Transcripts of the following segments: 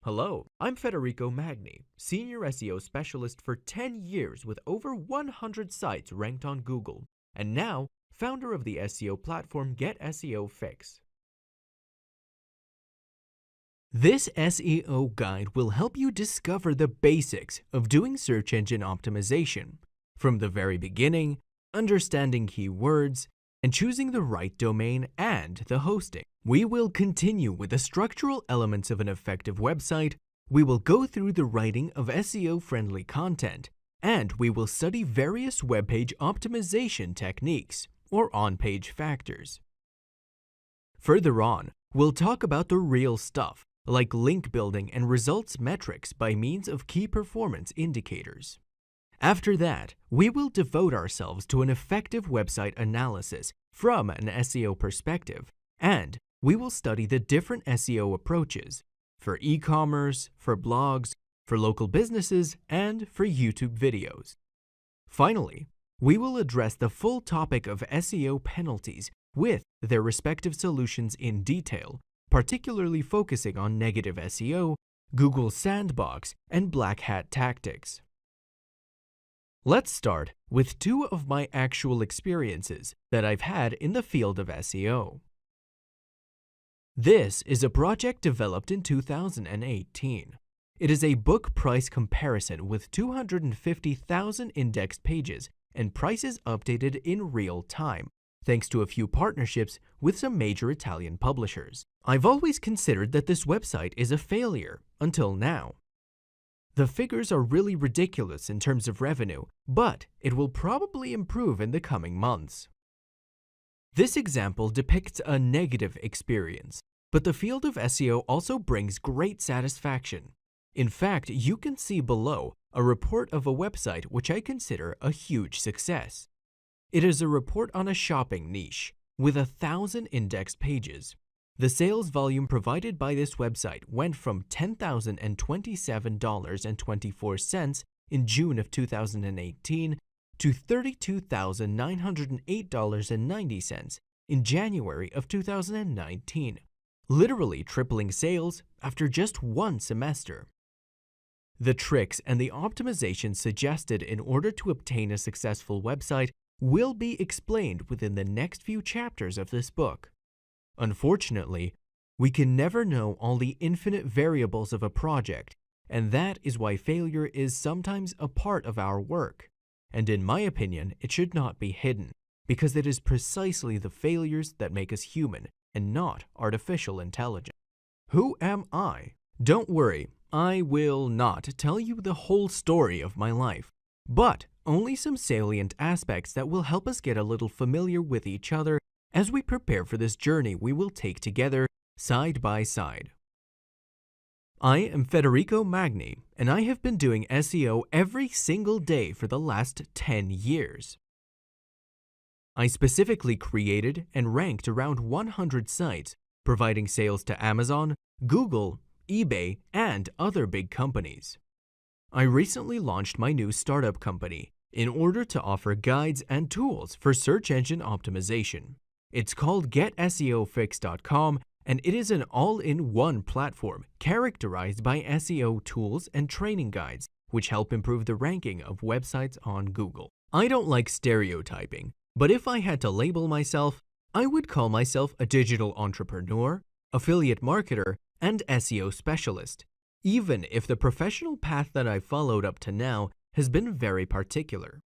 Hello, I'm Federico Magni, Senior SEO Specialist for 10 years with over 100 sites ranked on Google, and now founder of the SEO platform Get SEO Fix. This SEO guide will help you discover the basics of doing search engine optimization, from the very beginning, understanding keywords, and choosing the right domain and the hosting. We will continue with the structural elements of an effective website, we will go through the writing of SEO-friendly content, and we will study various web page optimization techniques, or on-page factors. Further on, we'll talk about the real stuff, like link building and results metrics by means of key performance indicators. After that, we will devote ourselves to an effective website analysis from an SEO perspective, and we will study the different SEO approaches for e-commerce, for blogs, for local businesses, and for YouTube videos. Finally, we will address the full topic of SEO penalties with their respective solutions in detail, particularly focusing on negative SEO, Google Sandbox, and Black Hat tactics. Let's start with two of my actual experiences that I've had in the field of SEO. This is a project developed in 2018. It is a book price comparison with 250,000 indexed pages and prices updated in real time, thanks to a few partnerships with some major Italian publishers. I've always considered that this website is a failure until now. The figures are really ridiculous in terms of revenue, but it will probably improve in the coming months. This example depicts a negative experience, but the field of SEO also brings great satisfaction. In fact, you can see below a report of a website which I consider a huge success. It is a report on a shopping niche with 1,000 indexed pages. The sales volume provided by this website went from $10,027.24 in June of 2018 to $32,908.90 in January of 2019, literally tripling sales after just one semester. The tricks and the optimizations suggested in order to obtain a successful website will be explained within the next few chapters of this book. Unfortunately, we can never know all the infinite variables of a project, and that is why failure is sometimes a part of our work. And in my opinion, it should not be hidden, because it is precisely the failures that make us human and not artificial intelligence. Who am I? Don't worry, I will not tell you the whole story of my life, but only some salient aspects that will help us get a little familiar with each other as we prepare for this journey we will take together side by side. I am Federico Magni, and I have been doing SEO every single day for the last 10 years. I specifically created and ranked around 100 sites, providing sales to Amazon, Google, eBay, and other big companies. I recently launched my new startup company in order to offer guides and tools for search engine optimization. It's called GetSEOFix.com, and it is an all-in-one platform characterized by SEO tools and training guides, which help improve the ranking of websites on Google. I don't like stereotyping, but if I had to label myself, I would call myself a digital entrepreneur, affiliate marketer, and SEO specialist, even if the professional path that I've followed up to now has been very particular.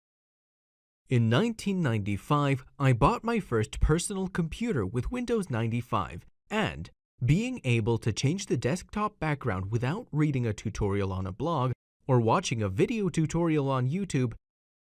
In 1995, I bought my first personal computer with Windows 95, and being able to change the desktop background without reading a tutorial on a blog or watching a video tutorial on YouTube,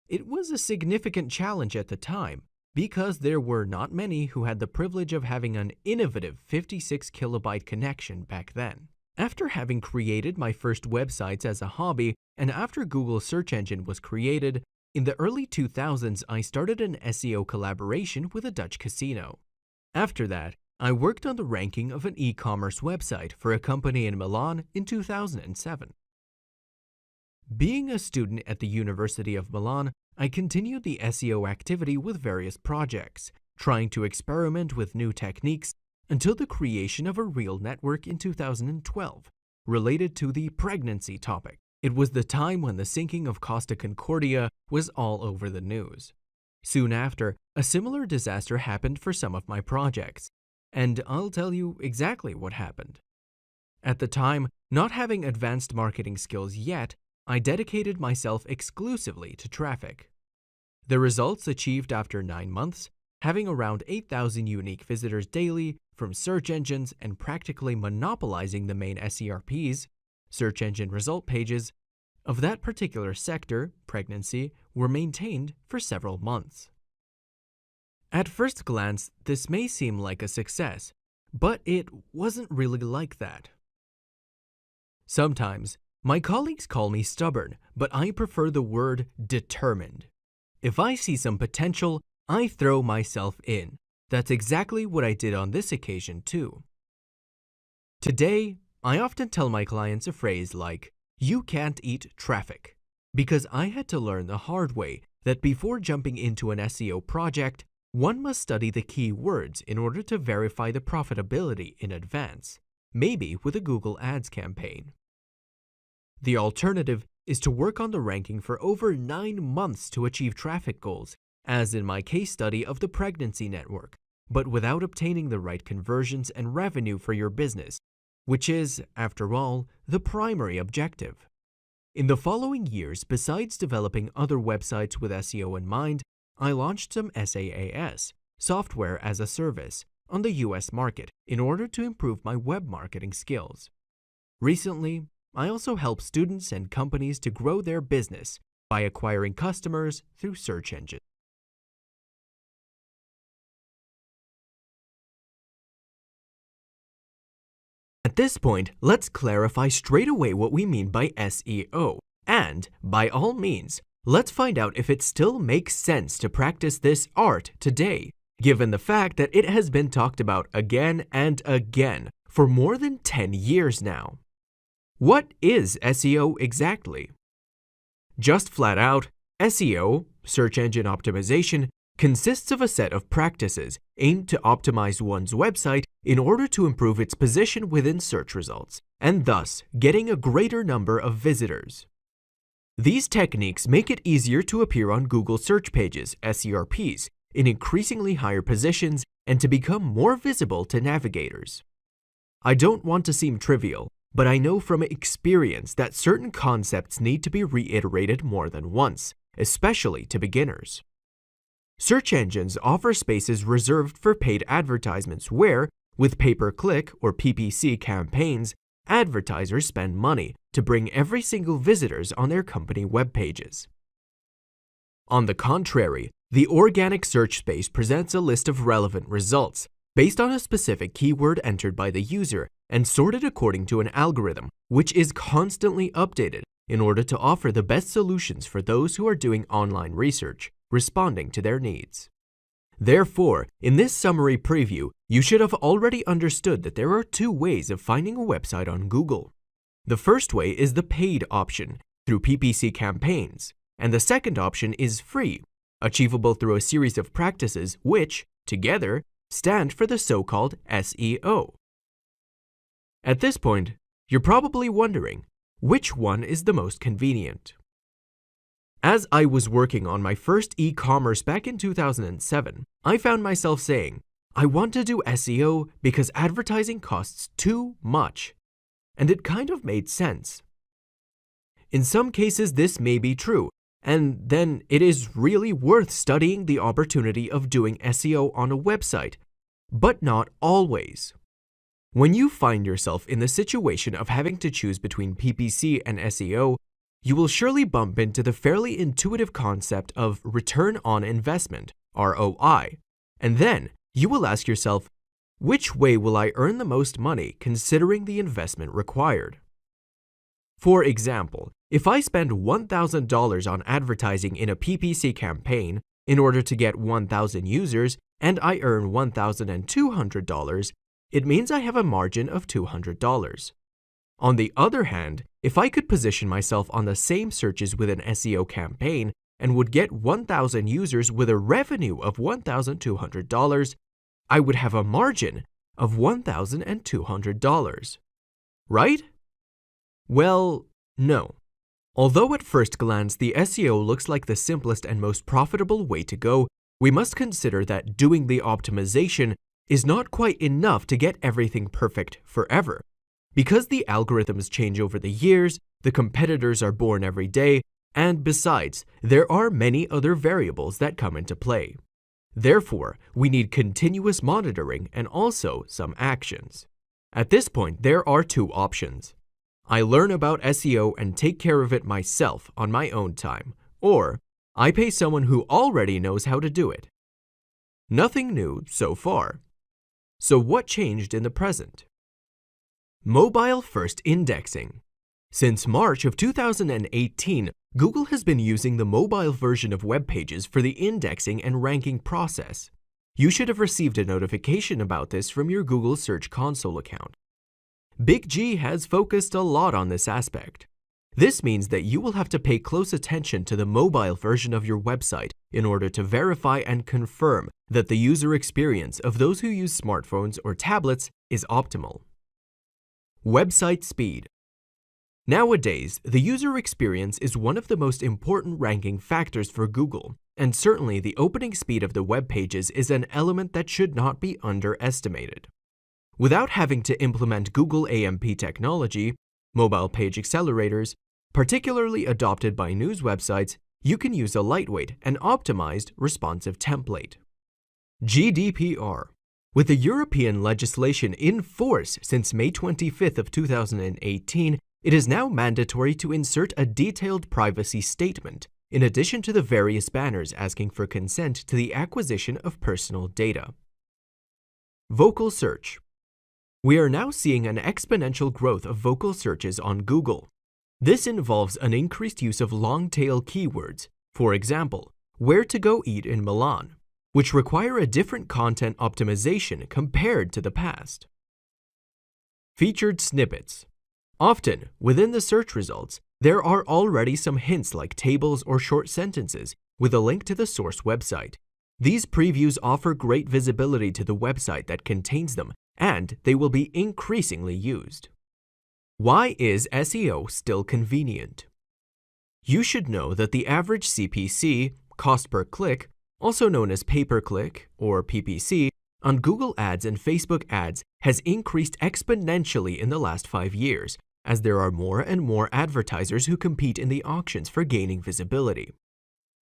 it was a significant challenge at the time because there were not many who had the privilege of having an innovative 56 kilobyte connection back then. After having created my first websites as a hobby, and after Google search engine was created, in the early 2000s, I started an SEO collaboration with a Dutch casino. After that, I worked on the ranking of an e-commerce website for a company in Milan in 2007. Being a student at the University of Milan, I continued the SEO activity with various projects, trying to experiment with new techniques until the creation of a real network in 2012, related to the pregnancy topic. It was the time when the sinking of Costa Concordia was all over the news. Soon after, a similar disaster happened for some of my projects, and I'll tell you exactly what happened. At the time, not having advanced marketing skills yet, I dedicated myself exclusively to traffic. The results achieved after 9 months, having around 8,000 unique visitors daily from search engines and practically monopolizing the main SERPs, search engine result pages, of that particular sector, pregnancy, were maintained for several months. At first glance, this may seem like a success, but it wasn't really like that. Sometimes, my colleagues call me stubborn, but I prefer the word determined. If I see some potential, I throw myself in. That's exactly what I did on this occasion too. Today, I often tell my clients a phrase like, "You can't eat traffic," because I had to learn the hard way that before jumping into an SEO project, one must study the key words in order to verify the profitability in advance, maybe with a Google Ads campaign. The alternative is to work on the ranking for over 9 months to achieve traffic goals, as in my case study of the pregnancy network, but without obtaining the right conversions and revenue for your business, which is, after all, the primary objective. In the following years, besides developing other websites with SEO in mind, I launched some SaaS, software as a service, on the US market in order to improve my web marketing skills. Recently, I also help students and companies to grow their business by acquiring customers through search engines. At this point, let's clarify straight away what we mean by SEO, and, by all means, let's find out if it still makes sense to practice this art today, given the fact that it has been talked about again and again for more than 10 years now. What is SEO exactly? Just flat out, SEO, search engine optimization, consists of a set of practices aimed to optimize one's website in order to improve its position within search results, and thus getting a greater number of visitors. These techniques make it easier to appear on Google search pages, SERPs, in increasingly higher positions and to become more visible to navigators. I don't want to seem trivial, but I know from experience that certain concepts need to be reiterated more than once, especially to beginners. Search engines offer spaces reserved for paid advertisements where, with pay-per-click or PPC campaigns, advertisers spend money to bring every single visitors on their company web pages. On the contrary, the organic search space presents a list of relevant results based on a specific keyword entered by the user and sorted according to an algorithm, which is constantly updated in order to offer the best solutions for those who are doing online research, responding to their needs. Therefore, in this summary preview, you should have already understood that there are 2 ways of finding a website on Google. The first way is the paid option, through PPC campaigns, and the second option is free, achievable through a series of practices which, together, stand for the so-called SEO. At this point, you're probably wondering, which one is the most convenient? As I was working on my first e-commerce back in 2007, I found myself saying, I want to do SEO because advertising costs too much. And it kind of made sense. In some cases, this may be true, and then it is really worth studying the opportunity of doing SEO on a website, but not always. When you find yourself in the situation of having to choose between PPC and SEO, you will surely bump into the fairly intuitive concept of return on investment, ROI, and then you will ask yourself, which way will I earn the most money considering the investment required? For example, if I spend $1,000 on advertising in a PPC campaign in order to get 1,000 users and I earn $1,200, it means I have a margin of $200. On the other hand, if I could position myself on the same searches with an SEO campaign and would get 1,000 users with a revenue of $1,200, I would have a margin of $1,200. Right? Well, no. Although at first glance the SEO looks like the simplest and most profitable way to go, we must consider that doing the optimization is not quite enough to get everything perfect forever. Because the algorithms change over the years, the competitors are born every day, and besides, there are many other variables that come into play. Therefore, we need continuous monitoring and also some actions. At this point, there are two options. I learn about SEO and take care of it myself on my own time, or I pay someone who already knows how to do it. Nothing new so far. So what changed in the present? Mobile-first indexing. Since March of 2018, Google has been using the mobile version of web pages for the indexing and ranking process. You should have received a notification about this from your Google Search Console account. Big G has focused a lot on this aspect. This means that you will have to pay close attention to the mobile version of your website in order to verify and confirm that the user experience of those who use smartphones or tablets is optimal. Website speed. Nowadays, the user experience is one of the most important ranking factors for Google, and certainly the opening speed of the web pages is an element that should not be underestimated. Without having to implement Google AMP technology, mobile page accelerators, particularly adopted by news websites, you can use a lightweight and optimized responsive template. GDPR. With the European legislation in force since May 25th of 2018, it is now mandatory to insert a detailed privacy statement, in addition to the various banners asking for consent to the acquisition of personal data. Vocal search. We are now seeing an exponential growth of vocal searches on Google. This involves an increased use of long-tail keywords, for example, where to go eat in Milan, which require a different content optimization compared to the past. Featured snippets. Often, within the search results, there are already some hints like tables or short sentences with a link to the source website. These previews offer great visibility to the website that contains them, and they will be increasingly used. Why is SEO still convenient? You should know that the average CPC, cost per click, also known as pay-per-click or PPC, on Google Ads and Facebook Ads has increased exponentially in the last 5 years, as there are more and more advertisers who compete in the auctions for gaining visibility.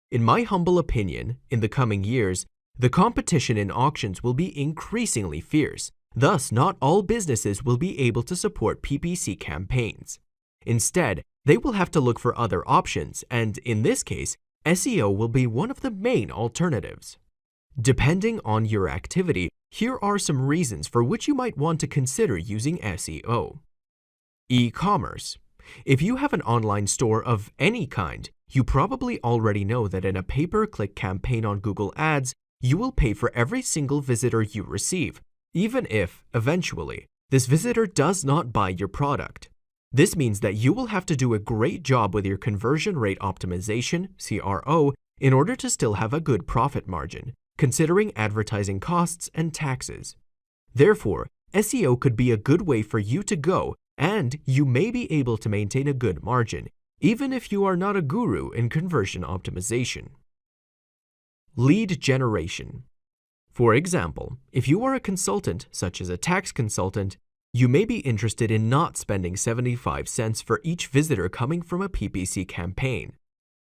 In my humble opinion, in the coming years, the competition in auctions will be increasingly fierce. Thus, not all businesses will be able to support PPC campaigns. Instead, they will have to look for other options, and in this case, SEO will be one of the main alternatives. Depending on your activity, here are some reasons for which you might want to consider using SEO. E-commerce. If you have an online store of any kind, you probably already know that in a pay-per-click campaign on Google Ads, you will pay for every single visitor you receive, even if, eventually, this visitor does not buy your product. This means that you will have to do a great job with your conversion rate optimization, CRO, in order to still have a good profit margin, considering advertising costs and taxes. Therefore, SEO could be a good way for you to go, and you may be able to maintain a good margin, even if you are not a guru in conversion optimization. Lead generation. For example, if you are a consultant, such as a tax consultant, you may be interested in not spending 75 cents for each visitor coming from a PPC campaign.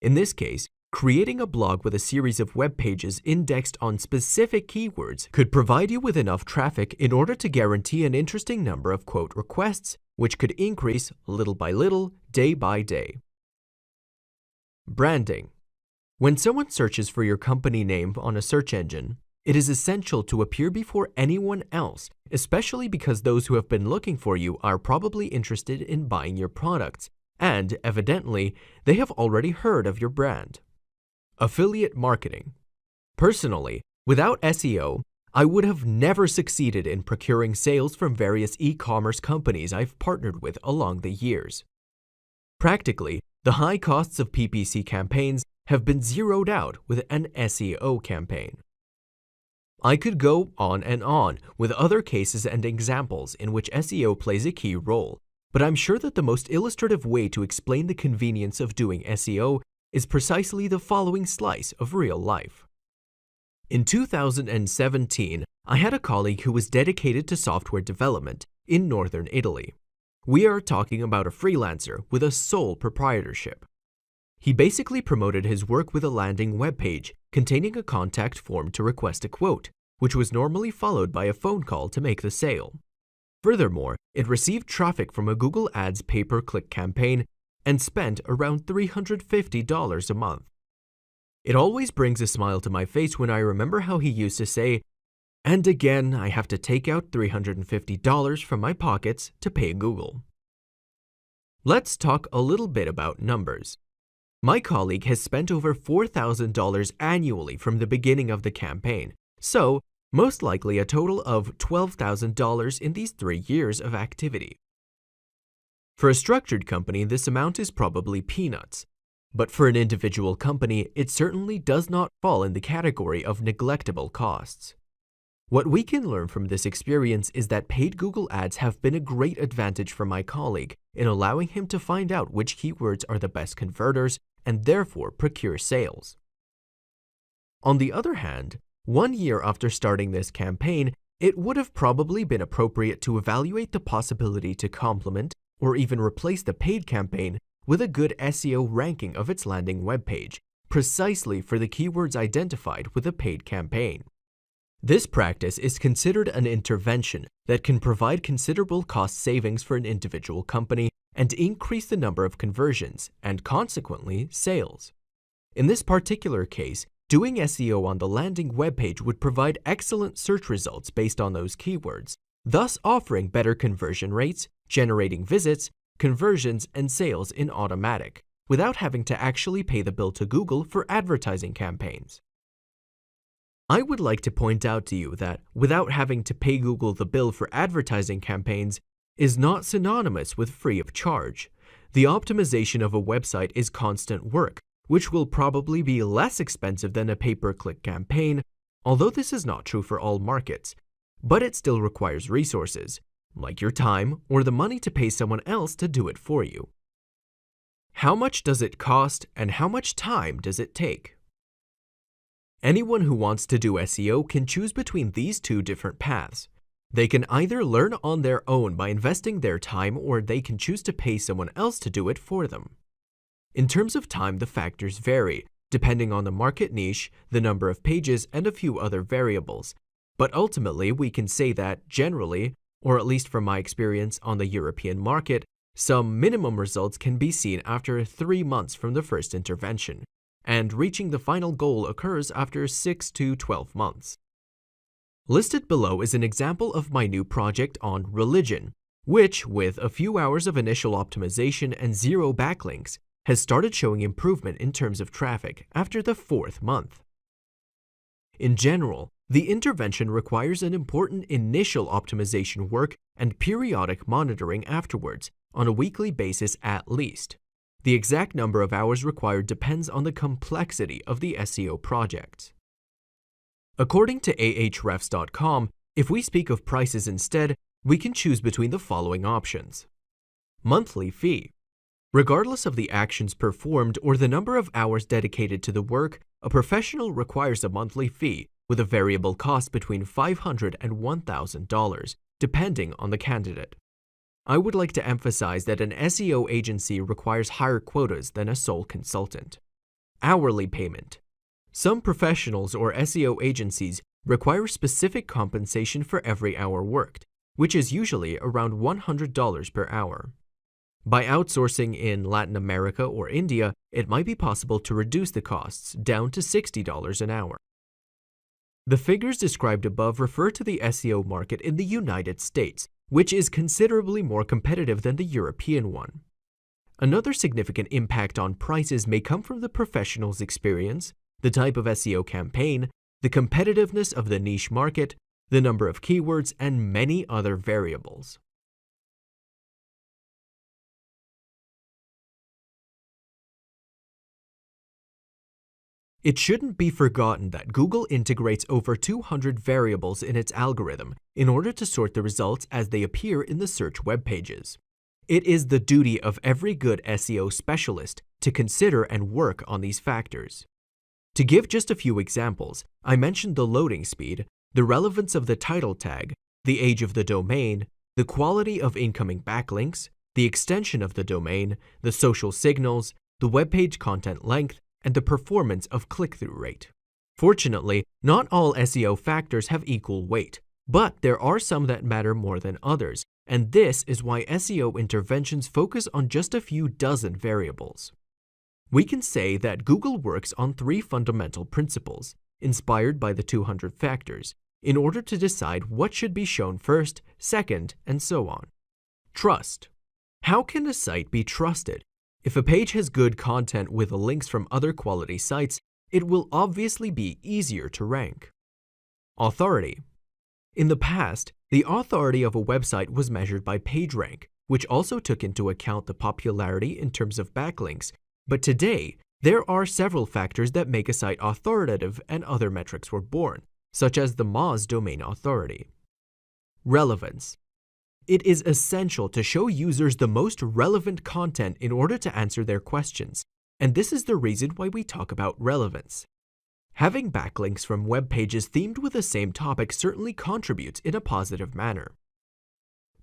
In this case, creating a blog with a series of web pages indexed on specific keywords could provide you with enough traffic in order to guarantee an interesting number of quote requests, which could increase little by little, day by day. Branding. When someone searches for your company name on a search engine, it is essential to appear before anyone else, especially because those who have been looking for you are probably interested in buying your products, and evidently, they have already heard of your brand. Affiliate marketing. Personally, without SEO, I would have never succeeded in procuring sales from various e-commerce companies I've partnered with along the years. Practically, the high costs of PPC campaigns have been zeroed out with an SEO campaign. I could go on and on with other cases and examples in which SEO plays a key role, but I'm sure that the most illustrative way to explain the convenience of doing SEO is precisely the following slice of real life. In 2017, I had a colleague who was dedicated to software development in northern Italy. We are talking about a freelancer with a sole proprietorship. He basically promoted his work with a landing web page containing a contact form to request a quote, which was normally followed by a phone call to make the sale. Furthermore, it received traffic from a Google Ads pay-per-click campaign and spent around $350 a month. It always brings a smile to my face when I remember how he used to say, "And again, I have to take out $350 from my pockets to pay Google." Let's talk a little bit about numbers. My colleague has spent over $4,000 annually from the beginning of the campaign, so most likely a total of $12,000 in these 3 years of activity. For a structured company, this amount is probably peanuts, but for an individual company, it certainly does not fall in the category of neglectable costs. What we can learn from this experience is that paid Google Ads have been a great advantage for my colleague in allowing him to find out which keywords are the best converters and therefore procure sales. On the other hand, 1 year after starting this campaign, it would have probably been appropriate to evaluate the possibility to complement or even replace the paid campaign with a good SEO ranking of its landing web page, precisely for the keywords identified with a paid campaign. This practice is considered an intervention that can provide considerable cost savings for an individual company and increase the number of conversions and, consequently, sales. In this particular case, doing SEO on the landing web page would provide excellent search results based on those keywords, thus offering better conversion rates, generating visits, conversions, and sales in automatic, without having to actually pay the bill to Google for advertising campaigns. I would like to point out to you that without having to pay Google the bill for advertising campaigns is not synonymous with free of charge. The optimization of a website is constant work, which will probably be less expensive than a pay-per-click campaign, although this is not true for all markets, but it still requires resources, like your time or the money to pay someone else to do it for you. How much does it cost and how much time does it take? Anyone who wants to do SEO can choose between these two different paths. They can either learn on their own by investing their time, or they can choose to pay someone else to do it for them. In terms of time, the factors vary, depending on the market niche, the number of pages, and a few other variables. But ultimately, we can say that generally, or at least from my experience on the European market, some minimum results can be seen after 3 months from the first intervention, and reaching the final goal occurs after 6 to 12 months. Listed below is an example of my new project on religion, which, with a few hours of initial optimization and 0 backlinks, has started showing improvement in terms of traffic after the 4th month. In general, the intervention requires an important initial optimization work and periodic monitoring afterwards, on a weekly basis at least. The exact number of hours required depends on the complexity of the SEO project. According to ahrefs.com, if we speak of prices instead, we can choose between the following options. Monthly fee. Regardless of the actions performed or the number of hours dedicated to the work, a professional requires a monthly fee with a variable cost between $500 and $1,000, depending on the candidate. I would like to emphasize that an SEO agency requires higher quotas than a sole consultant. Hourly payment. Some professionals or SEO agencies require specific compensation for every hour worked, which is usually around $100 per hour. By outsourcing in Latin America or India, it might be possible to reduce the costs down to $60 an hour. The figures described above refer to the SEO market in the United States, which is considerably more competitive than the European one. Another significant impact on prices may come from the professional's experience, the type of SEO campaign, the competitiveness of the niche market, the number of keywords, and many other variables. It shouldn't be forgotten that Google integrates over 200 variables in its algorithm in order to sort the results as they appear in the search web pages. It is the duty of every good SEO specialist to consider and work on these factors. To give just a few examples, I mentioned the loading speed, the relevance of the title tag, the age of the domain, the quality of incoming backlinks, the extension of the domain, the social signals, the web page content length, and the performance of click-through rate. Fortunately, not all SEO factors have equal weight, but there are some that matter more than others, and this is why SEO interventions focus on just a few dozen variables. We can say that Google works on 3 fundamental principles, inspired by the 200 factors, in order to decide what should be shown first, second, and so on. Trust. How can a site be trusted? If a page has good content with links from other quality sites, it will obviously be easier to rank. Authority. In the past, the authority of a website was measured by PageRank, which also took into account the popularity in terms of backlinks, but today, there are several factors that make a site authoritative and other metrics were born, such as the Moz domain authority. Relevance. It is essential to show users the most relevant content in order to answer their questions, and this is the reason why we talk about relevance. Having backlinks from web pages themed with the same topic certainly contributes in a positive manner.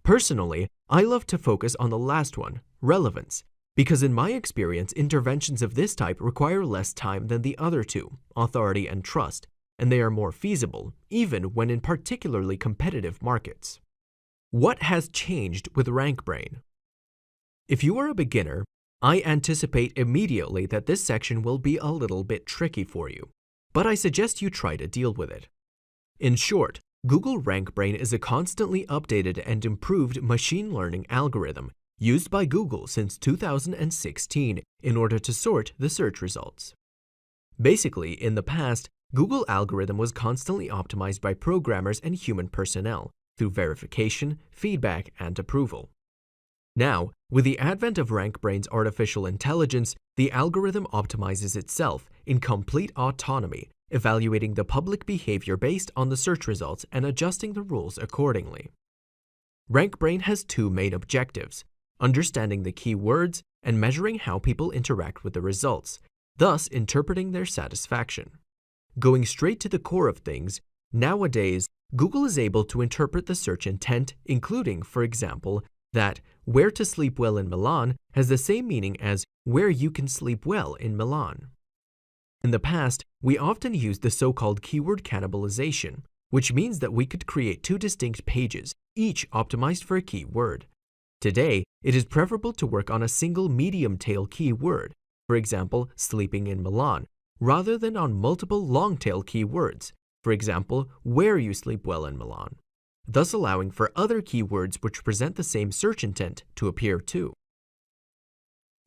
Personally, I love to focus on the last one, relevance, because in my experience, interventions of this type require less time than the other two, authority and trust, and they are more feasible, even when in particularly competitive markets. What has changed with RankBrain? If you are a beginner, I anticipate immediately that this section will be a little bit tricky for you, but I suggest you try to deal with it. In short, Google RankBrain is a constantly updated and improved machine learning algorithm used by Google since 2016 in order to sort the search results. Basically, in the past, Google algorithm was constantly optimized by programmers and human personnel through verification, feedback, and approval. Now, with the advent of RankBrain's artificial intelligence, the algorithm optimizes itself in complete autonomy, evaluating the public behavior based on the search results and adjusting the rules accordingly. RankBrain has 2 main objectives: understanding the keywords and measuring how people interact with the results, thus interpreting their satisfaction. Going straight to the core of things, nowadays, Google is able to interpret the search intent, including, for example, that where to sleep well in Milan has the same meaning as where you can sleep well in Milan. In the past, we often used the so-called keyword cannibalization, which means that we could create 2 distinct pages, each optimized for a keyword. Today, it is preferable to work on a single medium-tail keyword, for example, sleeping in Milan, rather than on multiple long-tail keywords, for example, where you sleep well in Milan, thus allowing for other keywords which present the same search intent to appear too.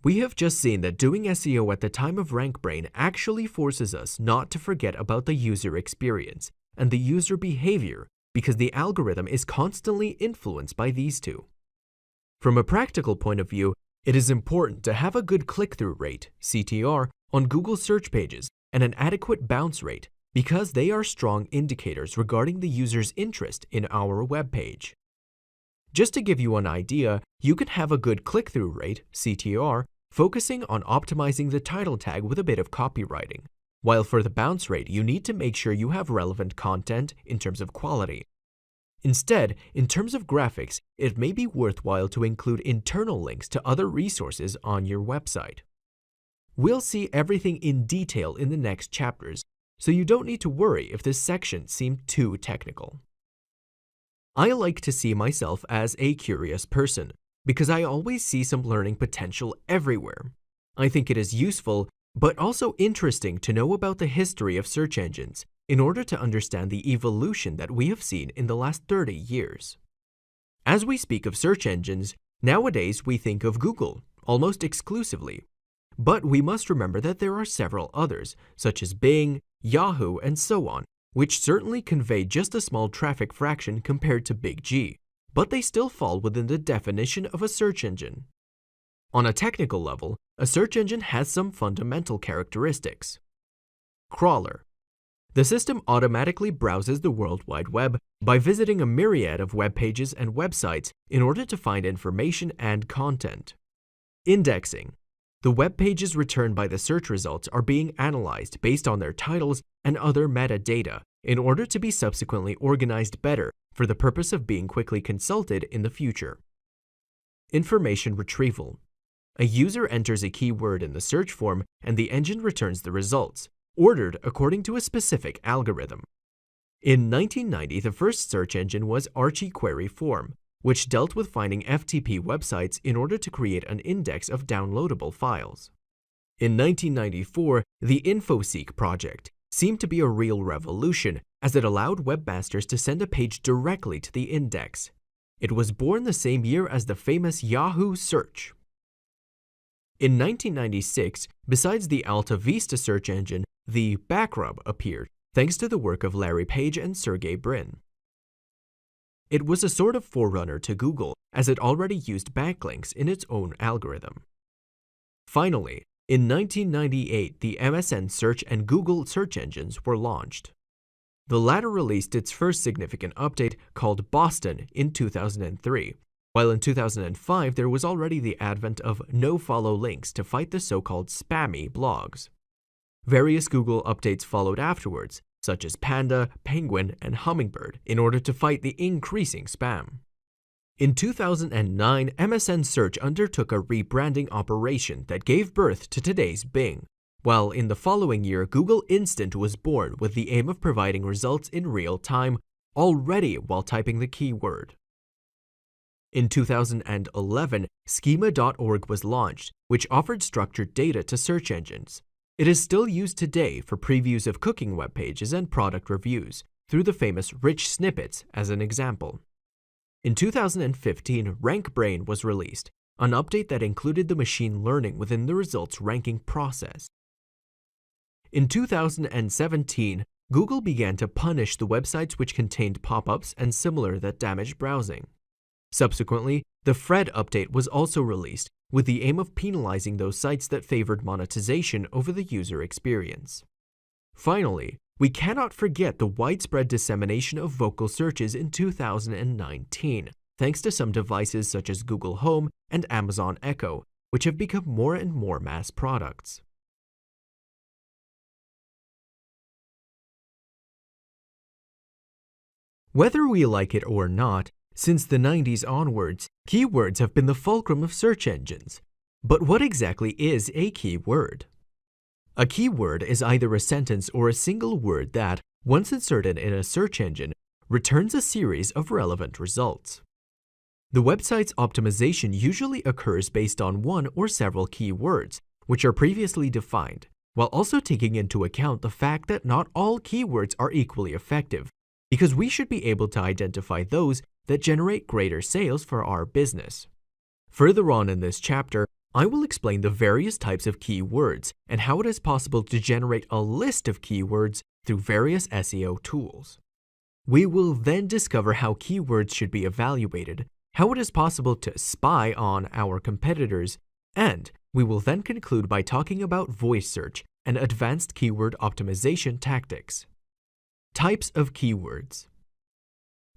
We have just seen that doing SEO at the time of RankBrain actually forces us not to forget about the user experience and the user behavior because the algorithm is constantly influenced by these two. From a practical point of view, it is important to have a good click-through rate, CTR, on Google search pages and an adequate bounce rate because they are strong indicators regarding the user's interest in our web page. Just to give you an idea, you can have a good click-through rate, CTR, focusing on optimizing the title tag with a bit of copywriting, while for the bounce rate, you need to make sure you have relevant content in terms of quality. Instead, in terms of graphics, it may be worthwhile to include internal links to other resources on your website. We'll see everything in detail in the next chapters, so you don't need to worry if this section seemed too technical. I like to see myself as a curious person because I always see some learning potential everywhere. I think it is useful, but also interesting to know about the history of search engines in order to understand the evolution that we have seen in the last 30 years. As we speak of search engines, nowadays we think of Google almost exclusively. But we must remember that there are several others, such as Bing, Yahoo, and so on, which certainly convey just a small traffic fraction compared to Big G, but they still fall within the definition of a search engine. On a technical level, a search engine has some fundamental characteristics. Crawler. The system automatically browses the World Wide Web by visiting a myriad of web pages and websites in order to find information and content. Indexing. The web pages returned by the search results are being analyzed based on their titles and other metadata in order to be subsequently organized better for the purpose of being quickly consulted in the future. Information retrieval. A user enters a keyword in the search form and the engine returns the results, ordered according to a specific algorithm. In 1990, the first search engine was Archie Query Form, which dealt with finding FTP websites in order to create an index of downloadable files. In 1994, the InfoSeek project seemed to be a real revolution as it allowed webmasters to send a page directly to the index. It was born the same year as the famous Yahoo search. In 1996, besides the Alta Vista search engine, the Backrub appeared, thanks to the work of Larry Page and Sergey Brin. It was a sort of forerunner to Google, as it already used backlinks in its own algorithm. Finally, in 1998, the MSN search and Google search engines were launched. The latter released its first significant update, called Boston, in 2003, while in 2005 there was already the advent of no-follow links to fight the so-called spammy blogs. Various Google updates followed afterwards, such as Panda, Penguin, and Hummingbird, in order to fight the increasing spam. In 2009, MSN Search undertook a rebranding operation that gave birth to today's Bing, while in the following year, Google Instant was born with the aim of providing results in real time, already while typing the keyword. In 2011, Schema.org was launched, which offered structured data to search engines. It is still used today for previews of cooking web pages and product reviews, through the famous Rich Snippets as an example. In 2015, RankBrain was released, an update that included the machine learning within the results ranking process. In 2017, Google began to punish the websites which contained pop-ups and similar that damaged browsing. Subsequently, the Fred update was also released, with the aim of penalizing those sites that favored monetization over the user experience. Finally, we cannot forget the widespread dissemination of vocal searches in 2019, thanks to some devices such as Google Home and Amazon Echo, which have become more and more mass products. Whether we like it or not, since the 90s onwards, keywords have been the fulcrum of search engines. But what exactly is a keyword? A keyword is either a sentence or a single word that, once inserted in a search engine, returns a series of relevant results. The website's optimization usually occurs based on one or several keywords, which are previously defined, while also taking into account the fact that not all keywords are equally effective, because we should be able to identify those that generate greater sales for our business. Further on in this chapter, I will explain the various types of keywords and how it is possible to generate a list of keywords through various SEO tools. We will then discover how keywords should be evaluated, how it is possible to spy on our competitors, and we will then conclude by talking about voice search and advanced keyword optimization tactics. Types of keywords.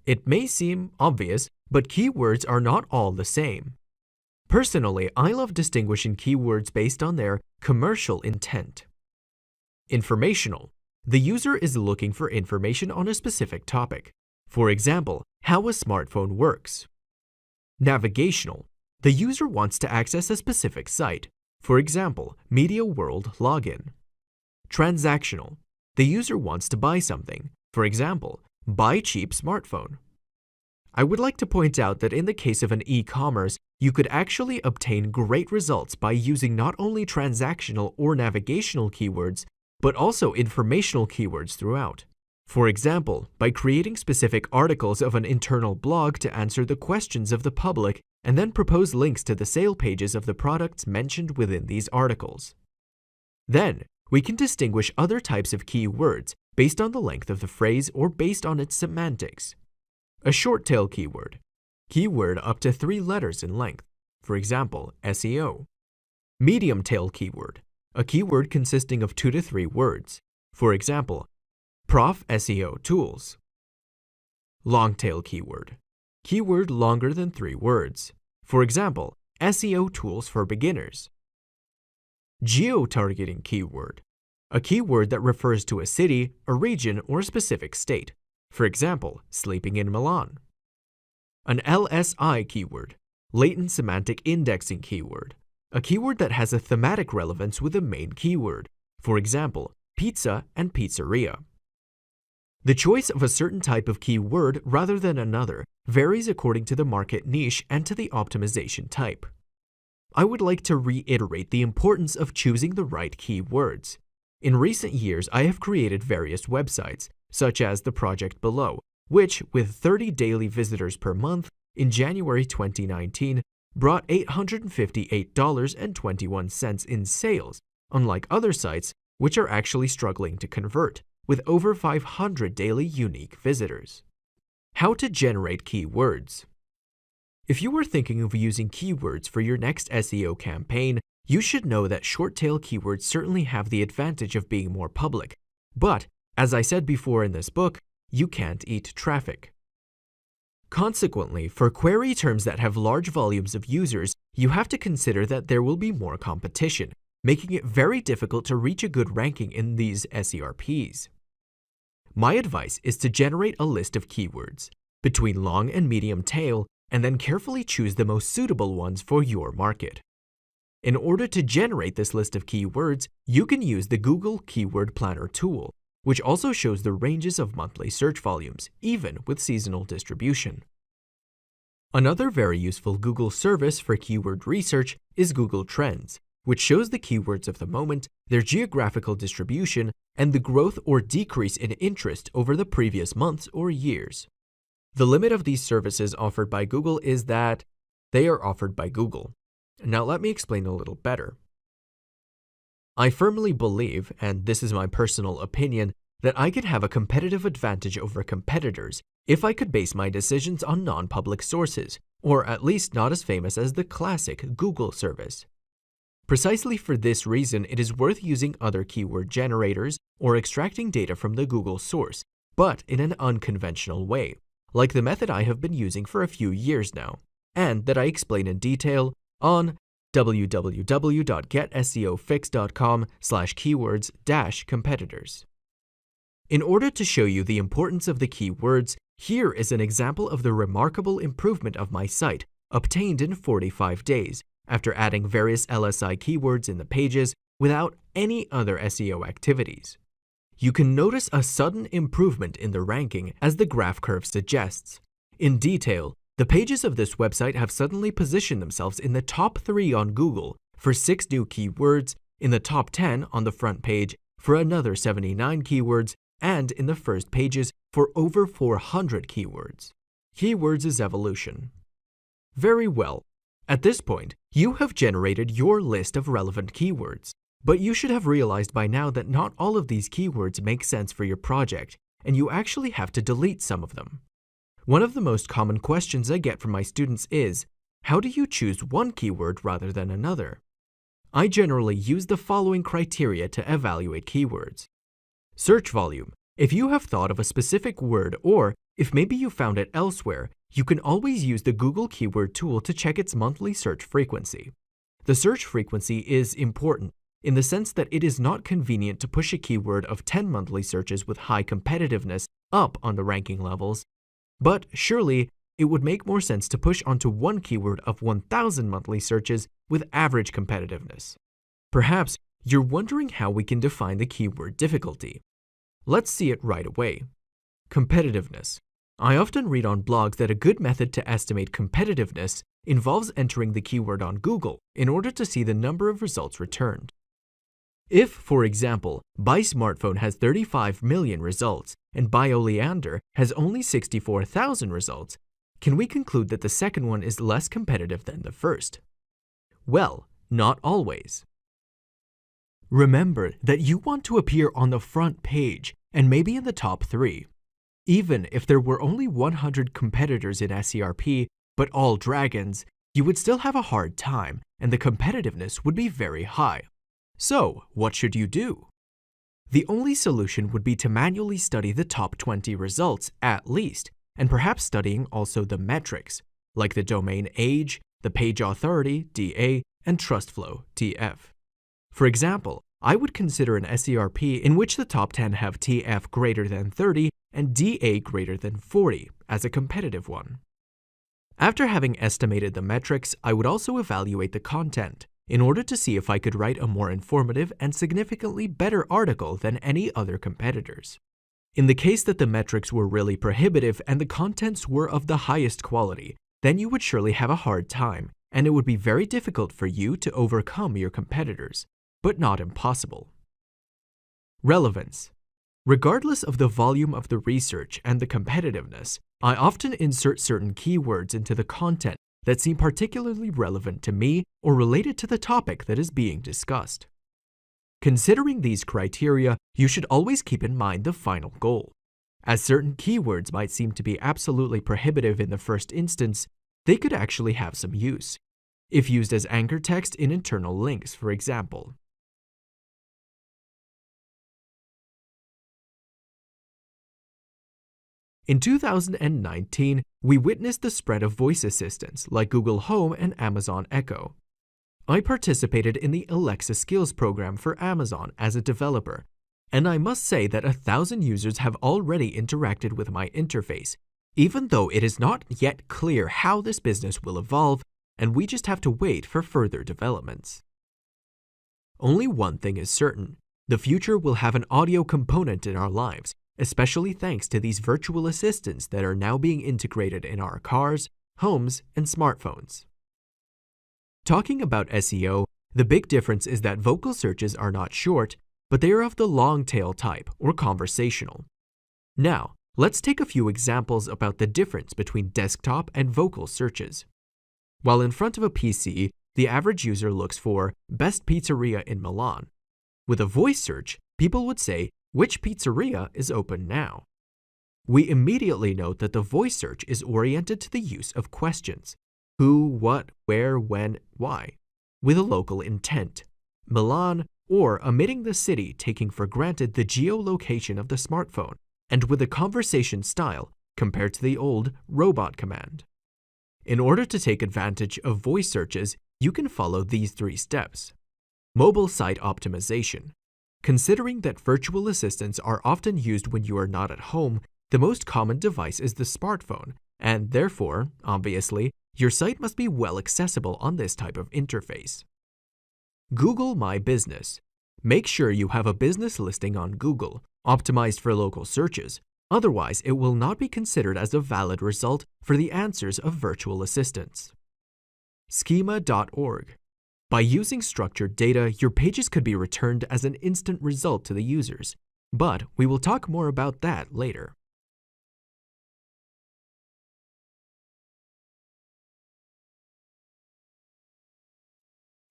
It may seem obvious, but keywords are not all the same. Personally, I love distinguishing keywords based on their commercial intent. Informational. The user is looking for information on a specific topic. For example, how a smartphone works. Navigational. The user wants to access a specific site. For example, Media World login. Transactional. The user wants to buy something. For example, buy cheap smartphone. I would like to point out that in the case of an e-commerce, you could actually obtain great results by using not only transactional or navigational keywords, but also informational keywords throughout. For example, by creating specific articles of an internal blog to answer the questions of the public and then propose links to the sale pages of the products mentioned within these articles. Then, we can distinguish other types of keywords based on the length of the phrase or based on its semantics. A short tail keyword. Keyword up to 3 letters in length. For example, SEO. Medium tail keyword. A keyword consisting of 2 to 3 words. For example, Prof SEO tools. Long-tail keyword. Keyword longer than 3 words. For example, SEO tools for beginners. Geo-targeting keyword. A keyword that refers to a city, a region, or a specific state. For example, sleeping in Milan. An LSI keyword. Latent semantic indexing keyword. A keyword that has a thematic relevance with a main keyword. For example, pizza and pizzeria. The choice of a certain type of keyword rather than another varies according to the market niche and to the optimization type. I would like to reiterate the importance of choosing the right keywords. In recent years, I have created various websites, such as the project below, which, with 30 daily visitors per month, in January 2019, brought $858.21 in sales, unlike other sites, which are actually struggling to convert, with over 500 daily unique visitors. How to generate keywords. If you are thinking of using keywords for your next SEO campaign, you should know that short-tail keywords certainly have the advantage of being more public. But, as I said before in this book, you can't eat traffic. Consequently, for query terms that have large volumes of users, you have to consider that there will be more competition, making it very difficult to reach a good ranking in these SERPs. My advice is to generate a list of keywords, between long and medium tail, and then carefully choose the most suitable ones for your market. In order to generate this list of keywords, you can use the Google Keyword Planner tool, which also shows the ranges of monthly search volumes, even with seasonal distribution. Another very useful Google service for keyword research is Google Trends, which shows the keywords of the moment, their geographical distribution, and the growth or decrease in interest over the previous months or years. The limit of these services offered by Google is that they are offered by Google. Now let me explain a little better. I firmly believe, and this is my personal opinion, that I could have a competitive advantage over competitors if I could base my decisions on non-public sources, or at least not as famous as the classic Google service. Precisely for this reason, it is worth using other keyword generators or extracting data from the Google source, but in an unconventional way, like the method I have been using for a few years now, and that I explain in detail on www.getseofix.com/keywords-competitors. In order to show you the importance of the keywords, here is an example of the remarkable improvement of my site, obtained in 45 days, after adding various LSI keywords in the pages without any other SEO activities. You can notice a sudden improvement in the ranking as the graph curve suggests. In detail, the pages of this website have suddenly positioned themselves in the top 3 on Google for 6 new keywords, in the top 10 on the front page for another 79 keywords, and in the first pages for over 400 keywords. Keywords is evolution. Very well. At this point, you have generated your list of relevant keywords, but you should have realized by now that not all of these keywords make sense for your project, and you actually have to delete some of them. One of the most common questions I get from my students is, how do you choose one keyword rather than another? I generally use the following criteria to evaluate keywords. Search volume. If you have thought of a specific word, or if maybe you found it elsewhere, you can always use the Google Keyword tool to check its monthly search frequency. The search frequency is important in the sense that it is not convenient to push a keyword of 10 monthly searches with high competitiveness up on the ranking levels, but surely it would make more sense to push onto one keyword of 1,000 monthly searches with average competitiveness. Perhaps you're wondering how we can define the keyword difficulty. Let's see it right away. Competitiveness. I often read on blogs that a good method to estimate competitiveness involves entering the keyword on Google in order to see the number of results returned. If, for example, Buy Smartphone has 35 million results and Buy Oleander has only 64,000 results, can we conclude that the second one is less competitive than the first? Well, not always. Remember that you want to appear on the front page and maybe in the top 3. Even if there were only 100 competitors in SERP, but all dragons, you would still have a hard time and the competitiveness would be very high. So, what should you do? The only solution would be to manually study the top 20 results at least, and perhaps studying also the metrics, like the domain age, the page authority, DA, and trust flow, TF. For example, I would consider an SERP in which the top 10 have TF greater than 30 and DA greater than 40 as a competitive one. After having estimated the metrics, I would also evaluate the content in order to see if I could write a more informative and significantly better article than any other competitors. In the case that the metrics were really prohibitive and the contents were of the highest quality, then you would surely have a hard time, and it would be very difficult for you to overcome your competitors, but not impossible. Relevance. Regardless of the volume of the research and the competitiveness, I often insert certain keywords into the content that seem particularly relevant to me or related to the topic that is being discussed. Considering these criteria, you should always keep in mind the final goal. As certain keywords might seem to be absolutely prohibitive in the first instance, they could actually have some use, if used as anchor text in internal links, for example. In 2019, we witnessed the spread of voice assistants like Google Home and Amazon Echo. I participated in the Alexa Skills program for Amazon as a developer, and I must say that 1,000 users have already interacted with my interface, even though it is not yet clear how this business will evolve, and we just have to wait for further developments. Only one thing is certain: the future will have an audio component in our lives, especially thanks to these virtual assistants that are now being integrated in our cars, homes, and smartphones. Talking about SEO, the big difference is that vocal searches are not short, but they are of the long tail type or conversational. Now, let's take a few examples about the difference between desktop and vocal searches. While in front of a PC, the average user looks for best pizzeria in Milan. With a voice search, people would say, which pizzeria is open now? We immediately note that the voice search is oriented to the use of questions: who, what, where, when, why, with a local intent, Milan, or omitting the city, taking for granted the geolocation of the smartphone, and with a conversation style compared to the old robot command. In order to take advantage of voice searches, you can follow these 3 steps. Mobile site optimization. Considering that virtual assistants are often used when you are not at home, the most common device is the smartphone, and therefore, obviously, your site must be well accessible on this type of interface. Google My Business. Make sure you have a business listing on Google, optimized for local searches, otherwise it will not be considered as a valid result for the answers of virtual assistants. Schema.org. By using structured data, your pages could be returned as an instant result to the users, but we will talk more about that later.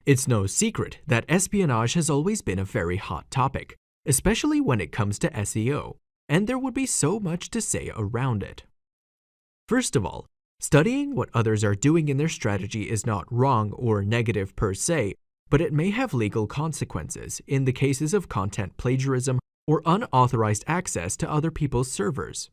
It's no secret that espionage has always been a very hot topic, especially when it comes to SEO, and there would be so much to say around it. First of all, studying what others are doing in their strategy is not wrong or negative per se, but it may have legal consequences in the cases of content plagiarism or unauthorized access to other people's servers.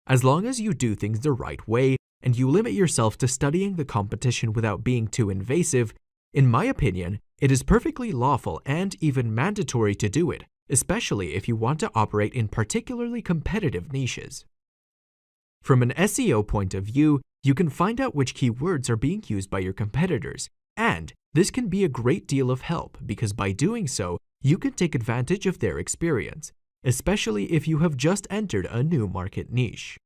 As long as you do things the right way and you limit yourself to studying the competition without being too invasive, in my opinion, it is perfectly lawful and even mandatory to do it, especially if you want to operate in particularly competitive niches. From an SEO point of view, you can find out which keywords are being used by your competitors, and this can be a great deal of help because by doing so, you can take advantage of their experience, especially if you have just entered a new market niche.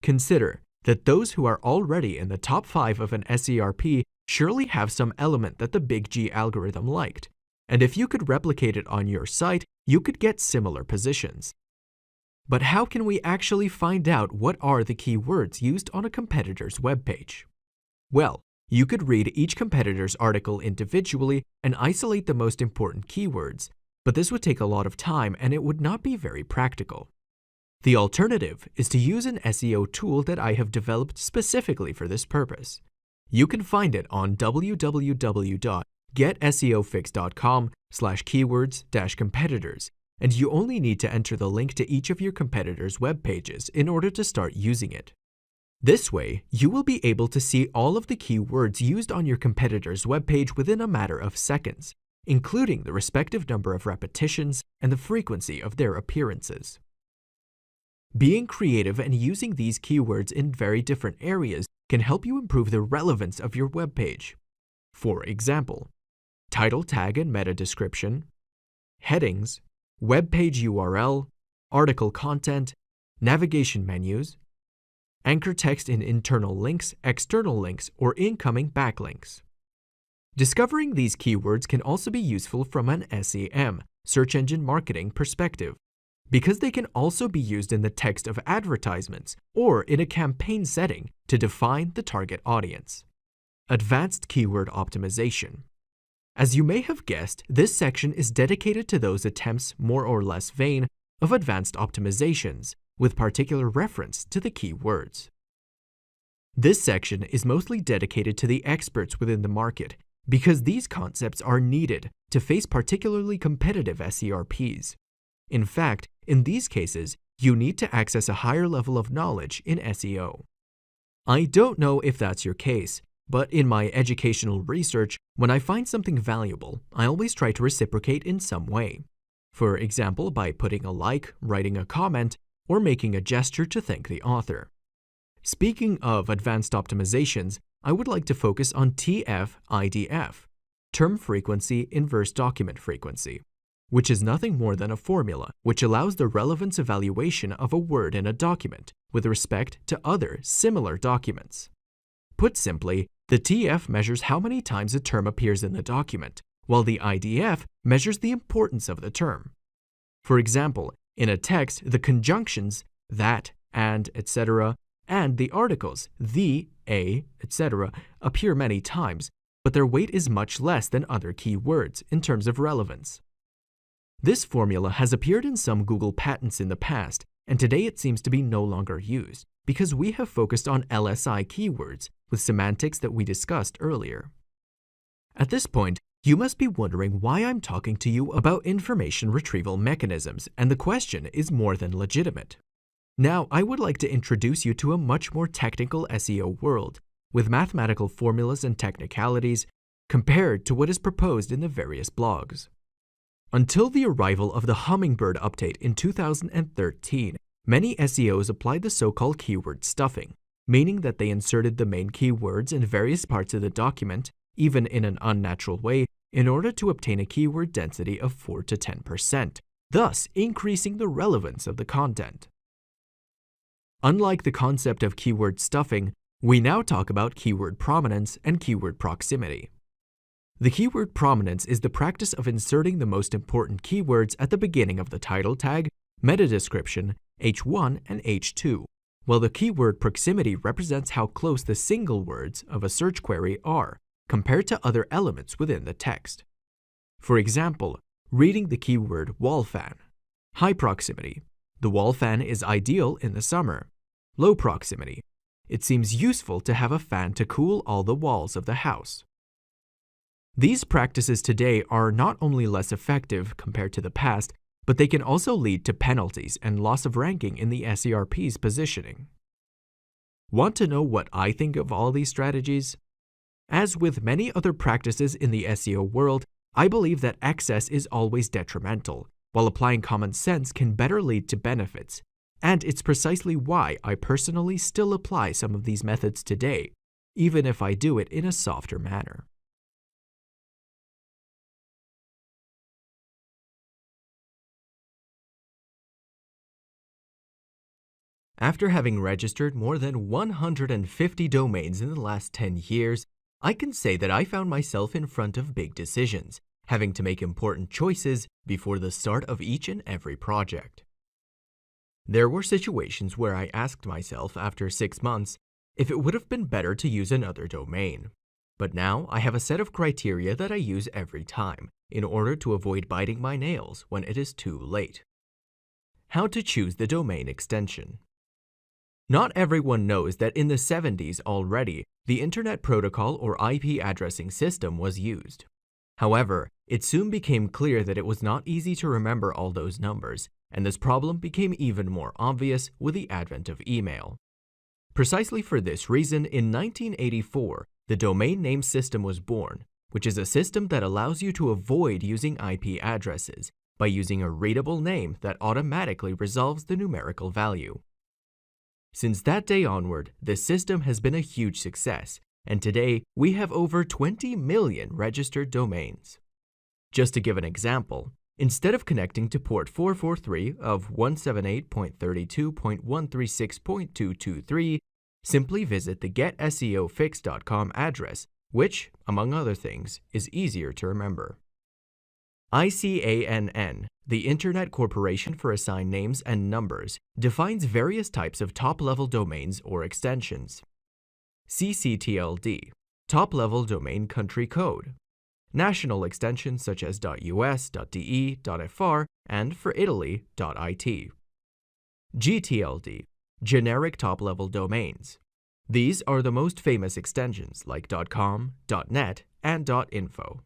Consider that those who are already in the top 5 of an SERP surely have some element that the Big G algorithm liked, and if you could replicate it on your site, you could get similar positions. But how can we actually find out what are the keywords used on a competitor's webpage? Well, you could read each competitor's article individually and isolate the most important keywords, but this would take a lot of time and it would not be very practical. The alternative is to use an SEO tool that I have developed specifically for this purpose. You can find it on www.edureka.com. get seofix.com/keywords-competitors, and you only need to enter the link to each of your competitors' web pages in order to start using it. This way, you will be able to see all of the keywords used on your competitor's web page within a matter of seconds, including the respective number of repetitions and the frequency of their appearances. Being creative and using these keywords in very different areas can help you improve the relevance of your web page. For example, title tag and meta description, headings, web page URL, article content, navigation menus, anchor text in internal links, external links, or incoming backlinks. Discovering these keywords can also be useful from an SEM, search engine marketing perspective, because they can also be used in the text of advertisements or in a campaign setting to define the target audience. Advanced keyword optimization. As you may have guessed, this section is dedicated to those attempts, more or less vain, of advanced optimizations, with particular reference to the keywords. This section is mostly dedicated to the experts within the market because these concepts are needed to face particularly competitive SERPs. In fact, in these cases, you need to access a higher level of knowledge in SEO. I don't know if that's your case, but in my educational research, when I find something valuable, I always try to reciprocate in some way. For example, by putting a like, writing a comment, or making a gesture to thank the author. Speaking of advanced optimizations, I would like to focus on TF-IDF, Term Frequency Inverse Document Frequency, which is nothing more than a formula which allows the relevance evaluation of a word in a document with respect to other similar documents. Put simply, the TF measures how many times a term appears in the document, while the IDF measures the importance of the term. For example, in a text, the conjunctions that, and, etc., and the articles the, a, etc. appear many times, but their weight is much less than other keywords in terms of relevance. This formula has appeared in some Google patents in the past, and today it seems to be no longer used because we have focused on LSI keywords with semantics that we discussed earlier. At this point, you must be wondering why I'm talking to you about information retrieval mechanisms, and the question is more than legitimate. Now, I would like to introduce you to a much more technical SEO world, with mathematical formulas and technicalities, compared to what is proposed in the various blogs. Until the arrival of the Hummingbird update in 2013, many SEOs applied the so-called keyword stuffing, meaning that they inserted the main keywords in various parts of the document, even in an unnatural way, in order to obtain a keyword density of 4 to 10%, thus increasing the relevance of the content. Unlike the concept of keyword stuffing, we now talk about keyword prominence and keyword proximity. The keyword prominence is the practice of inserting the most important keywords at the beginning of the title tag, meta description, H1 and H2, while the keyword proximity represents how close the single words of a search query are compared to other elements within the text. For example, reading the keyword wall fan. High proximity. The wall fan is ideal in the summer. Low proximity. It seems useful to have a fan to cool all the walls of the house. These practices today are not only less effective compared to the past, but they can also lead to penalties and loss of ranking in the SERP's positioning. Want to know what I think of all these strategies? As with many other practices in the SEO world, I believe that excess is always detrimental, while applying common sense can better lead to benefits. And it's precisely why I personally still apply some of these methods today, even if I do it in a softer manner. After having registered more than 150 domains in the last 10 years, I can say that I found myself in front of big decisions, having to make important choices before the start of each and every project. There were situations where I asked myself after 6 months if it would have been better to use another domain. But now I have a set of criteria that I use every time in order to avoid biting my nails when it is too late. How to choose the domain extension. Not everyone knows that in the 70s already, the Internet Protocol or IP addressing system was used. However, it soon became clear that it was not easy to remember all those numbers, and this problem became even more obvious with the advent of email. Precisely for this reason, in 1984, the domain name system was born, which is a system that allows you to avoid using IP addresses by using a readable name that automatically resolves the numerical value. Since that day onward, this system has been a huge success, and today we have over 20 million registered domains. Just to give an example, instead of connecting to port 443 of 178.32.136.223, simply visit the getseofix.com address, which, among other things, is easier to remember. ICANN, the Internet Corporation for Assigned Names and Numbers, defines various types of top-level domains or extensions. CCTLD, top-level domain country code. National extensions such as .us, .de, .fr, and for Italy, .it. GTLD, generic top-level domains. These are the most famous extensions like .com, .net, and .info.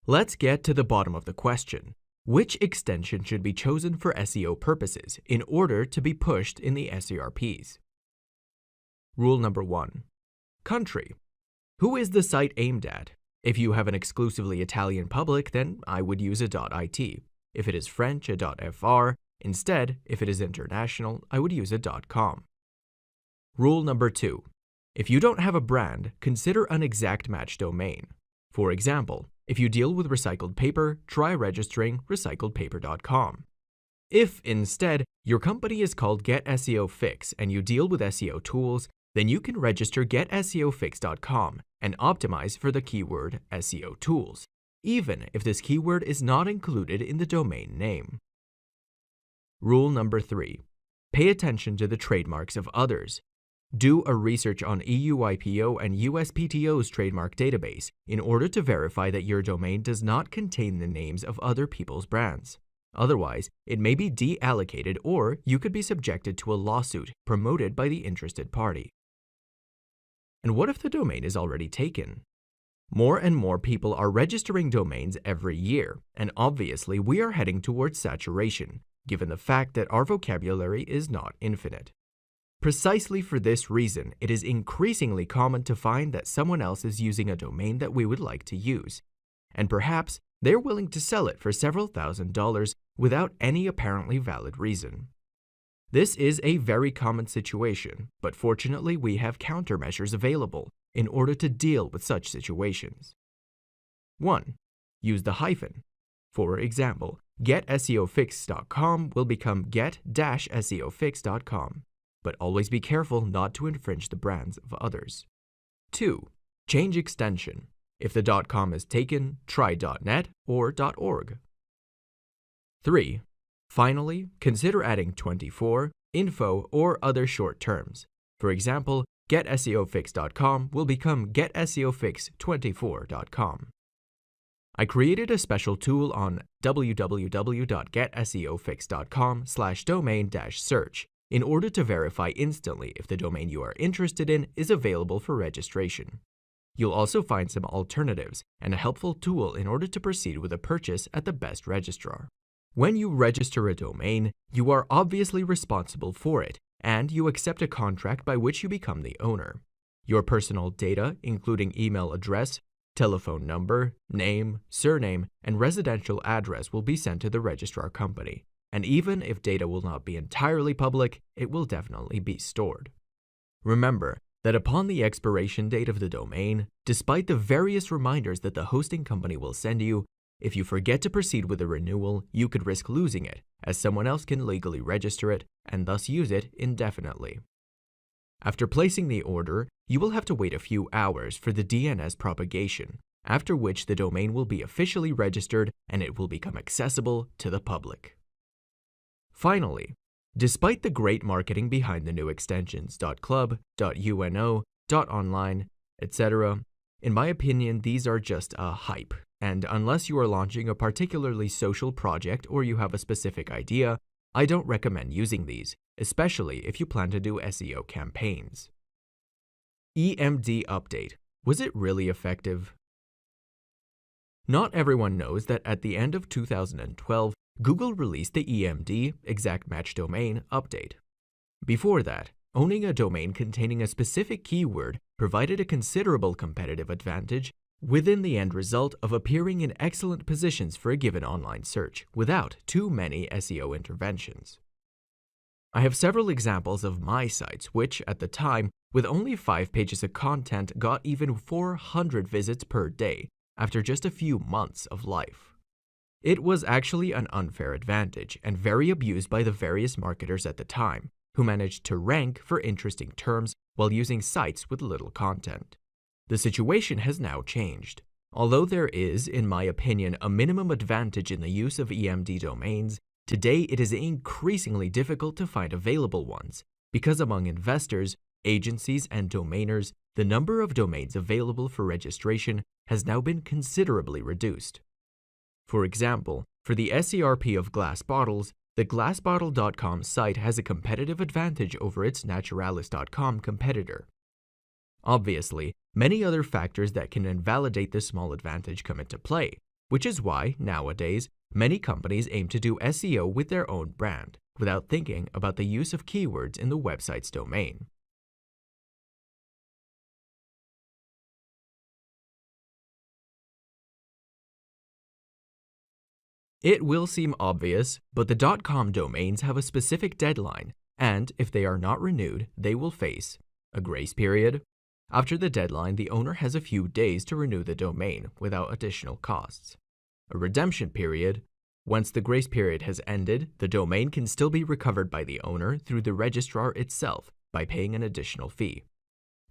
Let's get to the bottom of the question. Which extension should be chosen for SEO purposes in order to be pushed in the SERPs? Rule number 1. Country. Who is the site aimed at? If you have an exclusively Italian public, then I would use a .it. If it is French, a .fr. Instead, if it is international, I would use a .com. Rule number 2. If you don't have a brand, consider an exact match domain. For example, if you deal with recycled paper, try registering recycledpaper.com. If, instead, your company is called Get SEO Fix and you deal with SEO tools, then you can register getseofix.com and optimize for the keyword SEO tools, even if this keyword is not included in the domain name. Rule number 3. Pay attention to the trademarks of others. Do a research on EUIPO and USPTO's trademark database in order to verify that your domain does not contain the names of other people's brands. Otherwise, it may be deallocated or you could be subjected to a lawsuit promoted by the interested party. And what if the domain is already taken? More and more people are registering domains every year, and obviously we are heading towards saturation, given the fact that our vocabulary is not infinite. Precisely for this reason, it is increasingly common to find that someone else is using a domain that we would like to use, and perhaps they're willing to sell it for several $1,000s without any apparently valid reason. This is a very common situation, but fortunately we have countermeasures available in order to deal with such situations. 1. Use the hyphen. For example, getseofix.com will become get-seofix.com. But always be careful not to infringe the brands of others. 2. Change extension. If the .com is taken, try .net or .org. 3. Finally, consider adding 24, info, or other short terms. For example, getseofix.com will become getseofix24.com. I created a special tool on www.getseofix.com/domain-search in order to verify instantly if the domain you are interested in is available for registration. You'll also find some alternatives and a helpful tool in order to proceed with a purchase at the best registrar. When you register a domain, you are obviously responsible for it, and you accept a contract by which you become the owner. Your personal data, including email address, telephone number, name, surname, and residential address will be sent to the registrar company. And even if data will not be entirely public, it will definitely be stored. Remember that upon the expiration date of the domain, despite the various reminders that the hosting company will send you, if you forget to proceed with the renewal, you could risk losing it, as someone else can legally register it and thus use it indefinitely. After placing the order, you will have to wait a few hours for the DNS propagation, after which the domain will be officially registered and it will become accessible to the public. Finally, despite the great marketing behind the new extensions .club, .uno, .online, etc., in my opinion, these are just a hype, and unless you are launching a particularly social project or you have a specific idea, I don't recommend using these, especially if you plan to do SEO campaigns. EMD update. Was it really effective? Not everyone knows that at the end of 2012, Google released the EMD exact match domain update. Before that, owning a domain containing a specific keyword provided a considerable competitive advantage within the end result of appearing in excellent positions for a given online search without too many SEO interventions. I have several examples of my sites which, at the time, with only 5 pages of content, got even 400 visits per day after just a few months of life. It was actually an unfair advantage and very abused by the various marketers at the time, who managed to rank for interesting terms while using sites with little content. The situation has now changed. Although there is, in my opinion, a minimum advantage in the use of EMD domains, today it is increasingly difficult to find available ones because among investors, agencies, and domainers, the number of domains available for registration has now been considerably reduced. For example, for the SERP of glass bottles, the glassbottle.com site has a competitive advantage over its naturalis.com competitor. Obviously, many other factors that can invalidate this small advantage come into play, which is why, nowadays, many companies aim to do SEO with their own brand, without thinking about the use of keywords in the website's domain. It will seem obvious, but the .com domains have a specific deadline, and if they are not renewed, they will face a grace period. After the deadline, the owner has a few days to renew the domain without additional costs. A redemption period. Once the grace period has ended, the domain can still be recovered by the owner through the registrar itself by paying an additional fee.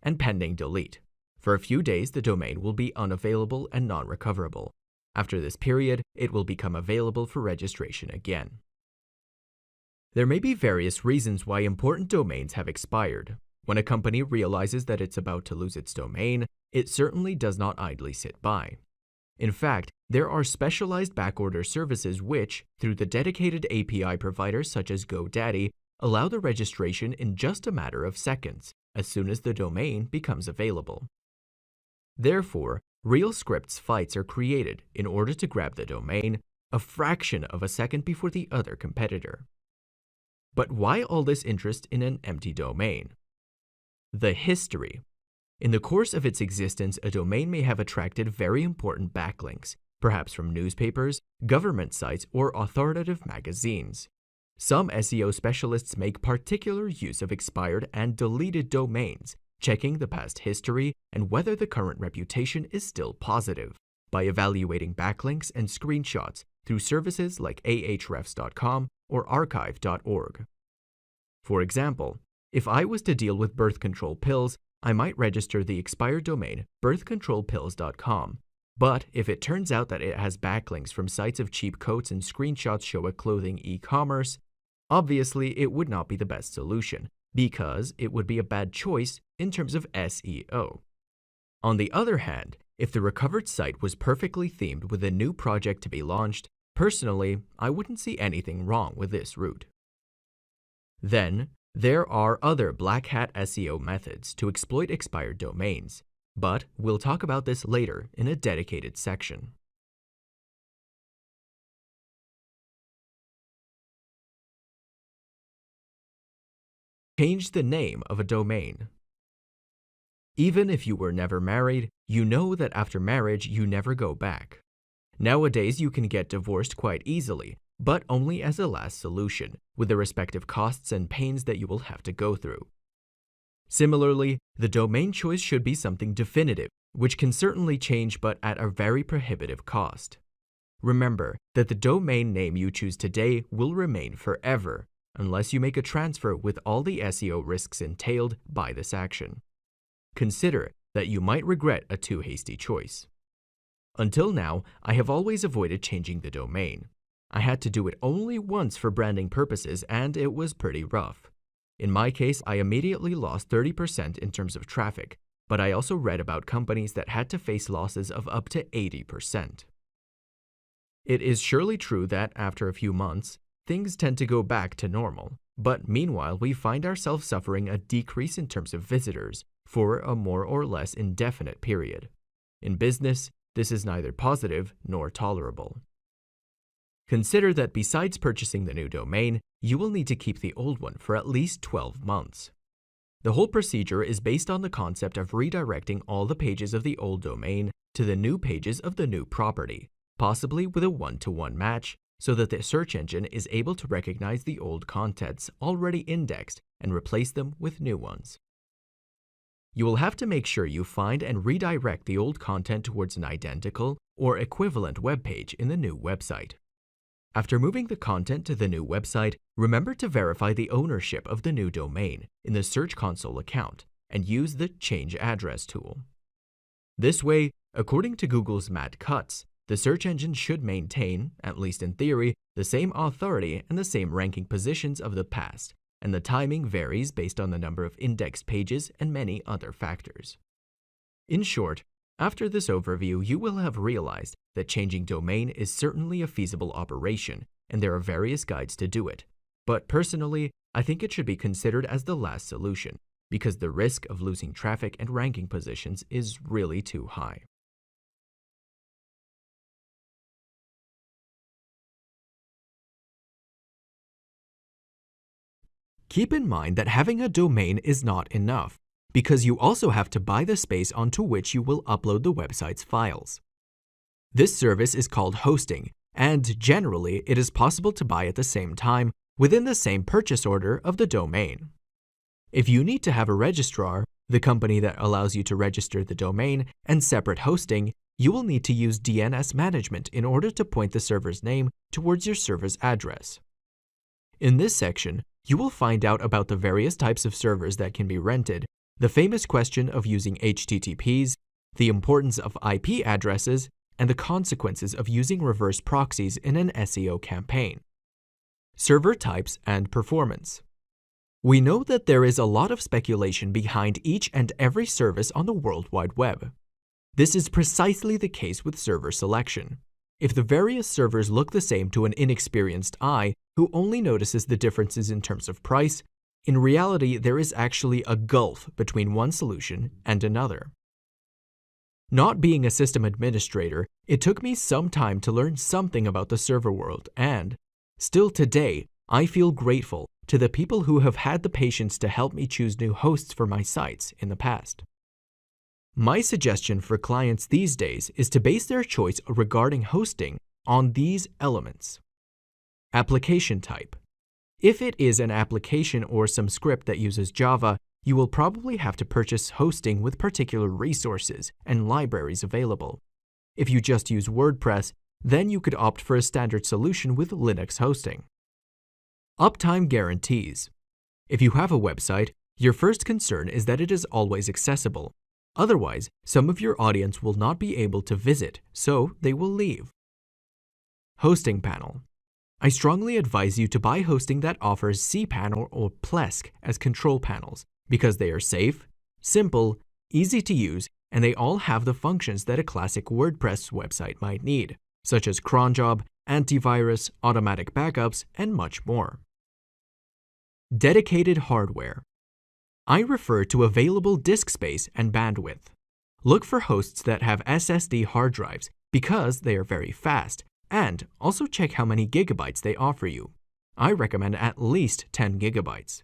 And pending delete. For a few days, the domain will be unavailable and non-recoverable. After this period, it will become available for registration again. There may be various reasons why important domains have expired. When a company realizes that it's about to lose its domain, it certainly does not idly sit by. In fact, there are specialized backorder services which, through the dedicated API providers such as GoDaddy, allow the registration in just a matter of seconds, as soon as the domain becomes available. Therefore, real scripts fights are created in order to grab the domain a fraction of a second before the other competitor. But why all this interest in an empty domain? The history. In the course of its existence, a domain may have attracted very important backlinks, perhaps from newspapers, government sites, or authoritative magazines. Some SEO specialists make particular use of expired and deleted domains, checking the past history and whether the current reputation is still positive, by evaluating backlinks and screenshots through services like ahrefs.com or archive.org. For example, if I was to deal with birth control pills, I might register the expired domain birthcontrolpills.com, but if it turns out that it has backlinks from sites of cheap coats and screenshots show a clothing e-commerce, obviously it would not be the best solution, because it would be a bad choice in terms of SEO. On the other hand, if the recovered site was perfectly themed with a new project to be launched, personally, I wouldn't see anything wrong with this route. Then, there are other black hat SEO methods to exploit expired domains, but we'll talk about this later in a dedicated section. Change the name of a domain. Even if you were never married, you know that after marriage you never go back. Nowadays you can get divorced quite easily, but only as a last solution, with the respective costs and pains that you will have to go through. Similarly, the domain choice should be something definitive, which can certainly change but at a very prohibitive cost. Remember that the domain name you choose today will remain forever, unless you make a transfer with all the SEO risks entailed by this action. Consider that you might regret a too hasty choice. Until now, I have always avoided changing the domain. I had to do it only once for branding purposes, and it was pretty rough. In my case, I immediately lost 30% in terms of traffic, but I also read about companies that had to face losses of up to 80%. It is surely true that after a few months, things tend to go back to normal, but meanwhile we find ourselves suffering a decrease in terms of visitors for a more or less indefinite period. In business, This is neither positive nor tolerable. Consider that besides purchasing the new domain, you will need to keep the old one for at least 12 months. The whole procedure is based on the concept of redirecting all the pages of the old domain to the new pages of the new property, possibly with a one-to-one match, so that the search engine is able to recognize the old contents already indexed and replace them with new ones. You will have to make sure you find and redirect the old content towards an identical or equivalent web page in the new website. After moving the content to the new website, remember to verify the ownership of the new domain in the Search Console account and use the Change Address tool. This way, according to Google's Matt Cutts, the search engine should maintain, at least in theory, the same authority and the same ranking positions of the past, and the timing varies based on the number of indexed pages and many other factors. In short, after this overview, you will have realized that changing domain is certainly a feasible operation, and there are various guides to do it. But personally, I think it should be considered as the last solution, because the risk of losing traffic and ranking positions is really too high. Keep in mind that having a domain is not enough, because you also have to buy the space onto which you will upload the website's files. This service is called hosting, and generally it is possible to buy at the same time within the same purchase order of the domain. If you need to have a registrar, the company that allows you to register the domain, and separate hosting, you will need to use DNS management in order to point the server's name towards your server's address. In this section, you will find out about the various types of servers that can be rented, the famous question of using HTTPs, the importance of IP addresses, and the consequences of using reverse proxies in an SEO campaign. Server types and performance. We know that there is a lot of speculation behind each and every service on the World Wide Web. This is precisely the case with server selection. If the various servers look the same to an inexperienced eye who only notices the differences in terms of price, in reality there is actually a gulf between one solution and another. Not being a system administrator, it took me some time to learn something about the server world, and still today, I feel grateful to the people who have had the patience to help me choose new hosts for my sites in the past. My suggestion for clients these days is to base their choice regarding hosting on these elements. Application type. If it is an application or some script that uses Java, you will probably have to purchase hosting with particular resources and libraries available. If you just use WordPress, then you could opt for a standard solution with Linux hosting. Uptime guarantees. If you have a website, your first concern is that it is always accessible. Otherwise, some of your audience will not be able to visit, so they will leave. Hosting panel. I strongly advise you to buy hosting that offers cPanel or Plesk as control panels because they are safe, simple, easy to use, and they all have the functions that a classic WordPress website might need, such as cron job, antivirus, automatic backups, and much more. Dedicated hardware. I refer to available disk space and bandwidth. Look for hosts that have SSD hard drives because they are very fast, and also check how many gigabytes they offer you. I recommend at least 10 gigabytes.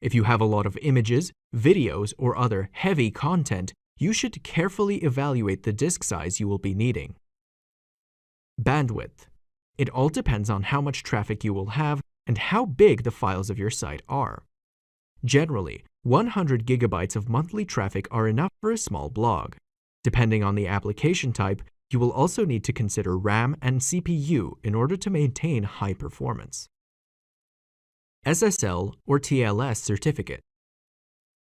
If you have a lot of images, videos, or other heavy content, you should carefully evaluate the disk size you will be needing. Bandwidth. It all depends on how much traffic you will have and how big the files of your site are. Generally, 100 gigabytes of monthly traffic are enough for a small blog. Depending on the application type, you will also need to consider RAM and CPU in order to maintain high performance. SSL or TLS certificate.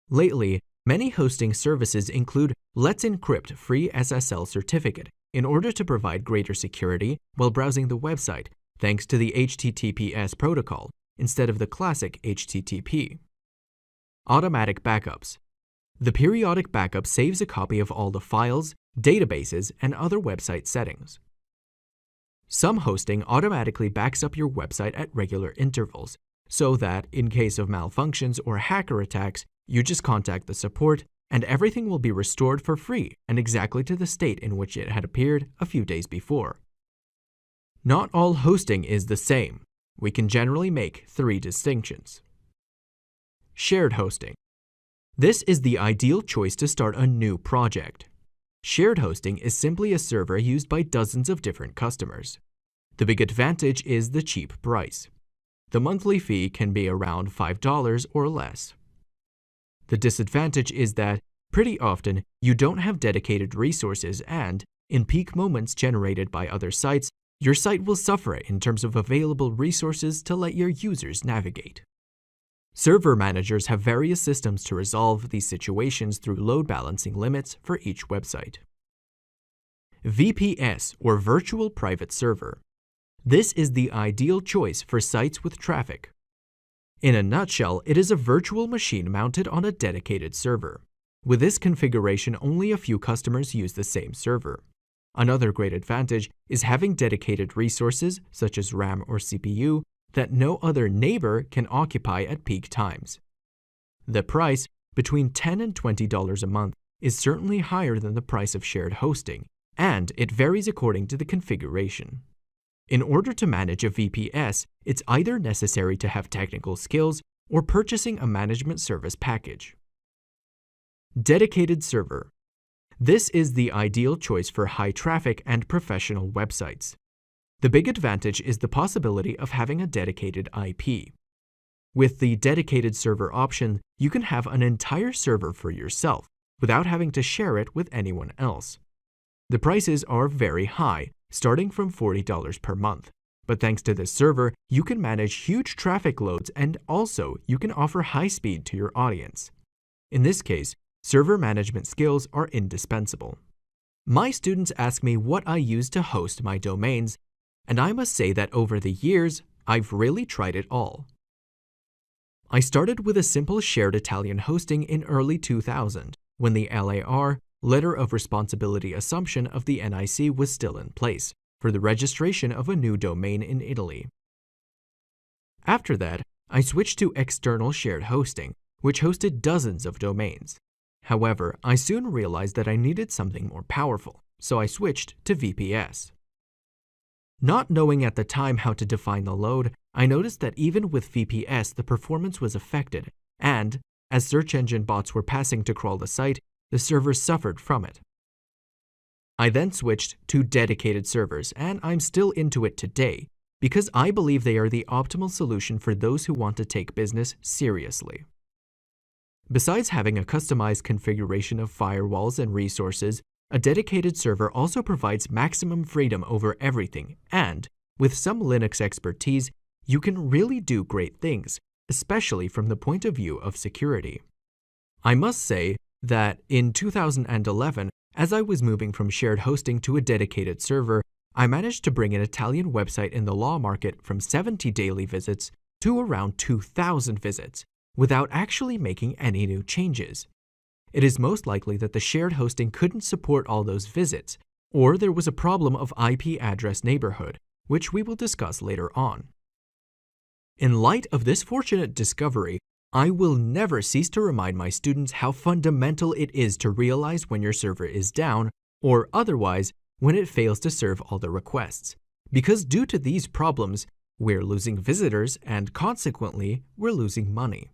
Lately, many hosting services include Let's Encrypt free SSL certificate in order to provide greater security while browsing the website, thanks to the HTTPS protocol instead of the classic HTTP. Automatic backups. The periodic backup saves a copy of all the files, databases, and other website settings. Some hosting automatically backs up your website at regular intervals, so that, in case of malfunctions or hacker attacks, you just contact the support and everything will be restored for free and exactly to the state in which it had appeared a few days before. Not all hosting is the same. We can generally make three distinctions. Shared hosting. This is the ideal choice to start a new project. Shared hosting is simply a server used by dozens of different customers. The big advantage is the cheap price. The monthly fee can be around $5 or less. The disadvantage is that, pretty often, you don't have dedicated resources and, in peak moments generated by other sites, your site will suffer in terms of available resources to let your users navigate. Server managers have various systems to resolve these situations through load balancing limits for each website. VPS, or Virtual Private Server. This is the ideal choice for sites with traffic. In a nutshell, it is a virtual machine mounted on a dedicated server. With this configuration, only a few customers use the same server. Another great advantage is having dedicated resources, such as RAM or CPU, that no other neighbor can occupy at peak times. The price, between $10 and $20 a month, is certainly higher than the price of shared hosting, and it varies according to the configuration. In order to manage a VPS, it's either necessary to have technical skills or purchasing a management service package. Dedicated server. This is the ideal choice for high traffic and professional websites. The big advantage is the possibility of having a dedicated IP. With the dedicated server option, you can have an entire server for yourself without having to share it with anyone else. The prices are very high, starting from $40 per month. But thanks to this server, you can manage huge traffic loads and also you can offer high speed to your audience. In this case, server management skills are indispensable. My students ask me what I use to host my domains, and I must say that over the years, I've really tried it all. I started with a simple shared Italian hosting in early 2000, when the LAR, Letter of Responsibility Assumption of the NIC, was still in place for the registration of a new domain in Italy. After that, I switched to external shared hosting, which hosted dozens of domains. However, I soon realized that I needed something more powerful, so I switched to VPS. Not knowing at the time how to define the load, I noticed that even with VPS the performance was affected, and, as search engine bots were passing to crawl the site, the servers suffered from it. I then switched to dedicated servers, and I'm still into it today, because I believe they are the optimal solution for those who want to take business seriously. Besides having a customized configuration of firewalls and resources, a dedicated server also provides maximum freedom over everything, and, with some Linux expertise, you can really do great things, especially from the point of view of security. I must say that in 2011, as I was moving from shared hosting to a dedicated server, I managed to bring an Italian website in the law market from 70 daily visits to around 2,000 visits, without actually making any new changes. It is most likely that the shared hosting couldn't support all those visits, or there was a problem of IP address neighborhood, which we will discuss later on. In light of this fortunate discovery, I will never cease to remind my students how fundamental it is to realize when your server is down, or otherwise, when it fails to serve all the requests, because due to these problems, we're losing visitors and consequently, we're losing money.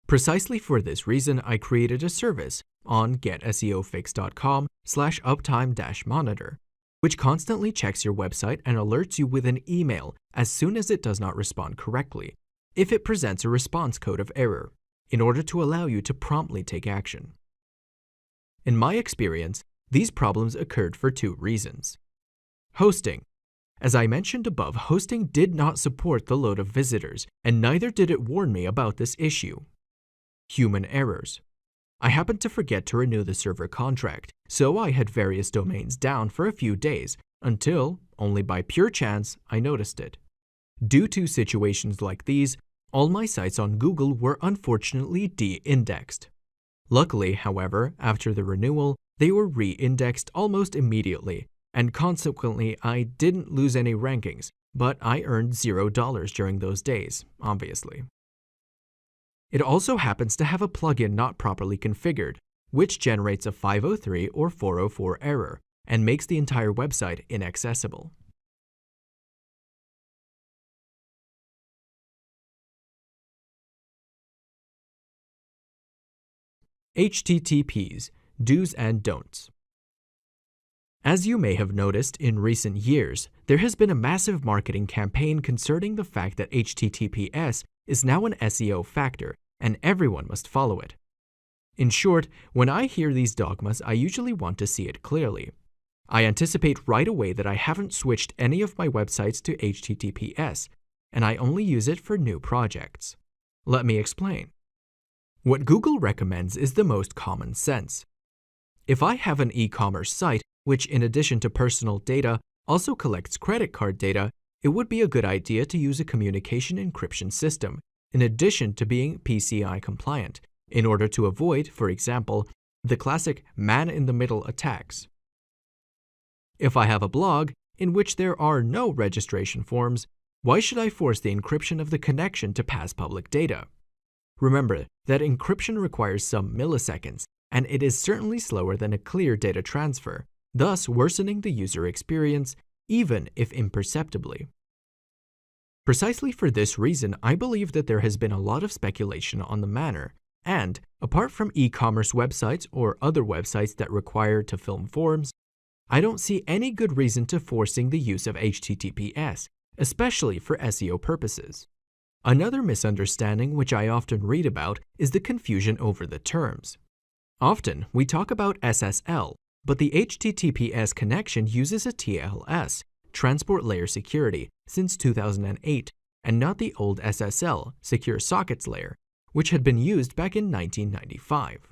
Precisely for this reason, I created a service on getseofix.com/uptime-monitor, which constantly checks your website and alerts you with an email as soon as it does not respond correctly, if it presents a response code of error, in order to allow you to promptly take action. In my experience, these problems occurred for two reasons. Hosting. As I mentioned above, hosting did not support the load of visitors, and neither did it warn me about this issue. Human errors. I happened to forget to renew the server contract, so I had various domains down for a few days until, only by pure chance, I noticed it. Due to situations like these, all my sites on Google were unfortunately de-indexed. Luckily, however, after the renewal, they were re-indexed almost immediately, and consequently I didn't lose any rankings, but I earned $0 during those days, obviously. It also happens to have a plugin not properly configured, which generates a 503 or 404 error and makes the entire website inaccessible. HTTPs, do's and don'ts. As you may have noticed in recent years, there has been a massive marketing campaign concerning the fact that HTTPS is now an SEO factor and everyone must follow it. In short, when I hear these dogmas, I usually want to see it clearly. I anticipate right away that I haven't switched any of my websites to HTTPS, and I only use it for new projects. Let me explain. What Google recommends is the most common sense. If I have an e-commerce site, which in addition to personal data also collects credit card data, it would be a good idea to use a communication encryption system, in addition to being PCI compliant, in order to avoid, for example, the classic man-in-the-middle attacks. If I have a blog in which there are no registration forms, why should I force the encryption of the connection to pass public data? Remember that encryption requires some milliseconds, and it is certainly slower than a clear data transfer, thus worsening the user experience, even if imperceptibly. Precisely for this reason, I believe that there has been a lot of speculation on the matter, and, apart from e-commerce websites or other websites that require to fill forms, I don't see any good reason to forcing the use of HTTPS, especially for SEO purposes. Another misunderstanding which I often read about is the confusion over the terms. Often, we talk about SSL, but the HTTPS connection uses a TLS, Transport Layer Security, since 2008, and not the old SSL, Secure Sockets Layer, which had been used back in 1995.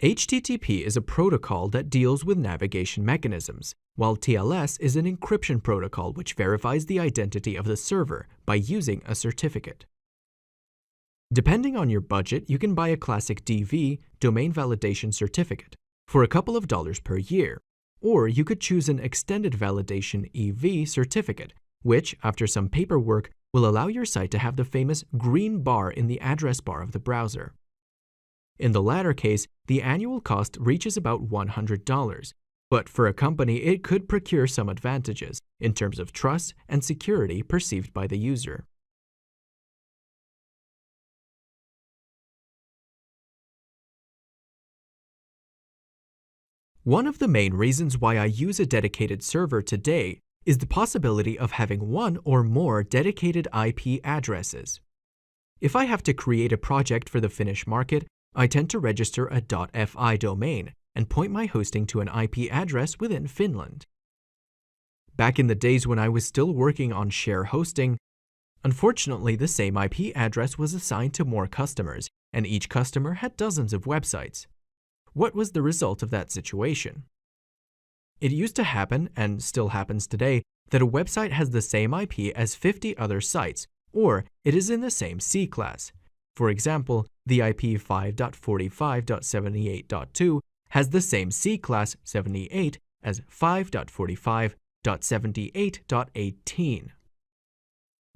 HTTP is a protocol that deals with navigation mechanisms, while TLS is an encryption protocol which verifies the identity of the server by using a certificate. Depending on your budget, you can buy a classic DV, Domain Validation Certificate, for a couple of dollars per year, or you could choose an Extended Validation EV certificate, which, after some paperwork, will allow your site to have the famous green bar in the address bar of the browser. In the latter case, the annual cost reaches about $100, but for a company it could procure some advantages in terms of trust and security perceived by the user. One of the main reasons why I use a dedicated server today is the possibility of having one or more dedicated IP addresses. If I have to create a project for the Finnish market, I tend to register a .fi domain and point my hosting to an IP address within Finland. Back in the days when I was still working on share hosting, unfortunately the same IP address was assigned to more customers, and each customer had dozens of websites. What was the result of that situation? It used to happen, and still happens today, that a website has the same IP as 50 other sites, or it is in the same C class. For example, the IP 5.45.78.2 has the same C class 78 as 5.45.78.18.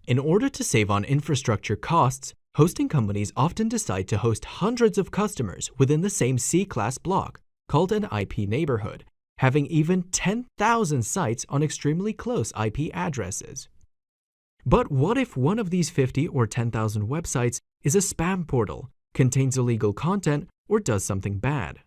In order to save on infrastructure costs, hosting companies often decide to host hundreds of customers within the same C class block, called an IP neighborhood, having even 10,000 sites on extremely close IP addresses. But what if one of these 50 or 10,000 websites is a spam portal, contains illegal content, or does something bad?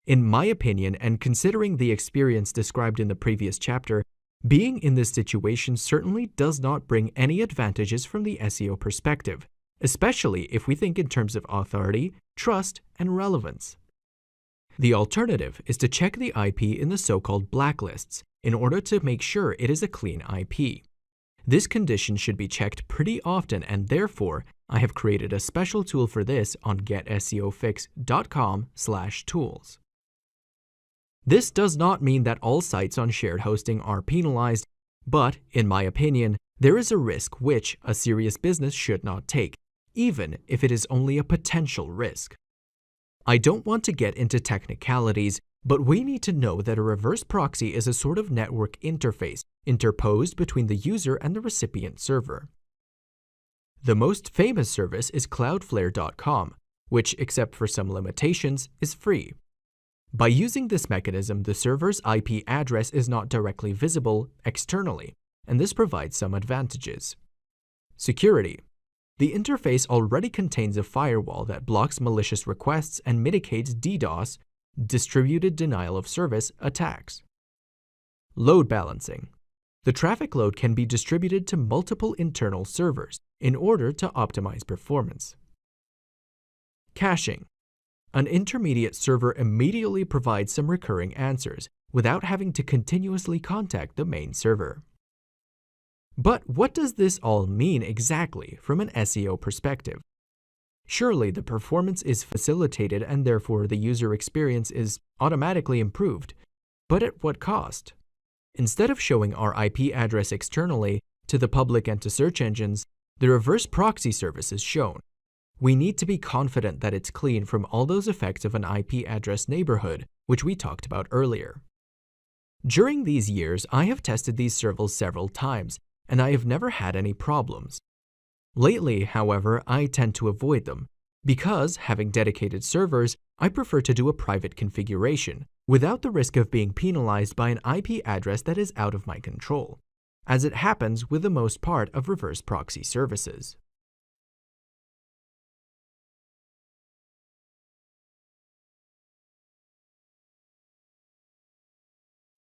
In my opinion, and considering the experience described in the previous chapter, being in this situation certainly does not bring any advantages from the SEO perspective, especially if we think in terms of authority, trust, and relevance. The alternative is to check the IP in the so-called blacklists in order to make sure it is a clean IP. This condition should be checked pretty often, and therefore, I have created a special tool for this on getseofix.com/tools. This does not mean that all sites on shared hosting are penalized, but, in my opinion, there is a risk which a serious business should not take, even if it is only a potential risk. I don't want to get into technicalities, but we need to know that a reverse proxy is a sort of network interface interposed between the user and the recipient server. The most famous service is Cloudflare.com, which, except for some limitations, is free. By using this mechanism, the server's IP address is not directly visible externally, and this provides some advantages. Security. The interface already contains a firewall that blocks malicious requests and mitigates DDoS, distributed denial of service, attacks. Load balancing. The traffic load can be distributed to multiple internal servers in order to optimize performance. Caching. An intermediate server immediately provides some recurring answers without having to continuously contact the main server. But what does this all mean exactly from an SEO perspective? Surely the performance is facilitated and therefore the user experience is automatically improved, but at what cost? Instead of showing our IP address externally to the public and to search engines, the reverse proxy service is shown. We need to be confident that it's clean from all those effects of an IP address neighborhood, which we talked about earlier. During these years, I have tested these servers several times, and I have never had any problems. Lately, however, I tend to avoid them, because, having dedicated servers, I prefer to do a private configuration, without the risk of being penalized by an IP address that is out of my control, as it happens with the most part of reverse proxy services.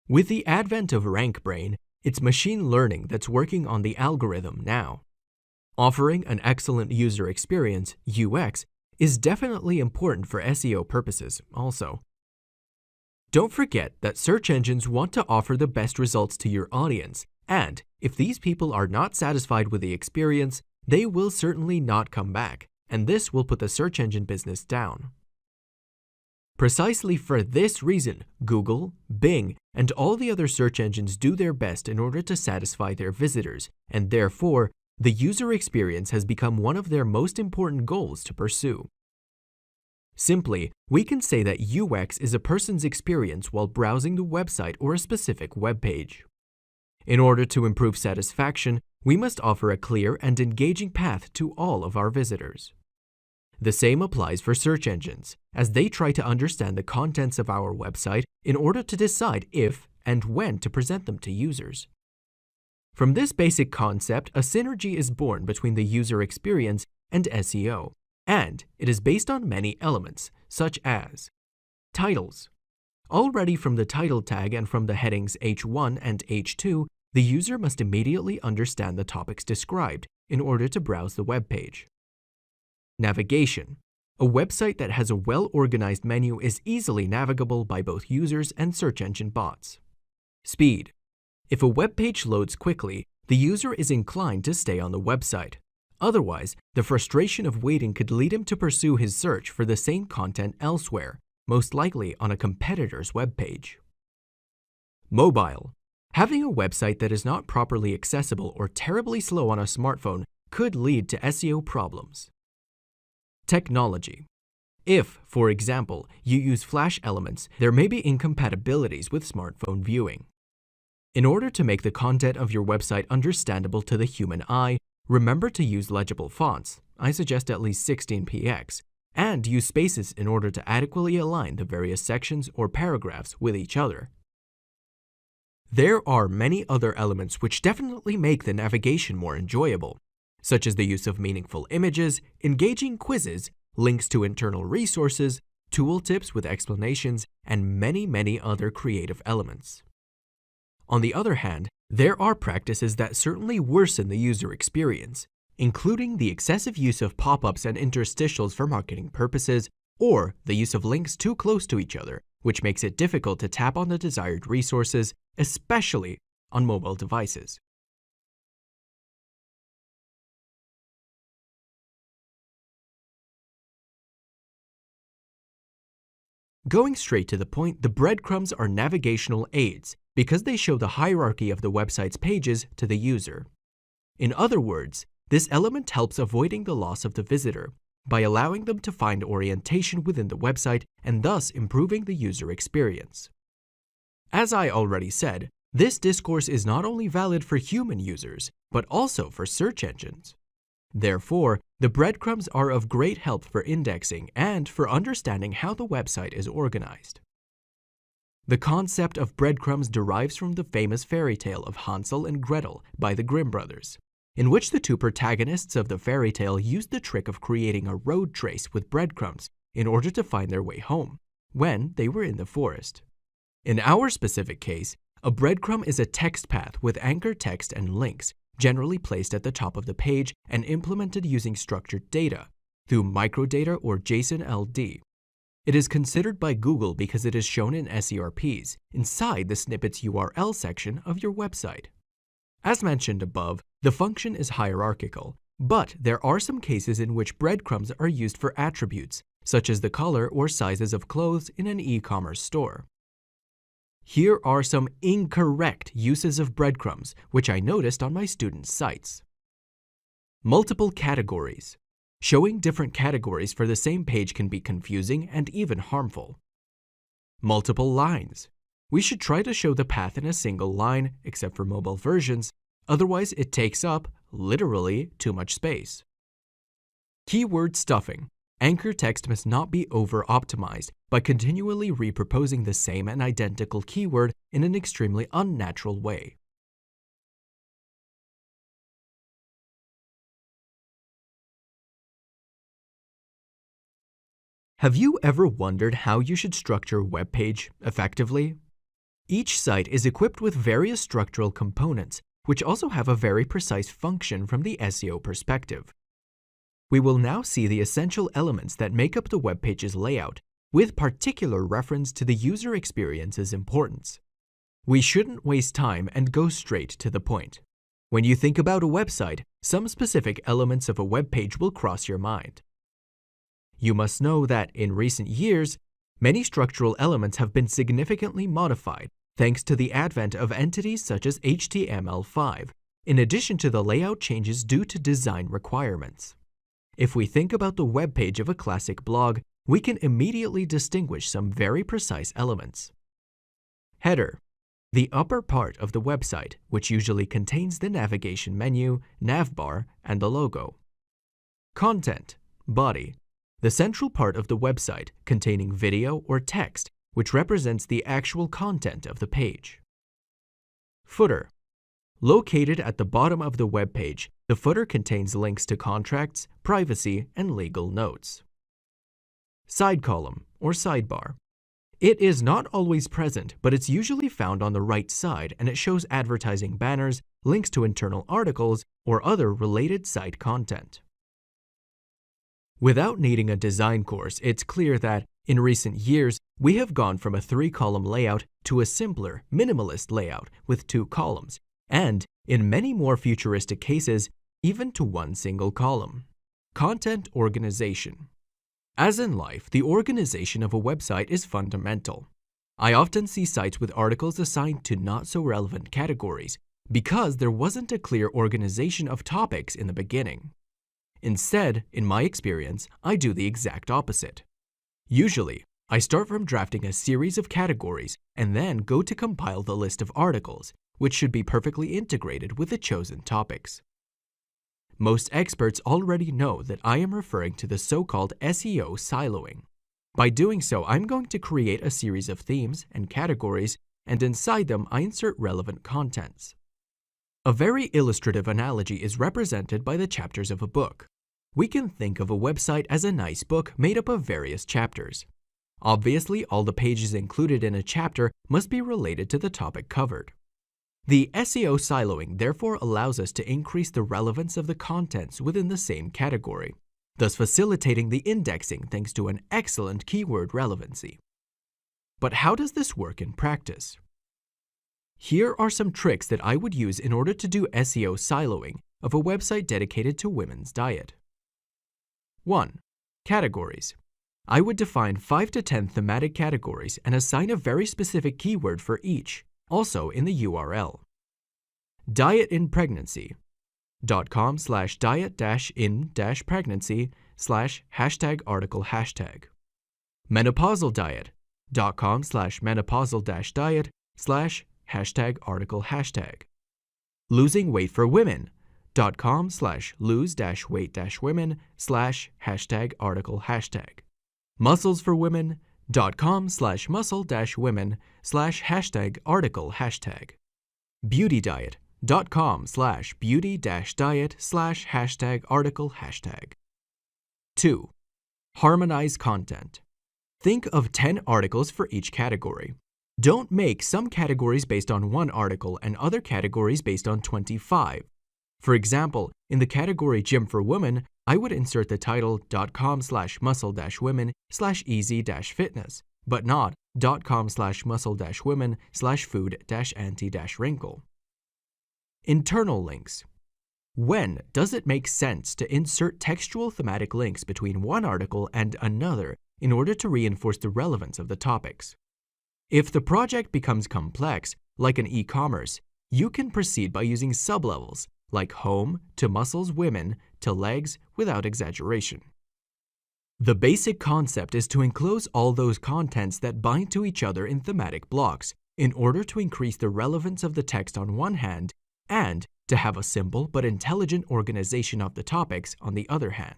With the advent of RankBrain, it's machine learning that's working on the algorithm now. Offering an excellent user experience, UX, is definitely important for SEO purposes also. Don't forget that search engines want to offer the best results to your audience, and if these people are not satisfied with the experience, they will certainly not come back, and this will put the search engine business down. Precisely for this reason, Google, Bing, and all the other search engines do their best in order to satisfy their visitors, and therefore, the user experience has become one of their most important goals to pursue. Simply, we can say that UX is a person's experience while browsing the website or a specific web page. In order to improve satisfaction, we must offer a clear and engaging path to all of our visitors. The same applies for search engines, as they try to understand the contents of our website in order to decide if and when to present them to users. From this basic concept, a synergy is born between the user experience and SEO, and it is based on many elements, such as titles. Already from the title tag and from the headings H1 and H2, the user must immediately understand the topics described in order to browse the web page. Navigation. A website that has a well-organized menu is easily navigable by both users and search engine bots. Speed. If a web page loads quickly, the user is inclined to stay on the website. Otherwise, the frustration of waiting could lead him to pursue his search for the same content elsewhere, most likely on a competitor's web page. Mobile. Having a website that is not properly accessible or terribly slow on a smartphone could lead to SEO problems. Technology. If, for example, you use Flash elements, there may be incompatibilities with smartphone viewing. In order to make the content of your website understandable to the human eye, remember to use legible fonts, I suggest at least 16px, and use spaces in order to adequately align the various sections or paragraphs with each other. There are many other elements which definitely make the navigation more enjoyable, such as the use of meaningful images, engaging quizzes, links to internal resources, tooltips with explanations, and many other creative elements. On the other hand, there are practices that certainly worsen the user experience, including the excessive use of pop-ups and interstitials for marketing purposes, or the use of links too close to each other, which makes it difficult to tap on the desired resources, especially on mobile devices. Going straight to the point, the breadcrumbs are navigational aids because they show the hierarchy of the website's pages to the user. In other words, this element helps avoiding the loss of the visitor by allowing them to find orientation within the website and thus improving the user experience. As I already said, this discourse is not only valid for human users, but also for search engines. Therefore, the breadcrumbs are of great help for indexing and for understanding how the website is organized. The concept of breadcrumbs derives from the famous fairy tale of Hansel and Gretel by the Grimm brothers, in which the two protagonists of the fairy tale used the trick of creating a road trace with breadcrumbs in order to find their way home when they were in the forest. In our specific case, a breadcrumb is a text path with anchor text and links, generally placed at the top of the page and implemented using structured data through microdata or JSON-LD. It is considered by Google because it is shown in SERPs inside the snippet's URL section of your website. As mentioned above, the function is hierarchical, but there are some cases in which breadcrumbs are used for attributes, such as the color or sizes of clothes in an e-commerce store. Here are some incorrect uses of breadcrumbs, which I noticed on my students' sites. Multiple categories. Showing different categories for the same page can be confusing and even harmful. Multiple lines. We should try to show the path in a single line, except for mobile versions, otherwise it takes up, literally, too much space. Keyword stuffing. Anchor text must not be over-optimized by continually reproposing the same and identical keyword in an extremely unnatural way. Have you ever wondered how you should structure a web page effectively? Each site is equipped with various structural components, which also have a very precise function from the SEO perspective. We will now see the essential elements that make up the web page's layout, with particular reference to the user experience's importance. We shouldn't waste time and go straight to the point. When you think about a website, some specific elements of a web page will cross your mind. You must know that in recent years, many structural elements have been significantly modified thanks to the advent of entities such as HTML5, in addition to the layout changes due to design requirements. If we think about the web page of a classic blog, we can immediately distinguish some very precise elements. Header, the upper part of the website, which usually contains the navigation menu, navbar, and the logo. Content, body, the central part of the website containing video or text, which represents the actual content of the page. Footer. Located at the bottom of the web page, the footer contains links to contracts, privacy, and legal notes. Side column, or sidebar. It is not always present, but it's usually found on the right side and it shows advertising banners, links to internal articles, or other related site content. Without needing a design course, it's clear that, in recent years, we have gone from a 3-column layout to a simpler, minimalist layout with 2 columns, and, in many more futuristic cases, even to 1 single column. Content organization. As in life, the organization of a website is fundamental. I often see sites with articles assigned to not-so-relevant categories because there wasn't a clear organization of topics in the beginning. Instead, in my experience, I do the exact opposite. Usually, I start from drafting a series of categories and then go to compile the list of articles, which should be perfectly integrated with the chosen topics. Most experts already know that I am referring to the so-called SEO siloing. By doing so, I'm going to create a series of themes and categories, and inside them I insert relevant contents. A very illustrative analogy is represented by the chapters of a book. We can think of a website as a nice book made up of various chapters. Obviously, all the pages included in a chapter must be related to the topic covered. The SEO siloing therefore allows us to increase the relevance of the contents within the same category, thus facilitating the indexing thanks to an excellent keyword relevancy. But how does this work in practice? Here are some tricks that I would use in order to do SEO siloing of a website dedicated to women's diet. 1. Categories. I would define 5 to 10 thematic categories and assign a very specific keyword for each, also in the URL. Diet in pregnancy. .com/diet-in-pregnancy/#article#. Menopausal diet. .com/menopausal-diet/#article#. Losing weight for women. musclesforwomen.com/lose-weight-women/article#, musclesforwomen.com/muscle-women/article#, beautydiet.com/beauty-diet/article#. 2. Harmonize content. Think of 10 articles for each category. Don't make some categories based on one article and other categories based on 25. For example, in the category Gym for Women, I would insert the title .com/muscle-women/easy-fitness, but not .com/muscle-women/food-anti-wrinkle. Internal links. When does it make sense to insert textual thematic links between one article and another in order to reinforce the relevance of the topics? If the project becomes complex, like an e-commerce, you can proceed by using sublevels like home to muscles women to legs without exaggeration. The basic concept is to enclose all those contents that bind to each other in thematic blocks in order to increase the relevance of the text on one hand and to have a simple but intelligent organization of the topics on the other hand.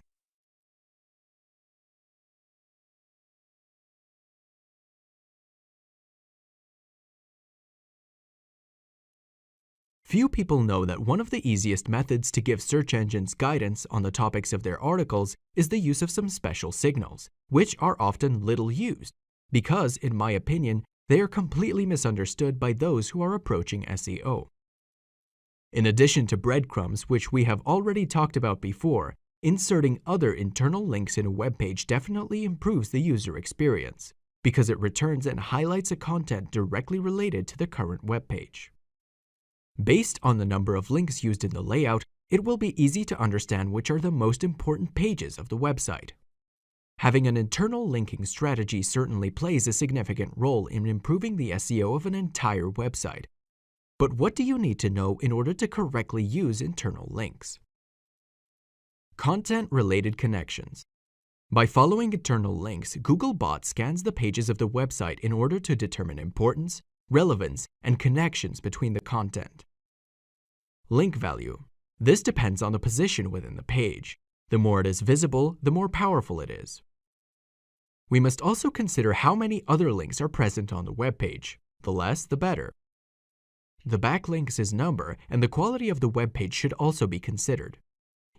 Few people know that one of the easiest methods to give search engines guidance on the topics of their articles is the use of some special signals, which are often little used, because, in my opinion, they are completely misunderstood by those who are approaching SEO. In addition to breadcrumbs, which we have already talked about before, inserting other internal links in a web page definitely improves the user experience, because it returns and highlights a content directly related to the current web page. Based on the number of links used in the layout, it will be easy to understand which are the most important pages of the website. Having an internal linking strategy certainly plays a significant role in improving the SEO of an entire website. But what do you need to know in order to correctly use internal links? Content-related connections. By following internal links, Googlebot scans the pages of the website in order to determine importance, relevance, and connections between the content. Link value. This depends on the position within the page. The more it is visible, the more powerful it is. We must also consider how many other links are present on the web page. The less, the better. The backlinks' number and the quality of the web page should also be considered.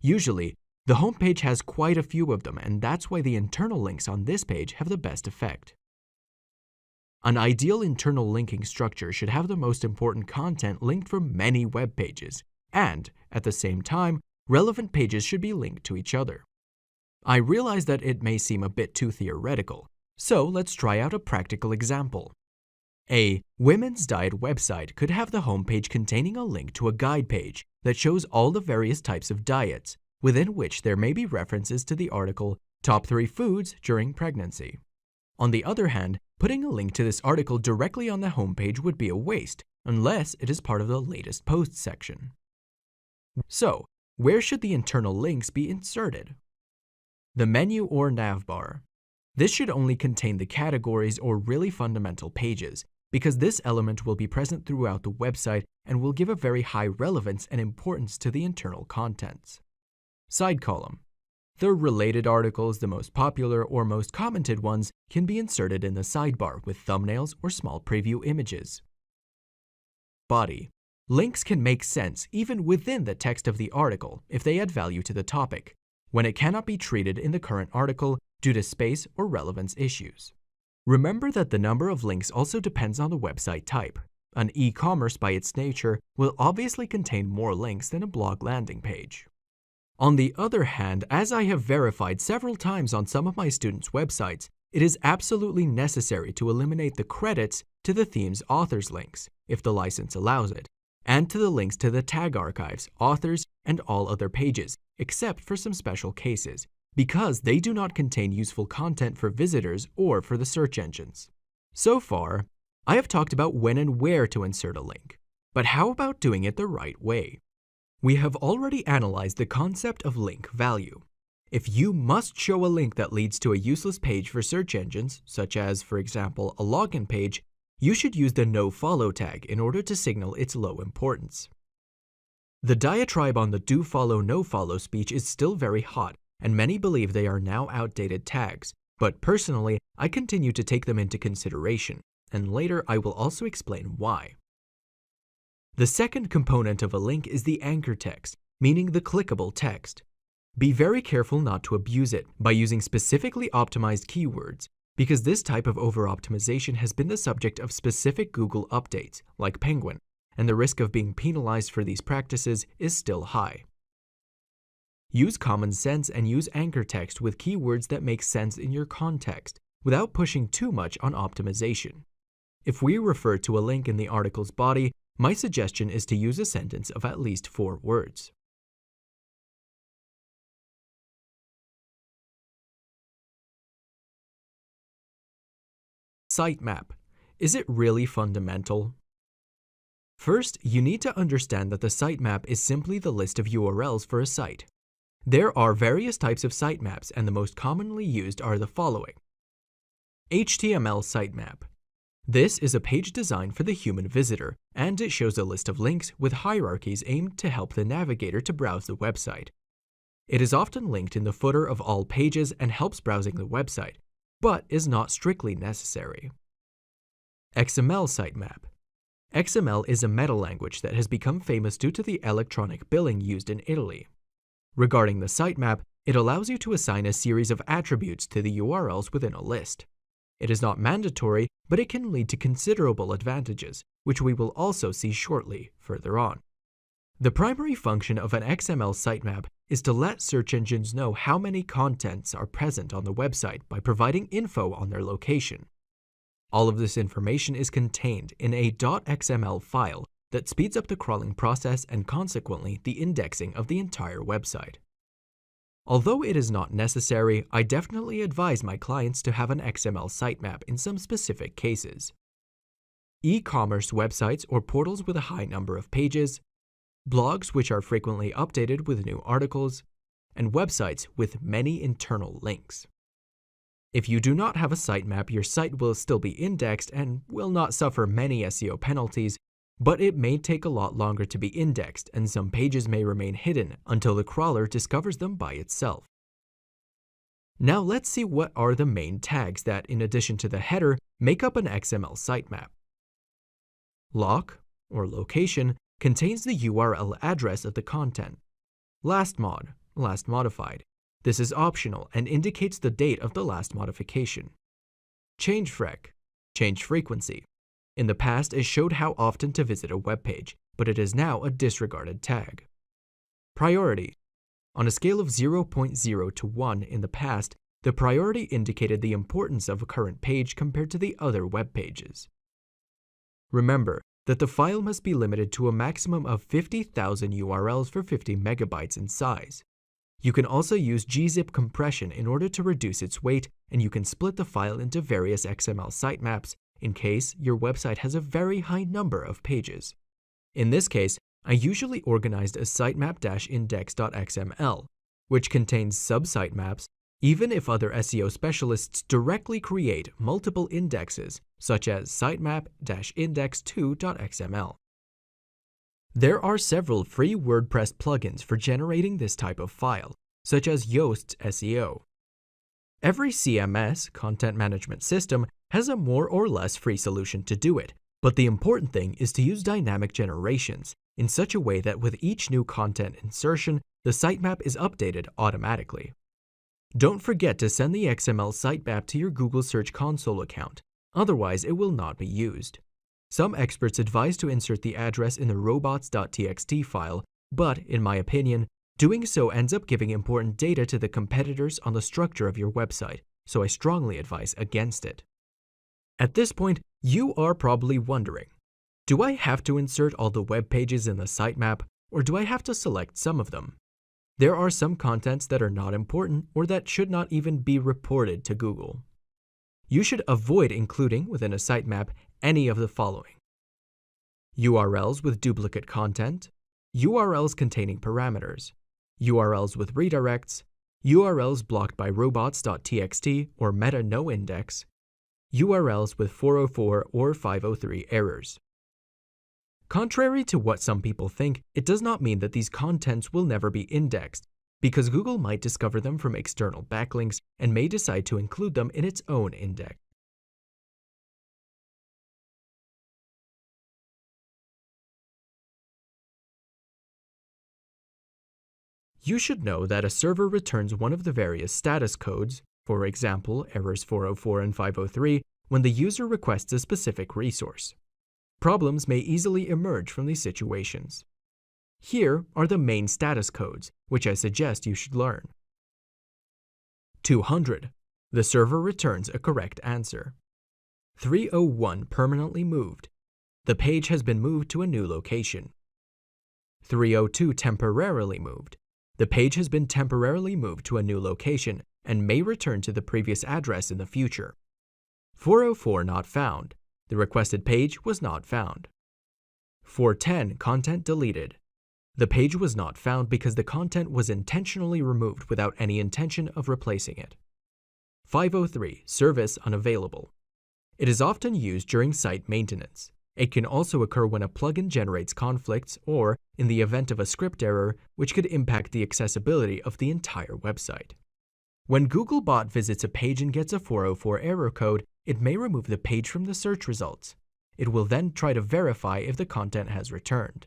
Usually, the homepage has quite a few of them, and that's why the internal links on this page have the best effect. An ideal internal linking structure should have the most important content linked from many web pages, and, at the same time, relevant pages should be linked to each other. I realize that it may seem a bit too theoretical, so let's try out a practical example. A women's diet website could have the homepage containing a link to a guide page that shows all the various types of diets, within which there may be references to the article Top 3 Foods During Pregnancy. On the other hand, putting a link to this article directly on the homepage would be a waste, unless it is part of the latest posts section. So, where should the internal links be inserted? The menu or navbar. This should only contain the categories or really fundamental pages, because this element will be present throughout the website and will give a very high relevance and importance to the internal contents. Side column. The related articles, the most popular or most commented ones, can be inserted in the sidebar with thumbnails or small preview images. Body. Links can make sense even within the text of the article if they add value to the topic, when it cannot be treated in the current article due to space or relevance issues. Remember that the number of links also depends on the website type. An e-commerce by its nature will obviously contain more links than a blog landing page. On the other hand, as I have verified several times on some of my students' websites, it is absolutely necessary to eliminate the credits to the theme's authors links, if the license allows it, and to the links to the tag archives, authors, and all other pages, except for some special cases, because they do not contain useful content for visitors or for the search engines. So far, I have talked about when and where to insert a link, but how about doing it the right way? We have already analyzed the concept of link value. If you must show a link that leads to a useless page for search engines, such as, for example, a login page, you should use the nofollow tag in order to signal its low importance. The diatribe on the do follow, no follow speech is still very hot, and many believe they are now outdated tags, but personally, I continue to take them into consideration, and later I will also explain why. The second component of a link is the anchor text, meaning the clickable text. Be very careful not to abuse it by using specifically optimized keywords, because this type of over-optimization has been the subject of specific Google updates, like Penguin, and the risk of being penalized for these practices is still high. Use common sense and use anchor text with keywords that make sense in your context, without pushing too much on optimization. If we refer to a link in the article's body, my suggestion is to use a sentence of at least 4 words. Sitemap. Is it really fundamental? First, you need to understand that the sitemap is simply the list of URLs for a site. There are various types of sitemaps, and the most commonly used are the following. HTML sitemap. This is a page designed for the human visitor, and it shows a list of links with hierarchies aimed to help the navigator to browse the website. It is often linked in the footer of all pages and helps browsing the website, but is not strictly necessary. XML sitemap. XML is a meta-language that has become famous due to the electronic billing used in Italy. Regarding the sitemap, it allows you to assign a series of attributes to the URLs within a list. It is not mandatory, but it can lead to considerable advantages, which we will also see shortly further on. The primary function of an XML sitemap is to let search engines know how many contents are present on the website by providing info on their location. All of this information is contained in a .xml file that speeds up the crawling process and consequently the indexing of the entire website. Although it is not necessary, I definitely advise my clients to have an XML sitemap in some specific cases. E-commerce websites or portals with a high number of pages, blogs which are frequently updated with new articles, and websites with many internal links. If you do not have a sitemap, your site will still be indexed and will not suffer many SEO penalties, but it may take a lot longer to be indexed and some pages may remain hidden until the crawler discovers them by itself. Now let's see what are the main tags that, in addition to the header, make up an XML sitemap. Loc, or location, contains the URL address of the content. Last modified. This is optional and indicates the date of the last modification. Changefrec, change frequency. In the past, it showed how often to visit a web page, but it is now a disregarded tag. Priority. On a scale of 0.0 to 1 in the past, the priority indicated the importance of a current page compared to the other web pages. Remember that the file must be limited to a maximum of 50,000 URLs for 50 megabytes in size. You can also use gzip compression in order to reduce its weight, and you can split the file into various XML sitemaps in case your website has a very high number of pages. In this case, I usually organized a sitemap-index.xml, which contains sub-sitemaps, even if other SEO specialists directly create multiple indexes, such as sitemap-index2.xml. There are several free WordPress plugins for generating this type of file, such as Yoast's SEO. Every CMS, content management system, has a more or less free solution to do it, but the important thing is to use dynamic generations in such a way that with each new content insertion, the sitemap is updated automatically. Don't forget to send the XML sitemap to your Google Search Console account, otherwise it will not be used. Some experts advise to insert the address in the robots.txt file, but in my opinion, doing so ends up giving important data to the competitors on the structure of your website, so I strongly advise against it. At this point, you are probably wondering, do I have to insert all the web pages in the sitemap, or do I have to select some of them? There are some contents that are not important or that should not even be reported to Google. You should avoid including within a sitemap any of the following: URLs with duplicate content, URLs containing parameters, URLs with redirects, URLs blocked by robots.txt or meta no index, URLs with 404 or 503 errors. Contrary to what some people think, it does not mean that these contents will never be indexed, because Google might discover them from external backlinks and may decide to include them in its own index. You should know that a server returns one of the various status codes, for example, errors 404 and 503, when the user requests a specific resource. Problems may easily emerge from these situations. Here are the main status codes, which I suggest you should learn. 200. The server returns a correct answer. 301. Permanently moved. The page has been moved to a new location. 302. Temporarily moved. The page has been temporarily moved to a new location and may return to the previous address in the future. 404. Not found. The requested page was not found. 410. Content deleted. The page was not found because the content was intentionally removed without any intention of replacing it. 503. Service unavailable. It is often used during site maintenance. It can also occur when a plugin generates conflicts or in the event of a script error, which could impact the accessibility of the entire website. When Googlebot visits a page and gets a 404 error code, it may remove the page from the search results. It will then try to verify if the content has returned.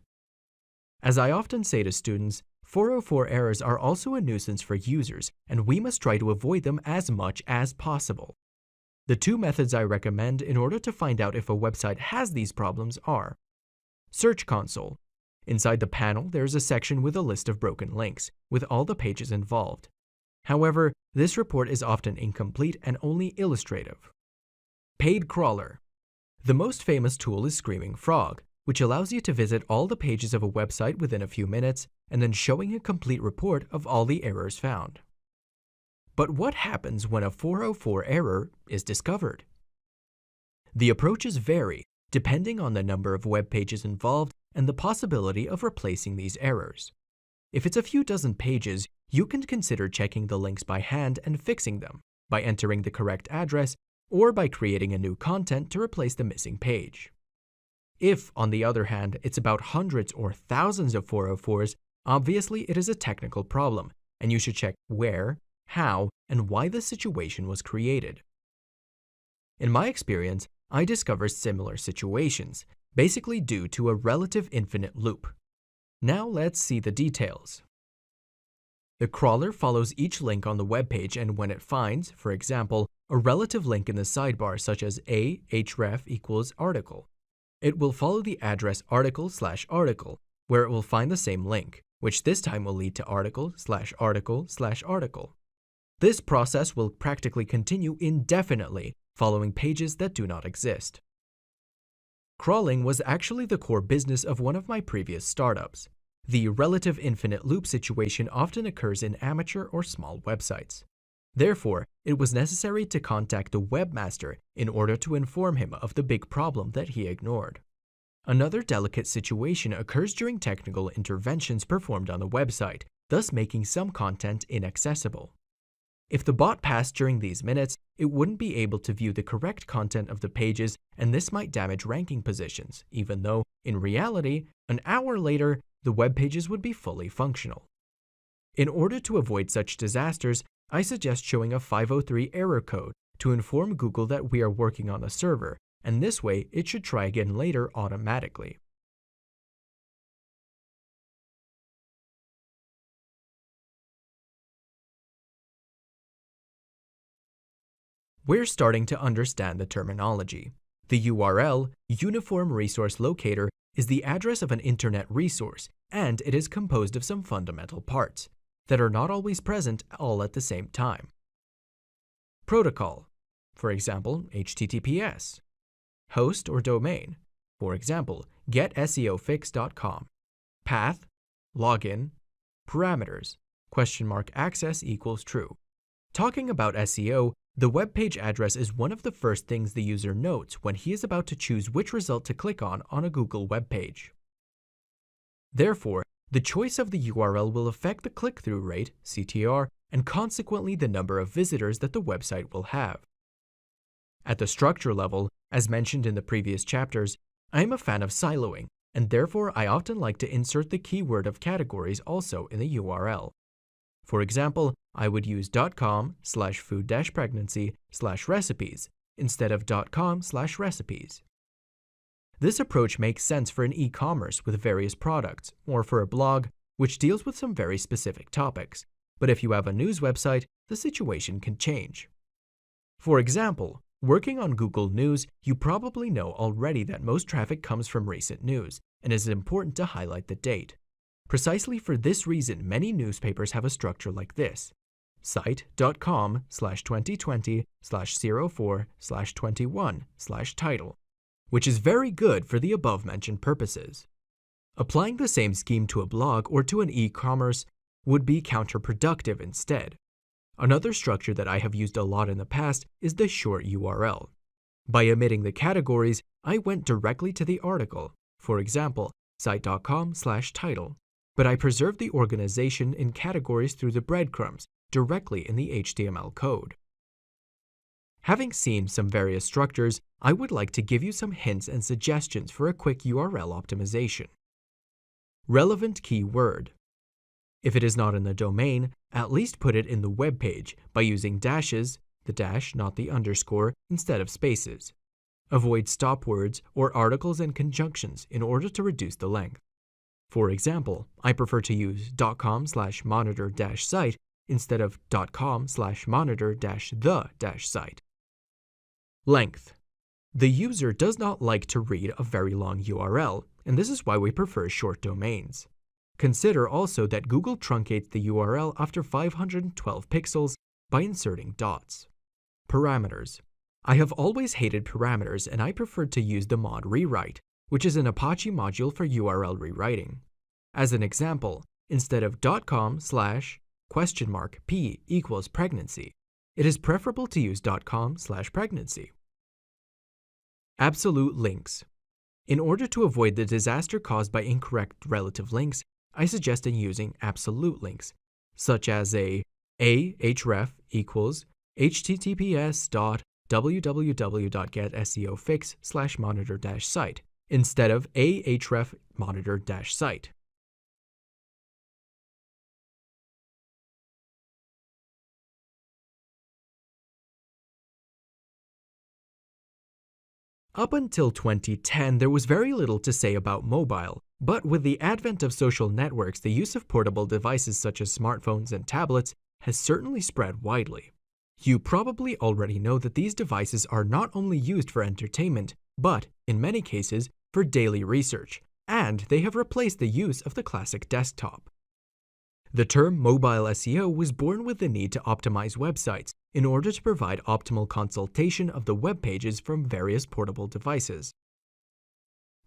As I often say to students, 404 errors are also a nuisance for users, and we must try to avoid them as much as possible. The two methods I recommend in order to find out if a website has these problems are: Search Console. Inside the panel, there is a section with a list of broken links, with all the pages involved. However, this report is often incomplete and only illustrative. Paid Crawler. The most famous tool is Screaming Frog, which allows you to visit all the pages of a website within a few minutes and then showing a complete report of all the errors found. But what happens when a 404 error is discovered? The approaches vary depending on the number of web pages involved and the possibility of replacing these errors. If it's a few dozen pages, you can consider checking the links by hand and fixing them by entering the correct address or by creating a new content to replace the missing page. If, on the other hand, it's about hundreds or thousands of 404s, obviously it is a technical problem, and you should check where, how, and why the situation was created. In my experience, I discover similar situations, basically due to a relative infinite loop. Now let's see the details. The crawler follows each link on the web page, and when it finds, for example, a relative link in the sidebar such as href equals article, it will follow the address article/article, where it will find the same link, which this time will lead to article/article/article. This process will practically continue indefinitely, following pages that do not exist. Crawling was actually the core business of one of my previous startups. The relative infinite loop situation often occurs in amateur or small websites. Therefore, it was necessary to contact the webmaster in order to inform him of the big problem that he ignored. Another delicate situation occurs during technical interventions performed on the website, thus making some content inaccessible. If the bot passed during these minutes, it wouldn't be able to view the correct content of the pages, and this might damage ranking positions, even though, in reality, an hour later, the web pages would be fully functional. In order to avoid such disasters, I suggest showing a 503 error code to inform Google that we are working on the server, and this way it should try again later automatically. We're starting to understand the terminology. The URL, Uniform Resource Locator, is the address of an internet resource, and it is composed of some fundamental parts that are not always present all at the same time. Protocol, for example, HTTPS. Host or domain, for example, getseofix.com. Path, login, parameters, access equals true. Talking about SEO, the web page address is one of the first things the user notes when he is about to choose which result to click on a Google web page. Therefore, the choice of the URL will affect the click-through rate, CTR, and consequently the number of visitors that the website will have. At the structure level, as mentioned in the previous chapters, I am a fan of siloing, and therefore I often like to insert the keyword of categories also in the URL. For example, I would use .com/food-pregnancy/recipes instead of .com/recipes. This approach makes sense for an e-commerce with various products, or for a blog, which deals with some very specific topics. But if you have a news website, the situation can change. For example, working on Google News, you probably know already that most traffic comes from recent news, and it is important to highlight the date. Precisely for this reason, many newspapers have a structure like this: site.com/2020/04/21/title, which is very good for the above-mentioned purposes. Applying the same scheme to a blog or to an e-commerce would be counterproductive instead. Another structure that I have used a lot in the past is the short URL. By omitting the categories, I went directly to the article, for example, site.com/title, but I preserved the organization in categories through the breadcrumbs directly in the HTML code. Having seen some various structures, I would like to give you some hints and suggestions for a quick URL optimization. Relevant keyword. If it is not in the domain, at least put it in the web page by using dashes, the dash, not the underscore, instead of spaces. Avoid stop words or articles and conjunctions in order to reduce the length. For example, I prefer to use .com/monitor-site instead of .com/monitor-the-site. Length. The user does not like to read a very long URL, and this is why we prefer short domains. Consider also that Google truncates the URL after 512 pixels by inserting dots. Parameters. I have always hated parameters, and I prefer to use the mod rewrite, which is an Apache module for URL rewriting. As an example, instead of .com/?p=pregnancy, it is preferable to use .com/pregnancy. Absolute links. In order to avoid the disaster caused by incorrect relative links, I suggest using absolute links, such as href equals https://www.getSEOfix/monitor-site instead of ahref monitor-site. Up until 2010, there was very little to say about mobile, but with the advent of social networks, the use of portable devices such as smartphones and tablets has certainly spread widely. You probably already know that these devices are not only used for entertainment, but, in many cases, for daily research, and they have replaced the use of the classic desktop. The term mobile SEO was born with the need to optimize websites in order to provide optimal consultation of the web pages from various portable devices.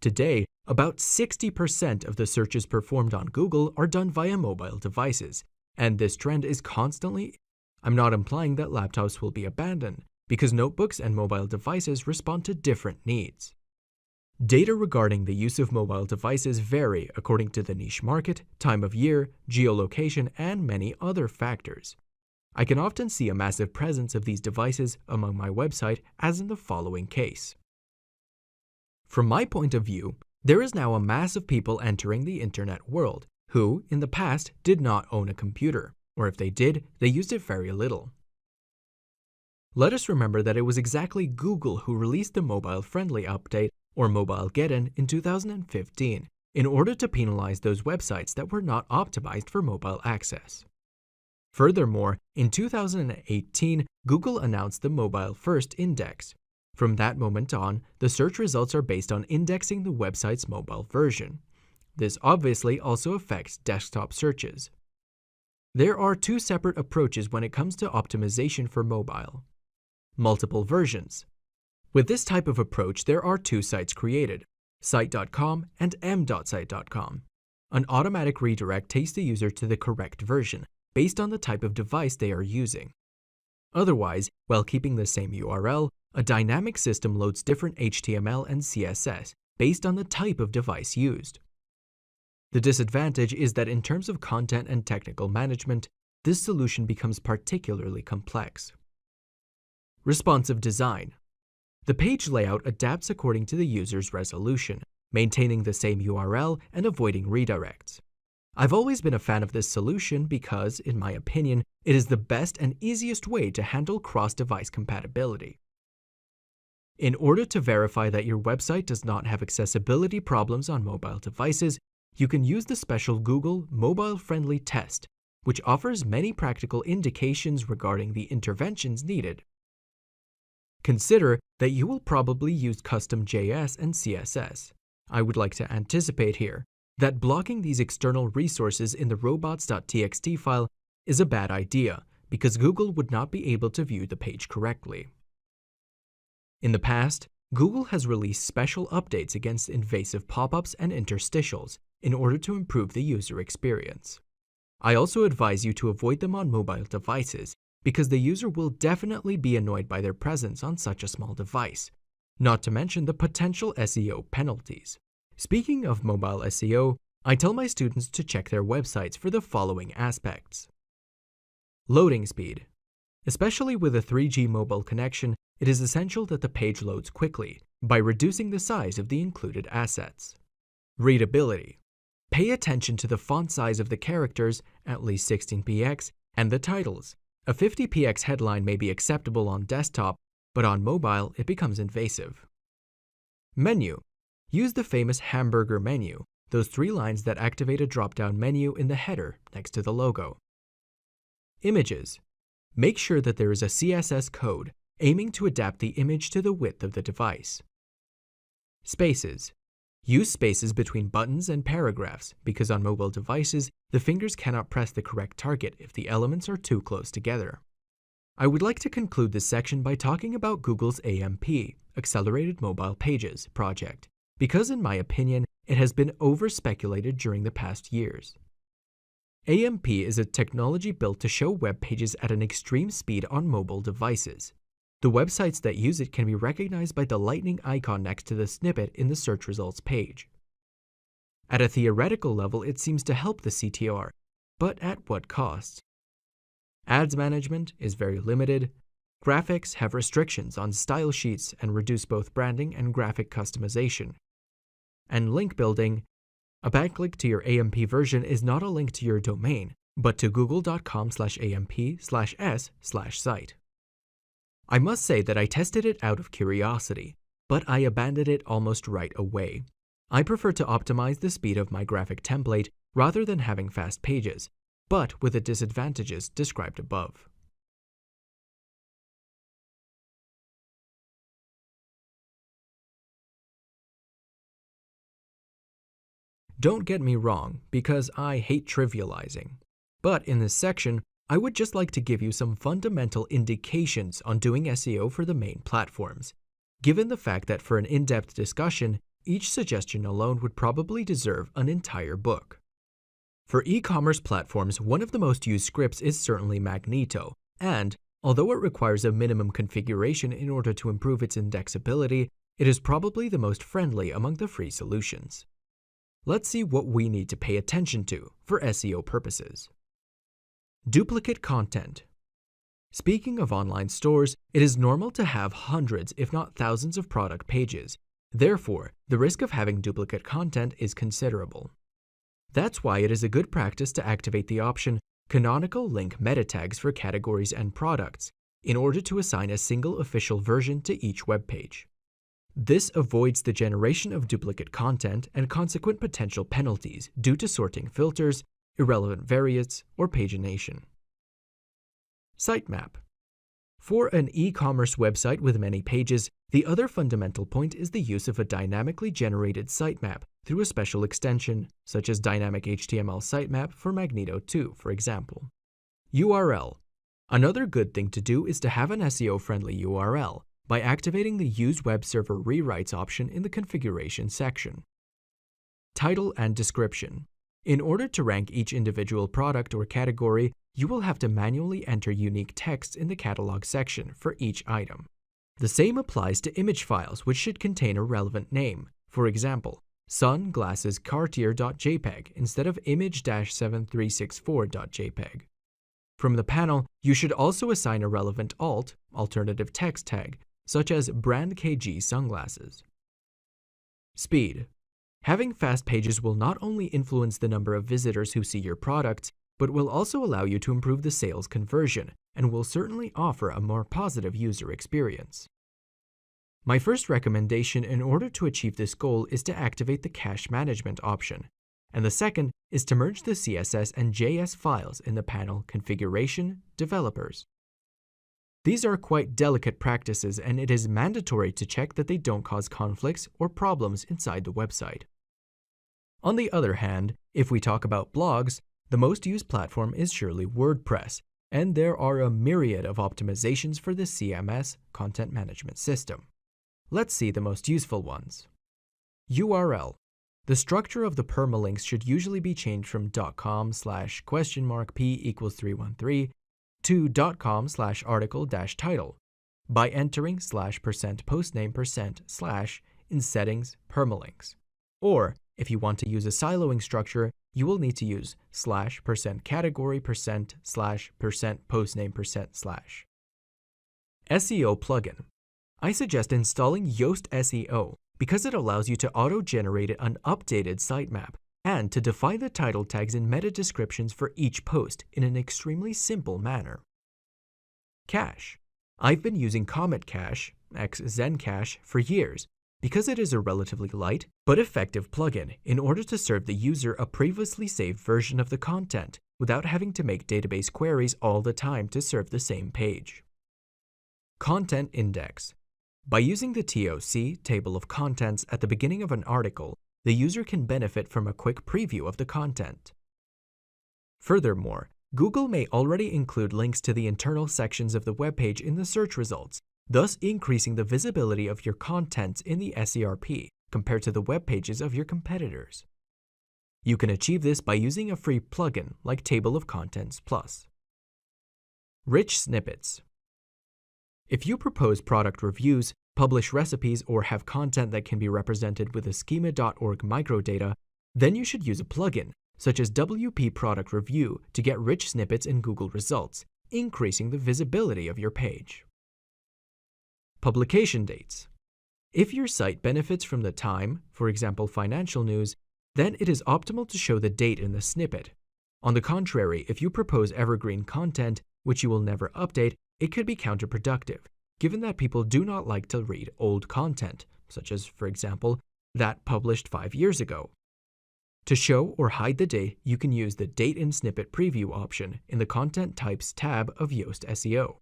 Today, about 60% of the searches performed on Google are done via mobile devices, and this trend is constantly. I'm not implying that laptops will be abandoned, because notebooks and mobile devices respond to different needs. Data regarding the use of mobile devices vary according to the niche market, time of year, geolocation, and many other factors. I can often see a massive presence of these devices among my website, as in the following case. From my point of view, there is now a mass of people entering the internet world who, in the past, did not own a computer, or if they did, they used it very little. Let us remember that it was exactly Google who released the mobile-friendly update, or Mobilegeddon, in 2015, in order to penalize those websites that were not optimized for mobile access. Furthermore, in 2018, Google announced the Mobile First Index. From that moment on, the search results are based on indexing the website's mobile version. This obviously also affects desktop searches. There are two separate approaches when it comes to optimization for mobile. Multiple versions. With this type of approach, there are two sites created, site.com and m.site.com. An automatic redirect takes the user to the correct version, based on the type of device they are using. Otherwise, while keeping the same URL, a dynamic system loads different HTML and CSS based on the type of device used. The disadvantage is that in terms of content and technical management, this solution becomes particularly complex. Responsive design. The page layout adapts according to the user's resolution, maintaining the same URL and avoiding redirects. I've always been a fan of this solution because, in my opinion, it is the best and easiest way to handle cross-device compatibility. In order to verify that your website does not have accessibility problems on mobile devices, you can use the special Google Mobile-Friendly Test, which offers many practical indications regarding the interventions needed. Consider that you will probably use custom JS and CSS. I would like to anticipate here that blocking these external resources in the robots.txt file is a bad idea because Google would not be able to view the page correctly. In the past, Google has released special updates against invasive pop-ups and interstitials in order to improve the user experience. I also advise you to avoid them on mobile devices because the user will definitely be annoyed by their presence on such a small device, not to mention the potential SEO penalties. Speaking of mobile SEO, I tell my students to check their websites for the following aspects. Loading speed. Especially with a 3G mobile connection, it is essential that the page loads quickly by reducing the size of the included assets. Readability. Pay attention to the font size of the characters, at least 16px, and the titles. A 50px headline may be acceptable on desktop, but on mobile it becomes invasive. Menu. Use the famous hamburger menu, those 3 lines that activate a drop-down menu in the header next to the logo. Images. Make sure that there is a CSS code aiming to adapt the image to the width of the device. Spaces. Use spaces between buttons and paragraphs because on mobile devices, the fingers cannot press the correct target if the elements are too close together. I would like to conclude this section by talking about Google's AMP, Accelerated Mobile Pages, project, because in my opinion, it has been over-speculated during the past years. AMP is a technology built to show web pages at an extreme speed on mobile devices. The websites that use it can be recognized by the lightning icon next to the snippet in the search results page. At a theoretical level, it seems to help the CTR, but at what cost? Ads management is very limited. Graphics have restrictions on style sheets and reduce both branding and graphic customization. And link building. A backlink to your AMP version is not a link to your domain, but to google.com/amp/s/site. I must say that I tested it out of curiosity, but I abandoned it almost right away. I prefer to optimize the speed of my graphic template rather than having fast pages, but with the disadvantages described above. Don't get me wrong, because I hate trivializing. But in this section, I would just like to give you some fundamental indications on doing SEO for the main platforms, given the fact that for an in-depth discussion, each suggestion alone would probably deserve an entire book. For e-commerce platforms, one of the most used scripts is certainly Magneto, and, although it requires a minimum configuration in order to improve its indexability, it is probably the most friendly among the free solutions. Let's see what we need to pay attention to for SEO purposes. Duplicate content. Speaking of online stores, it is normal to have hundreds, if not thousands, of product pages. Therefore, the risk of having duplicate content is considerable. That's why it is a good practice to activate the option Canonical Link Meta Tags for categories and products in order to assign a single official version to each web page. This avoids the generation of duplicate content and consequent potential penalties due to sorting filters, irrelevant variants, or pagination. Sitemap. For an e-commerce website with many pages, the other fundamental point is the use of a dynamically generated sitemap through a special extension, such as Dynamic HTML Sitemap for Magneto 2, for example. URL. Another good thing to do is to have an SEO-friendly URL by activating the Use Web Server Rewrites option in the configuration section. Title and description. In order to rank each individual product or category, you will have to manually enter unique text in the catalog section for each item. The same applies to image files, which should contain a relevant name. For example, sunglassescartier.jpg instead of image-7364.jpg. From the panel, you should also assign a relevant alternative text tag, such as brand KG sunglasses. Speed. Having fast pages will not only influence the number of visitors who see your products, but will also allow you to improve the sales conversion and will certainly offer a more positive user experience. My first recommendation in order to achieve this goal is to activate the cache management option, and the second is to merge the CSS and JS files in the panel Configuration, Developers. These are quite delicate practices, and it is mandatory to check that they don't cause conflicts or problems inside the website. On the other hand, if we talk about blogs, the most used platform is surely WordPress, and there are a myriad of optimizations for the CMS, Content Management System. Let's see the most useful ones. URL. The structure of the permalinks should usually be changed from .com/p=313 to .com/article-title by entering /%postname%/ in settings permalinks. Or, if you want to use a siloing structure, you will need to use /%category%/%postname%/. SEO plugin. I suggest installing Yoast SEO because it allows you to auto-generate an updated sitemap and to define the title tags and meta descriptions for each post in an extremely simple manner. Cache. I've been using Comet Cache, Zencache, for years because it is a relatively light but effective plugin in order to serve the user a previously saved version of the content without having to make database queries all the time to serve the same page. Content Index. By using the TOC, Table of Contents, at the beginning of an article, the user can benefit from a quick preview of the content. Furthermore, Google may already include links to the internal sections of the web page in the search results, thus increasing the visibility of your contents in the SERP compared to the web pages of your competitors. You can achieve this by using a free plugin like Table of Contents Plus. Rich snippets. If you propose product reviews, publish recipes, or have content that can be represented with a schema.org microdata, then you should use a plugin, such as WP Product Review, to get rich snippets in Google results, increasing the visibility of your page. Publication dates. If your site benefits from the time, for example financial news, then it is optimal to show the date in the snippet. On the contrary, if you propose evergreen content, which you will never update, it could be counterproductive, given that people do not like to read old content, such as, for example, that published 5 years ago. To show or hide the date, you can use the Date in Snippet Preview option in the Content Types tab of Yoast SEO.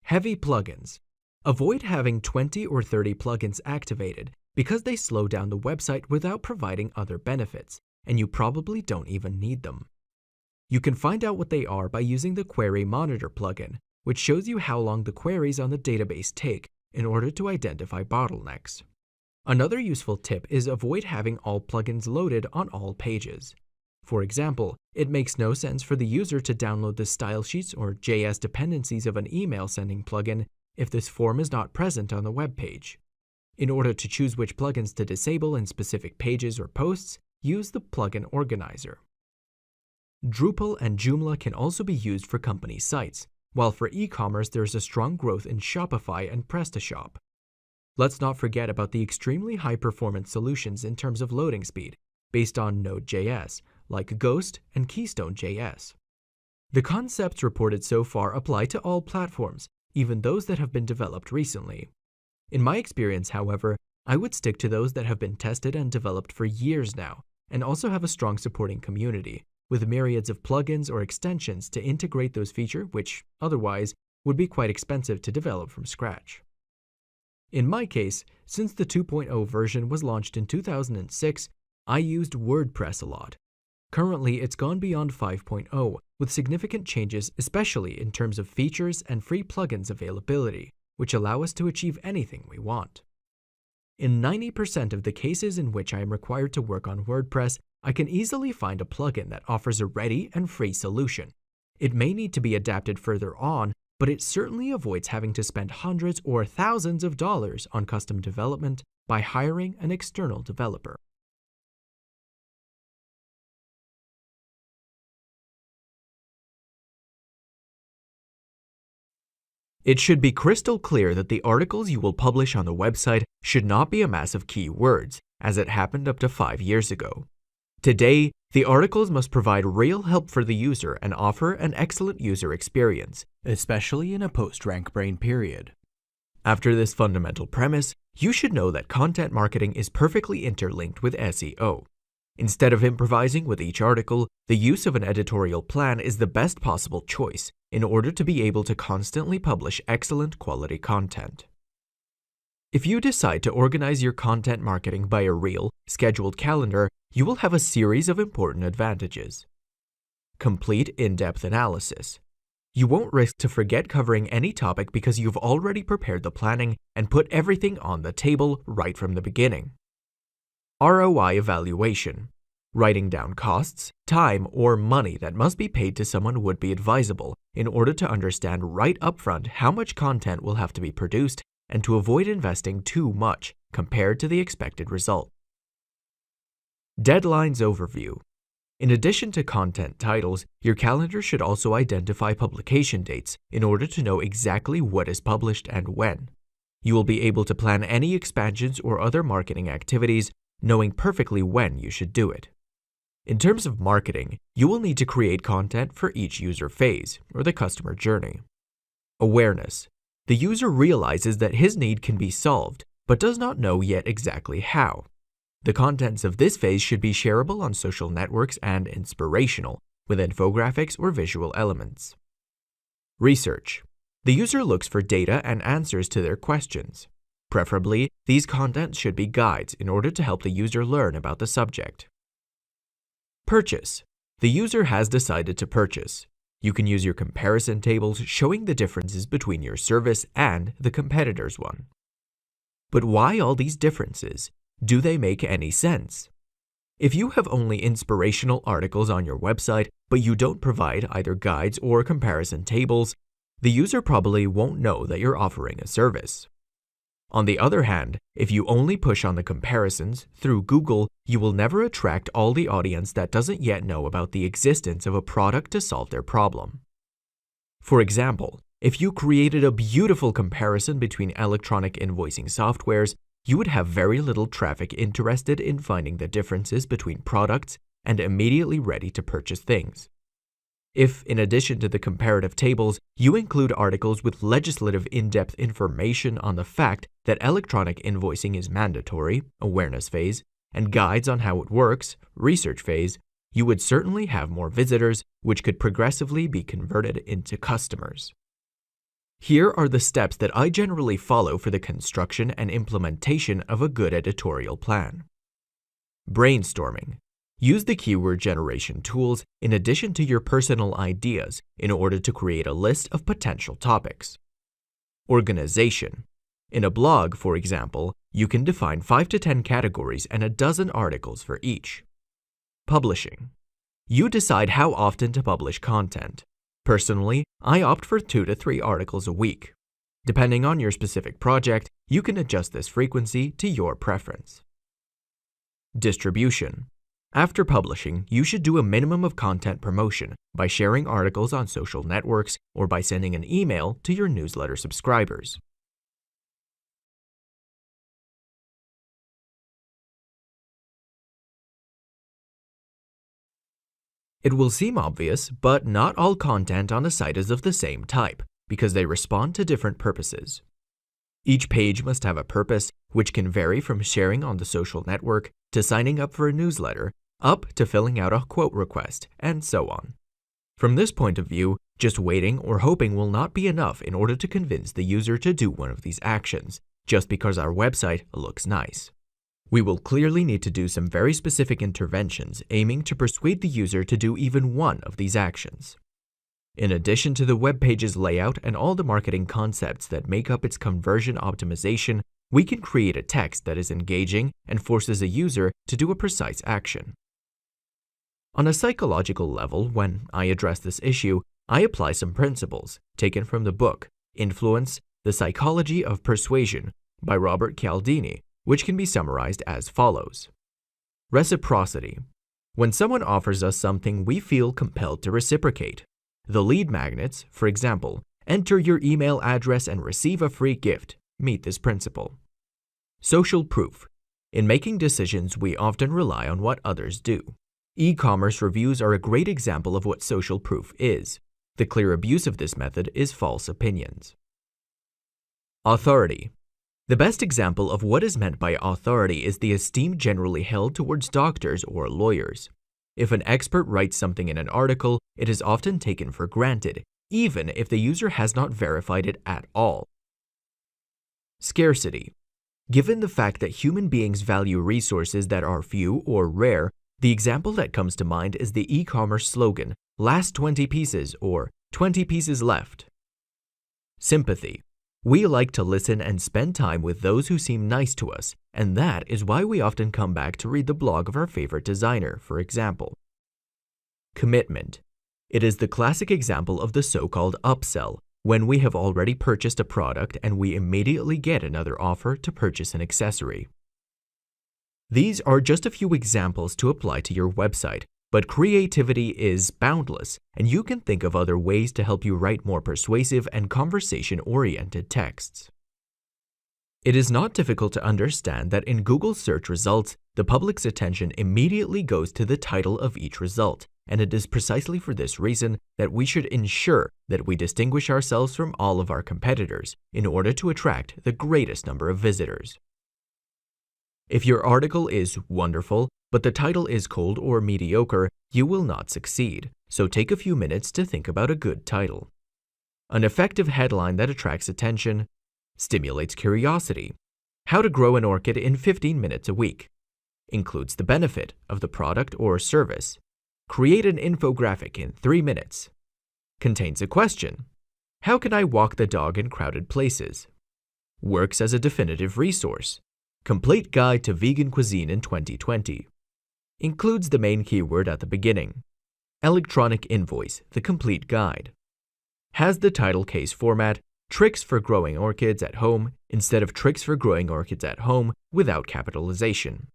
Heavy plugins. Avoid having 20 or 30 plugins activated because they slow down the website without providing other benefits, and you probably don't even need them. You can find out what they are by using the Query Monitor plugin, which shows you how long the queries on the database take in order to identify bottlenecks. Another useful tip is avoid having all plugins loaded on all pages. For example, it makes no sense for the user to download the style sheets or JS dependencies of an email sending plugin if this form is not present on the web page. In order to choose which plugins to disable in specific pages or posts, use the plugin organizer. Drupal and Joomla can also be used for company sites, while for e-commerce there's a strong growth in Shopify and PrestaShop. Let's not forget about the extremely high-performance solutions in terms of loading speed, based on Node.js, like Ghost and Keystone.js. The concepts reported so far apply to all platforms, even those that have been developed recently. In my experience, however, I would stick to those that have been tested and developed for years now, and also have a strong supporting community, with myriads of plugins or extensions to integrate those features which, otherwise, would be quite expensive to develop from scratch. In my case, since the 2.0 version was launched in 2006, I used WordPress a lot. Currently, it's gone beyond 5.0, with significant changes especially in terms of features and free plugins availability, which allow us to achieve anything we want. In 90% of the cases in which I am required to work on WordPress, I can easily find a plugin that offers a ready and free solution. It may need to be adapted further on, but it certainly avoids having to spend hundreds or thousands of dollars on custom development by hiring an external developer. It should be crystal clear that the articles you will publish on the website should not be a mass of keywords, as it happened up to 5 years ago. Today, the articles must provide real help for the user and offer an excellent user experience, especially in a post-rank brain period. After this fundamental premise, you should know that content marketing is perfectly interlinked with SEO. Instead of improvising with each article, the use of an editorial plan is the best possible choice in order to be able to constantly publish excellent quality content. If you decide to organize your content marketing by a real, scheduled calendar, you will have a series of important advantages. Complete in-depth analysis. You won't risk to forget covering any topic because you've already prepared the planning and put everything on the table right from the beginning. ROI evaluation. Writing down costs, time, or money that must be paid to someone would be advisable in order to understand right upfront how much content will have to be produced and to avoid investing too much compared to the expected result. Deadlines overview. In addition to content titles, your calendar should also identify publication dates in order to know exactly what is published and when. You will be able to plan any expansions or other marketing activities, knowing perfectly when you should do it. In terms of marketing, you will need to create content for each user phase, or the customer journey. Awareness. The user realizes that his need can be solved, but does not know yet exactly how. The contents of this phase should be shareable on social networks and inspirational, with infographics or visual elements. Research. The user looks for data and answers to their questions. Preferably, these contents should be guides in order to help the user learn about the subject. Purchase. The user has decided to purchase. You can use your comparison tables showing the differences between your service and the competitor's one. But why all these differences? Do they make any sense? If you have only inspirational articles on your website, but you don't provide either guides or comparison tables, the user probably won't know that you're offering a service. On the other hand, if you only push on the comparisons through Google, you will never attract all the audience that doesn't yet know about the existence of a product to solve their problem. For example, if you created a beautiful comparison between electronic invoicing softwares, you would have very little traffic interested in finding the differences between products and immediately ready to purchase things. If, in addition to the comparative tables, you include articles with legislative in-depth information on the fact that electronic invoicing is mandatory, awareness phase, and guides on how it works, research phase, you would certainly have more visitors, which could progressively be converted into customers. Here are the steps that I generally follow for the construction and implementation of a good editorial plan. Brainstorming. Use the keyword generation tools in addition to your personal ideas in order to create a list of potential topics. Organization. In a blog, for example, you can define 5 to 10 categories and a dozen articles for each. Publishing. You decide how often to publish content. Personally, I opt for 2 to 3 articles a week. Depending on your specific project, you can adjust this frequency to your preference. Distribution. After publishing, you should do a minimum of content promotion by sharing articles on social networks or by sending an email to your newsletter subscribers. It will seem obvious, but not all content on a site is of the same type because they respond to different purposes. Each page must have a purpose, which can vary from sharing on the social network to signing up for a newsletter, up to filling out a quote request, and so on. From this point of view, just waiting or hoping will not be enough in order to convince the user to do one of these actions, just because our website looks nice. We will clearly need to do some very specific interventions aiming to persuade the user to do even one of these actions. In addition to the web page's layout and all the marketing concepts that make up its conversion optimization, we can create a text that is engaging and forces a user to do a precise action. On a psychological level, when I address this issue, I apply some principles taken from the book Influence: The Psychology of Persuasion by Robert Cialdini, which can be summarized as follows. Reciprocity. When someone offers us something, we feel compelled to reciprocate. The lead magnets, for example, Enter your email address and receive a free gift. Meet this principle. Social proof. In making decisions, we often rely on what others do. E-commerce reviews are a great example of what social proof is. The clear abuse of this method is false opinions. Authority. The best example of what is meant by authority is the esteem generally held towards doctors or lawyers. If an expert writes something in an article, it is often taken for granted, even if the user has not verified it at all. Scarcity. Given the fact that human beings value resources that are few or rare, the example that comes to mind is the e-commerce slogan, "Last 20 pieces" or "20 pieces left." Sympathy. We like to listen and spend time with those who seem nice to us, and that is why we often come back to read the blog of our favorite designer, for example. Commitment. It is the classic example of the so-called upsell, when we have already purchased a product and we immediately get another offer to purchase an accessory. These are just a few examples to apply to your website, but creativity is boundless, and you can think of other ways to help you write more persuasive and conversation-oriented texts. It is not difficult to understand that in Google search results, the public's attention immediately goes to the title of each result, and it is precisely for this reason that we should ensure that we distinguish ourselves from all of our competitors in order to attract the greatest number of visitors. If your article is wonderful, but the title is cold or mediocre, you will not succeed, so take a few minutes to think about a good title. An effective headline that attracts attention, stimulates curiosity. How to grow an orchid in 15 minutes a week. Includes the benefit of the product or service. Create an infographic in 3 minutes. Contains a question. How can I walk the dog in crowded places? Works as a definitive resource. Complete Guide to Vegan Cuisine in 2020. Includes the main keyword at the beginning. Electronic Invoice, the complete guide. Has the title case format, Tricks for Growing Orchids at Home, instead of Tricks for Growing Orchids at Home without capitalization.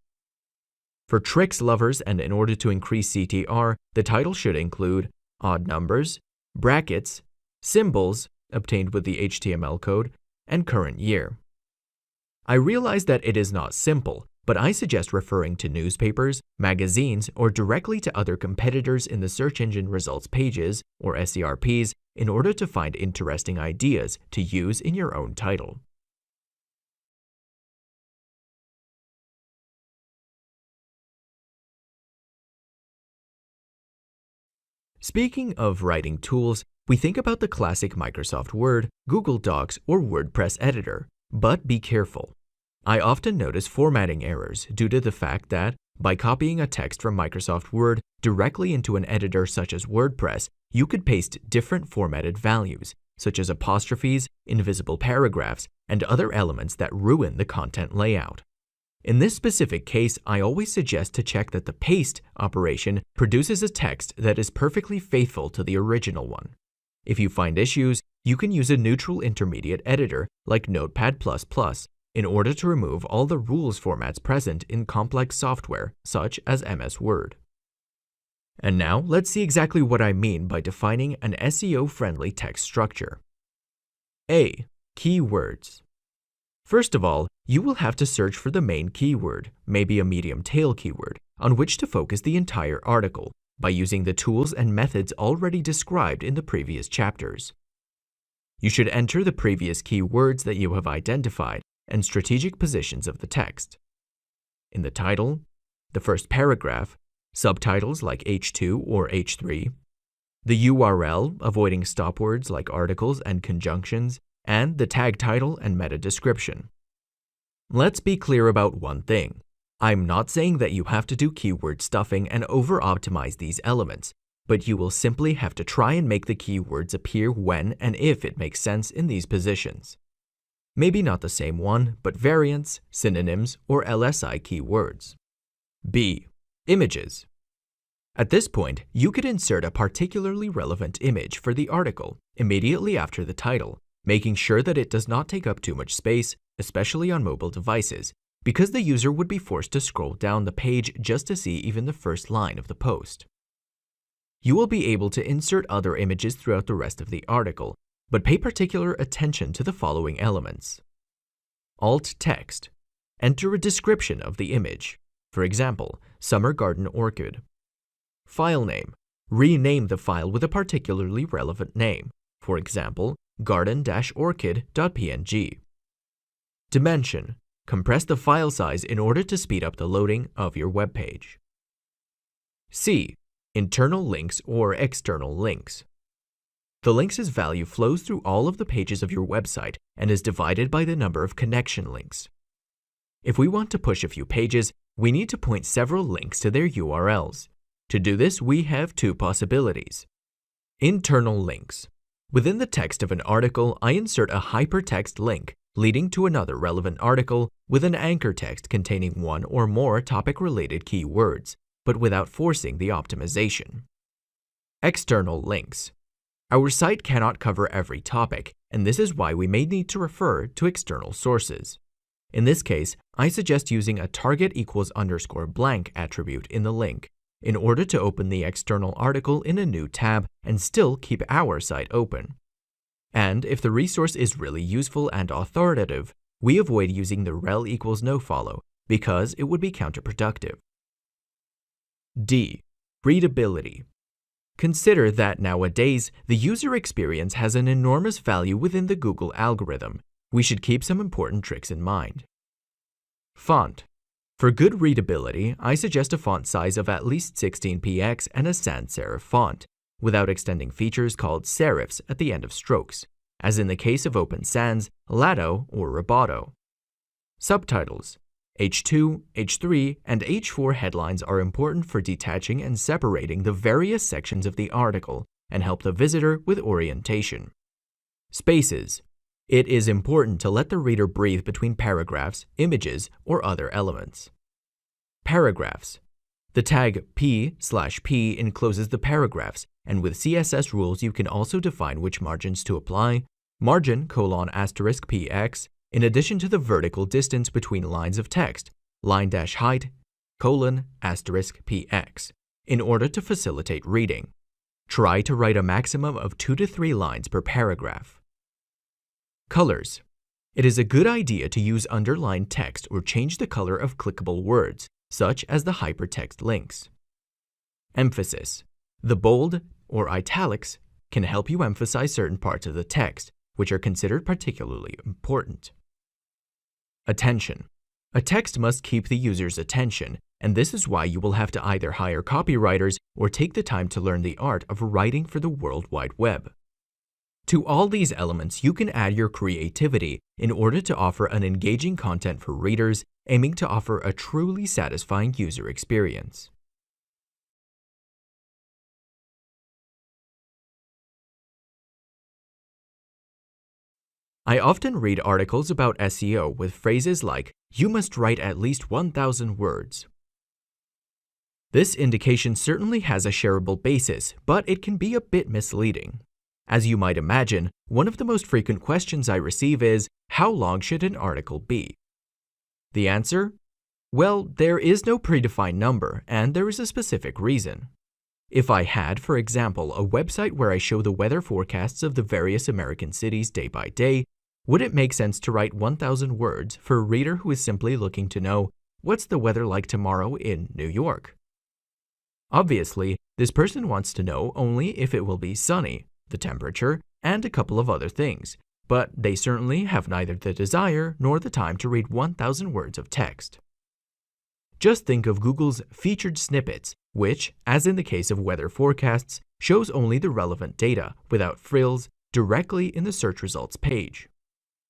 For tricks lovers and in order to increase CTR, the title should include odd numbers, brackets, symbols obtained with the HTML code, and current year. I realize that it is not simple, but I suggest referring to newspapers, magazines, or directly to other competitors in the search engine results pages, or SERPs, in order to find interesting ideas to use in your own title. Speaking of writing tools, we think about the classic Microsoft Word, Google Docs, or WordPress editor, but be careful. I often notice formatting errors due to the fact that, by copying a text from Microsoft Word directly into an editor such as WordPress, you could paste different formatted values, such as apostrophes, invisible paragraphs, and other elements that ruin the content layout. In this specific case, I always suggest to check that the paste operation produces a text that is perfectly faithful to the original one. If you find issues, you can use a neutral intermediate editor like Notepad++ in order to remove all the rules formats present in complex software such as MS Word. And now, let's see exactly what I mean by defining an SEO-friendly text structure. A. Keywords. First of all, you will have to search for the main keyword, maybe a medium tail keyword, on which to focus the entire article by using the tools and methods already described in the previous chapters. You should enter the previous keywords that you have identified and strategic positions of the text. In the title, the first paragraph, subtitles like H2 or H3, the URL, avoiding stop words like articles and conjunctions, and the tag title and meta description. Let's be clear about one thing. I'm not saying that you have to do keyword stuffing and over-optimize these elements, but you will simply have to try and make the keywords appear when and if it makes sense in these positions. Maybe not the same one, but variants, synonyms, or LSI keywords. B. Images. At this point, you could insert a particularly relevant image for the article immediately after the title, making sure that it does not take up too much space, especially on mobile devices, because the user would be forced to scroll down the page just to see even the first line of the post. You will be able to insert other images throughout the rest of the article, but pay particular attention to the following elements. Alt text. Enter a description of the image. For example, summer garden orchid. File name. Rename the file with a particularly relevant name. For example, garden-orchid.png. Dimension. Compress the file size in order to speed up the loading of your web page. C. Internal links or external links. The links' value flows through all of the pages of your website and is divided by the number of connection links. If we want to push a few pages, we need to point several links to their URLs. To do this, we have two possibilities. Internal links. Within the text of an article, I insert a hypertext link leading to another relevant article with an anchor text containing one or more topic-related keywords, but without forcing the optimization. External links. Our site cannot cover every topic, and this is why we may need to refer to external sources. In this case, I suggest using a target =_ blank attribute in the link in order to open the external article in a new tab and still keep our site open. And if the resource is really useful and authoritative, we avoid using the rel = nofollow because it would be counterproductive. D. Readability. Consider that nowadays, the user experience has an enormous value within the Google algorithm. We should keep some important tricks in mind. Font. For good readability, I suggest a font size of at least 16px and a sans serif font, without extending features called serifs at the end of strokes, as in the case of Open Sans, Lato, or Roboto. Subtitles. H2, H3, and H4 headlines are important for detaching and separating the various sections of the article and help the visitor with orientation. Spaces. It is important to let the reader breathe between paragraphs, images, or other elements. Paragraphs. The tag p/p encloses the paragraphs, and with CSS rules you can also define which margins to apply, margin:**px, in addition to the vertical distance between lines of text, line-height, :**px, in order to facilitate reading. Try to write a maximum of 2 to 3 lines per paragraph. Colors. It is a good idea to use underlined text or change the color of clickable words, such as the hypertext links. Emphasis. The bold or italics can help you emphasize certain parts of the text, which are considered particularly important. Attention. A text must keep the user's attention, and this is why you will have to either hire copywriters or take the time to learn the art of writing for the World Wide Web. To all these elements, you can add your creativity in order to offer an engaging content for readers, aiming to offer a truly satisfying user experience. I often read articles about SEO with phrases like, "You must write at least 1,000 words." This indication certainly has a shareable basis, but it can be a bit misleading. As you might imagine, one of the most frequent questions I receive is, how long should an article be? The answer? Well, there is no predefined number, and there is a specific reason. If I had, for example, a website where I show the weather forecasts of the various American cities day by day, would it make sense to write 1,000 words for a reader who is simply looking to know, what's the weather like tomorrow in New York? Obviously, this person wants to know only if it will be sunny, the temperature, and a couple of other things, but they certainly have neither the desire nor the time to read 1,000 words of text. Just think of Google's featured snippets, which, as in the case of weather forecasts, shows only the relevant data without frills directly in the search results page.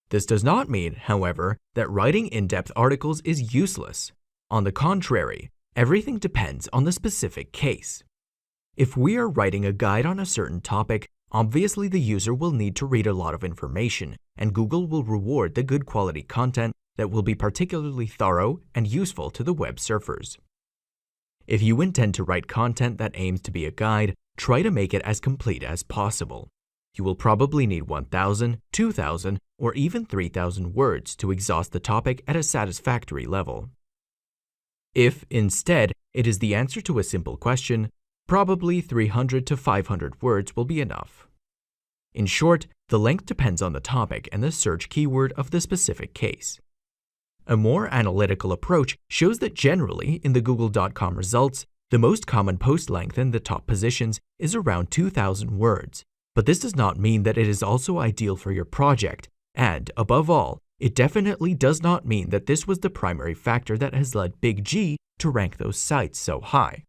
This does not mean, however, that writing in-depth articles is useless. On the contrary, everything depends on the specific case. If we are writing a guide on a certain topic, obviously the user will need to read a lot of information, and Google will reward the good quality content that will be particularly thorough and useful to the web surfers. If you intend to write content that aims to be a guide, try to make it as complete as possible. You will probably need 1,000, 2,000, or even 3,000 words to exhaust the topic at a satisfactory level. If, instead, it is the answer to a simple question, probably 300 to 500 words will be enough. In short, the length depends on the topic and the search keyword of the specific case. A more analytical approach shows that generally, in the Google.com results, the most common post length in the top positions is around 2,000 words, but this does not mean that it is also ideal for your project, and, above all, it definitely does not mean that this was the primary factor that has led Big G to rank those sites so high.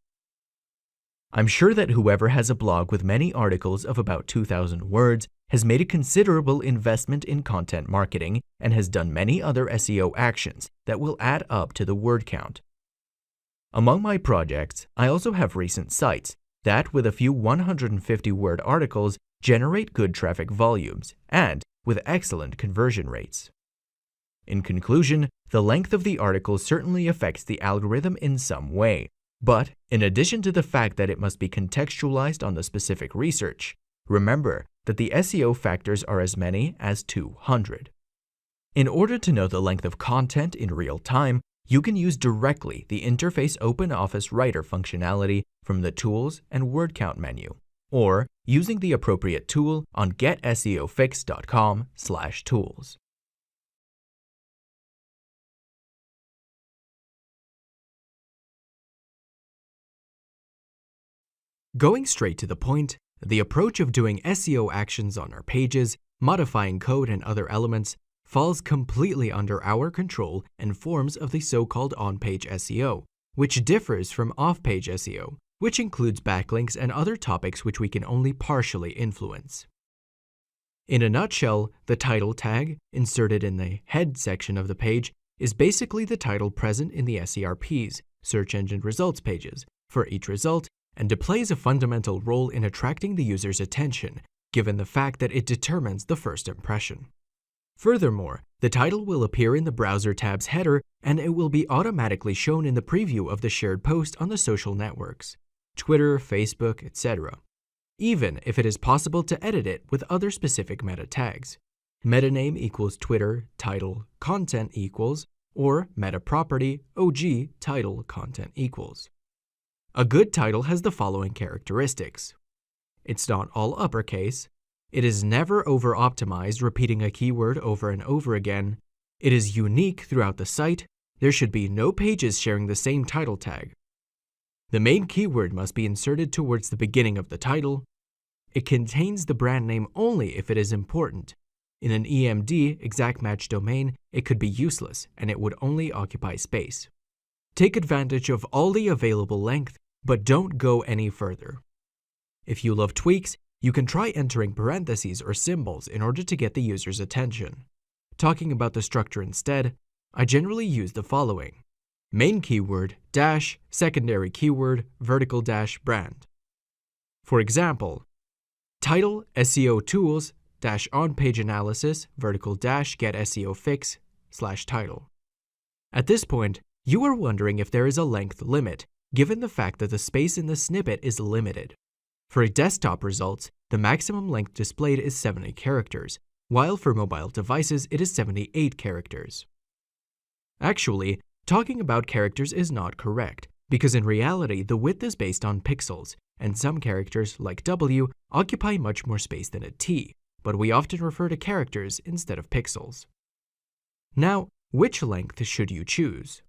I'm sure that whoever has a blog with many articles of about 2,000 words has made a considerable investment in content marketing and has done many other SEO actions that will add up to the word count. Among my projects, I also have recent sites that, with a few 150-word articles, generate good traffic volumes and with excellent conversion rates. In conclusion, the length of the article certainly affects the algorithm in some way, but in addition to the fact that it must be contextualized on the specific research, remember that the SEO factors are as many as 200. In order to know the length of content in real time, you can use directly the Interface OpenOffice Writer functionality from the Tools and Word Count menu, or using the appropriate tool on getseofix.com/tools. Going straight to the point, the approach of doing SEO actions on our pages, modifying code and other elements, falls completely under our control and forms of the so-called on-page SEO, which differs from off-page SEO, which includes backlinks and other topics which we can only partially influence. In a nutshell, the title tag, inserted in the head section of the page, is basically the title present in the SERPs, search engine results pages, for each result, and it plays a fundamental role in attracting the user's attention, given the fact that it determines the first impression. Furthermore, the title will appear in the browser tab's header, and it will be automatically shown in the preview of the shared post on the social networks, Twitter, Facebook, etc., even if it is possible to edit it with other specific meta tags. Meta name equals Twitter, title, content equals, or meta property, OG, title, content equals. A good title has the following characteristics. It's not all uppercase. It is never over-optimized, repeating a keyword over and over again. It is unique throughout the site. There should be no pages sharing the same title tag. The main keyword must be inserted towards the beginning of the title. It contains the brand name only if it is important. In an EMD, exact match domain, it could be useless and it would only occupy space. Take advantage of all the available length, but don't go any further. If you love tweaks, you can try entering parentheses or symbols in order to get the user's attention. Talking about the structure instead, I generally use the following: main keyword, dash, secondary keyword, vertical dash, brand. For example, title, SEO tools, dash on-page analysis, vertical dash, get SEO fix, /title. At this point, you are wondering if there is a length limit, given the fact that the space in the snippet is limited. For desktop results, the maximum length displayed is 70 characters, while for mobile devices it is 78 characters. Actually, talking about characters is not correct, because in reality the width is based on pixels, and some characters, like W, occupy much more space than a T, but we often refer to characters instead of pixels. Now, which length should you choose?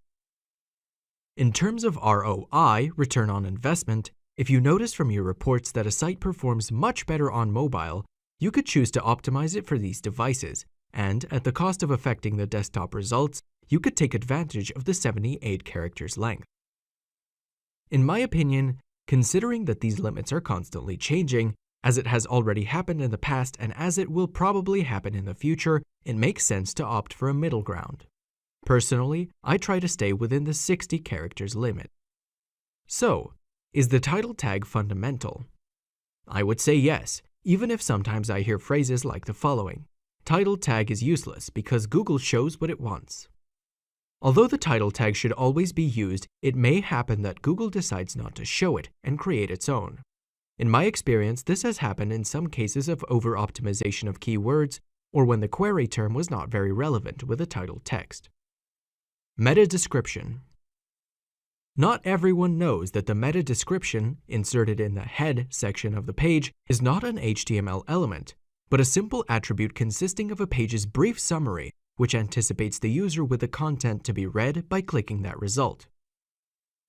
In terms of ROI, return on investment, if you notice from your reports that a site performs much better on mobile, you could choose to optimize it for these devices, and at the cost of affecting the desktop results, you could take advantage of the 78 characters length. In my opinion, considering that these limits are constantly changing, as it has already happened in the past and as it will probably happen in the future, it makes sense to opt for a middle ground. Personally, I try to stay within the 60 characters limit. So, is the title tag fundamental? I would say yes, even if sometimes I hear phrases like the following: title tag is useless because Google shows what it wants. Although the title tag should always be used, it may happen that Google decides not to show it and create its own. In my experience, this has happened in some cases of over-optimization of keywords or when the query term was not very relevant with the title text. Meta description. Not everyone knows that the meta description, inserted in the head section of the page, is not an HTML element, but a simple attribute consisting of a page's brief summary, which anticipates the user with the content to be read by clicking that result.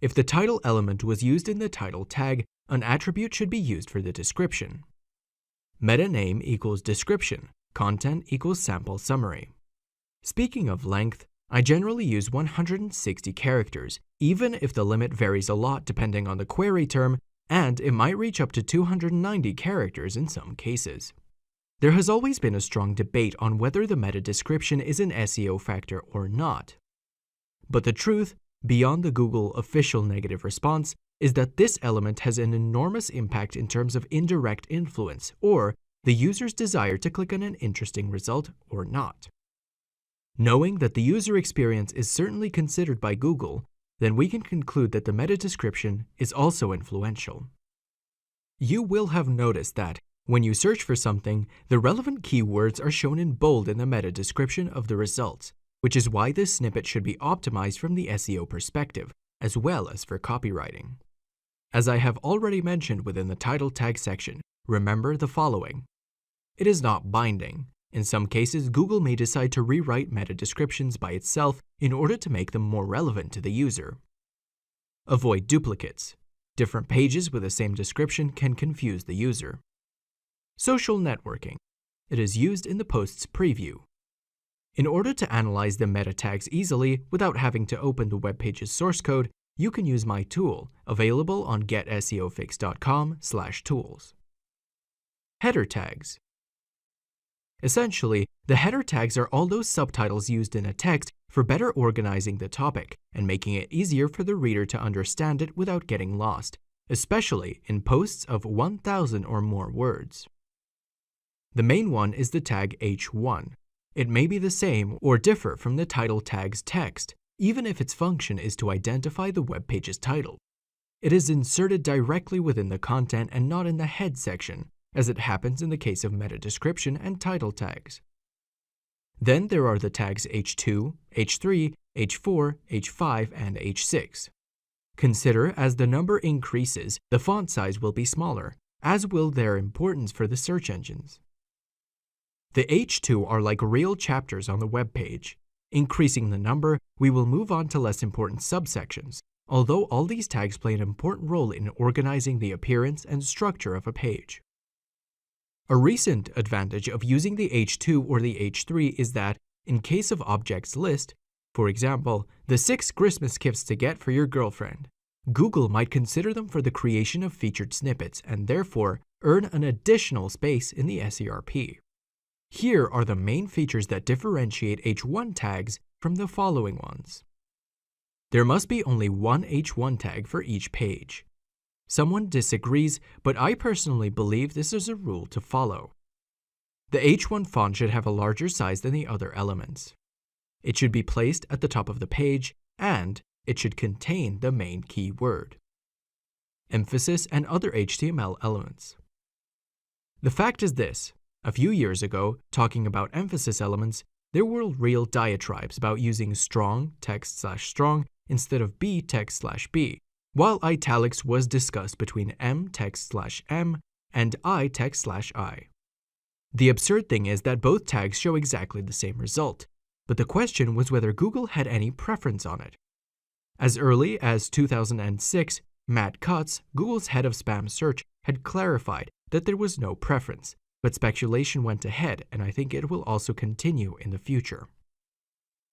If the title element was used in the title tag, an attribute should be used for the description. Meta name equals description, content equals sample summary. Speaking of length, I generally use 160 characters, even if the limit varies a lot depending on the query term, and it might reach up to 290 characters in some cases. There has always been a strong debate on whether the meta description is an SEO factor or not. But the truth, beyond the Google official negative response, is that this element has an enormous impact in terms of indirect influence, or the user's desire to click on an interesting result or not. Knowing that the user experience is certainly considered by Google, then we can conclude that the meta description is also influential. You will have noticed that when you search for something, the relevant keywords are shown in bold in the meta description of the results, which is why this snippet should be optimized from the SEO perspective, as well as for copywriting. As I have already mentioned within the title tag section, remember the following. It is not binding. In some cases, Google may decide to rewrite meta descriptions by itself in order to make them more relevant to the user. Avoid duplicates. Different pages with the same description can confuse the user. Social networking. It is used in the post's preview. In order to analyze the meta tags easily without having to open the web page's source code, you can use my tool, available on getseofix.com/tools. Header tags. Essentially, the header tags are all those subtitles used in a text for better organizing the topic and making it easier for the reader to understand it without getting lost, especially in posts of 1,000 or more words. The main one is the tag H1. It may be the same or differ from the title tag's text, even if its function is to identify the web page's title. It is inserted directly within the content and not in the head section, as it happens in the case of meta description and title tags. Then there are the tags H2, H3, H4, H5, and H6. Consider as the number increases, the font size will be smaller, as will their importance for the search engines. The H2 are like real chapters on the web page. Increasing the number, we will move on to less important subsections, although all these tags play an important role in organizing the appearance and structure of a page. A recent advantage of using the H2 or the H3 is that, in case of objects list, for example, the 6 Christmas gifts to get for your girlfriend, Google might consider them for the creation of featured snippets and therefore earn an additional space in the SERP. Here are the main features that differentiate H1 tags from the following ones. There must be only one H1 tag for each page. Someone disagrees, but I personally believe this is a rule to follow. The H1 font should have a larger size than the other elements. It should be placed at the top of the page, and it should contain the main keyword, emphasis, and other HTML elements. The fact is this. A few years ago, talking about emphasis elements, there were real diatribes about using strong text/strong instead of B text/B, while italics was discussed between M text/M and I text/I. The absurd thing is that both tags show exactly the same result, but the question was whether Google had any preference on it. As early as 2006, Matt Cutts, Google's head of spam search, had clarified that there was no preference, but speculation went ahead, and I think it will also continue in the future.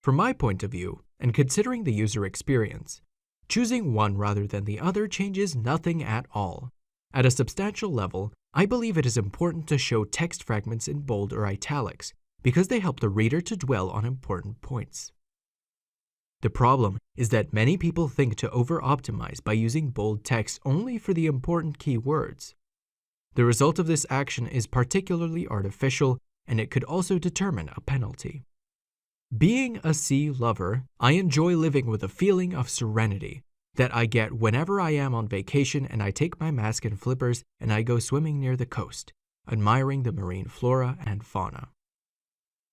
From my point of view, and considering the user experience, choosing one rather than the other changes nothing at all. At a substantial level, I believe it is important to show text fragments in bold or italics, because they help the reader to dwell on important points. The problem is that many people think to over-optimize by using bold text only for the important keywords. The result of this action is particularly artificial, and it could also determine a penalty. Being a sea lover, I enjoy living with a feeling of serenity that I get whenever I am on vacation and I take my mask and flippers and I go swimming near the coast, admiring the marine flora and fauna.